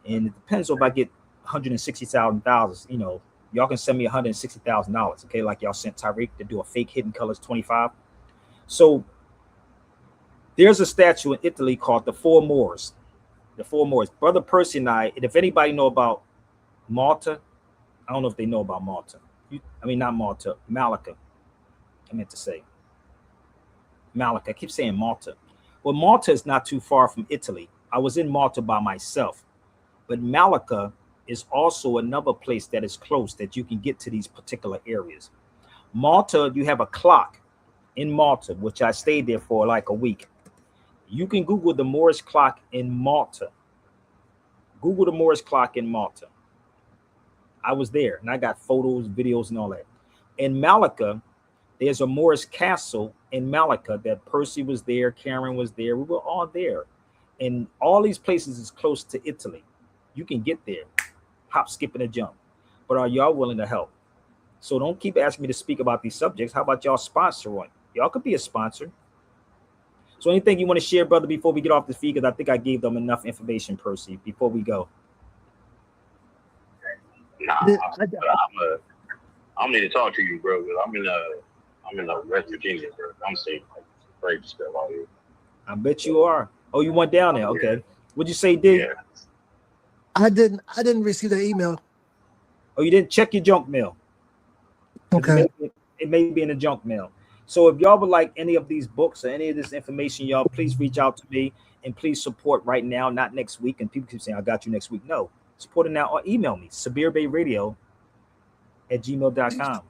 and it depends if I get $160,000. You know, y'all can send me $160,000, okay? Like y'all sent Tariq to do a fake Hidden Colors 25. So there's a statue in Italy called the Four Moors. The Four Moors. Brother Percy and I, and if anybody know about Malta, I don't know if they know about Malta. Not Malta, Malacca. I meant to say Malacca. I keep saying Malta. Well, Malta is not too far from Italy. I was in Malta by myself, but Malacca is also another place that is close that you can get to these particular areas. Malta, you have a clock in Malta, which I stayed there for like a week. You can Google the Moorish clock in Malta. Google the Moorish clock in Malta. I was there and I got photos, videos, and all that. In Malacca, there's a Moorish castle in Malacca that Percy was there, Karen was there, we were all there. And all these places is close to Italy. You can get there, hop, skip, and a jump. But are y'all willing to help? So don't keep asking me to speak about these subjects. How about y'all sponsor one? Y'all could be a sponsor. So anything you want to share, brother, before we get off the feed? Because I think I gave them enough information, Percy, before we go. I don't need to talk to you, bro. I'm in West Virginia, bro. I'm seeing like crazy stuff out here. I bet you are. Oh, you went down there. Okay. What'd you say, D? Yeah. I didn't receive the email. Oh, you didn't check your junk mail. Okay. It may be in the junk mail. So if y'all would like any of these books or any of this information, y'all, please reach out to me and please support right now, not next week. And people keep saying, I got you next week. No, support it now or email me, sabirbayradio@gmail.com.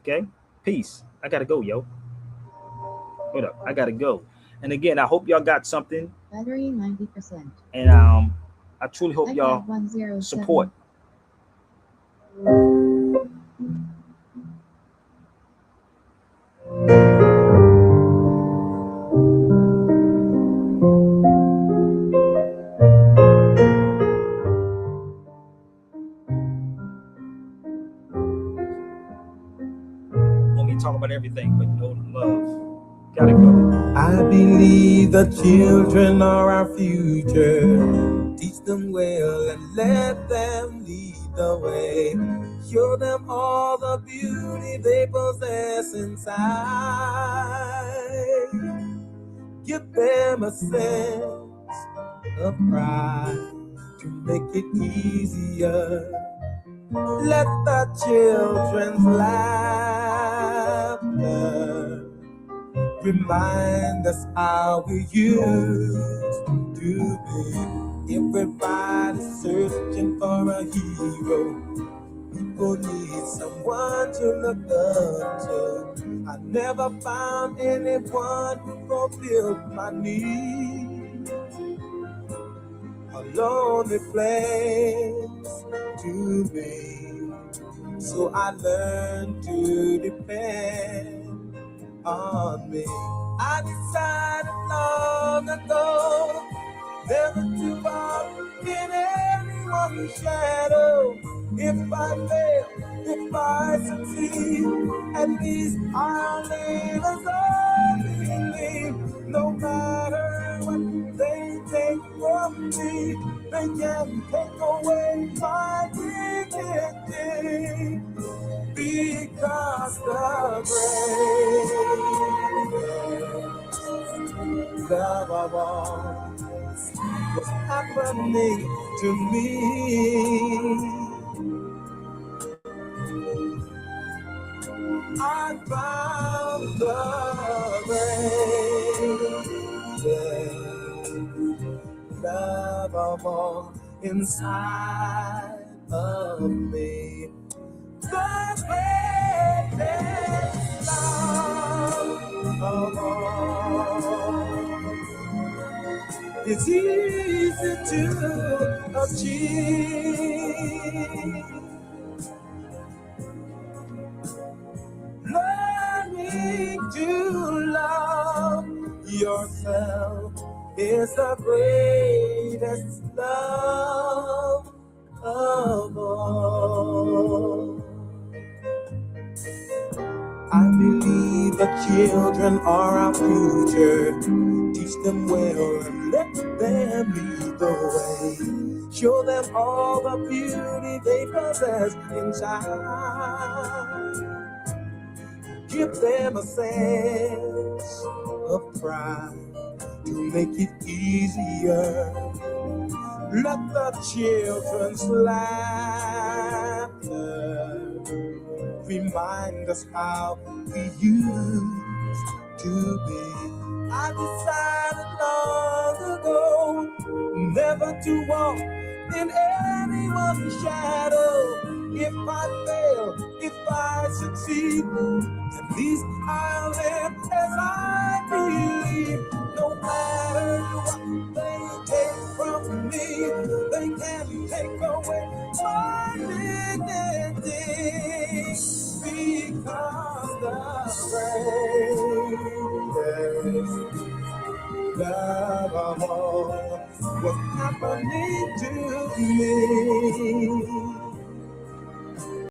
Okay? Peace. I got to go, yo. Hold up. I got to go. And again, I hope y'all got something. Battery 90%. And I truly hope y'all support. Only talk about everything, but no love. Gotta go. I believe the children are our future. Teach them well and let them lead the way. Show them all the beauty they possess inside. Give them a sense of pride to make it easier. Let the children's laughter remind us how we used to be. Everybody's searching for a hero. People need someone to look up to. I never found anyone who fulfilled my need. A lonely place to be. So I learned to depend on me. I decided long ago never to walk in anyone's shadow. If I fail, if I succeed, at least I'll live as I believe. No matter what they take from me, they can't take away my dignity. Because the greatest love of all was happening to me. I found the greatest love of all inside of me. The greatest love of all. It's easy to achieve. Learning to love yourself is the greatest love of all. I believe the children are our future. Teach them well and let them lead the way. Show them all the beauty they possess inside. Give them a sense of pride to make it easier. Let the children's laughter remind us how we used to be. I decided long ago never to walk in anyone's shadow. If I fail, if I succeed, at least I'll live as I believe. No matter what they take from me, they can't take away my dignity. Because the greatest love of all was happening to me.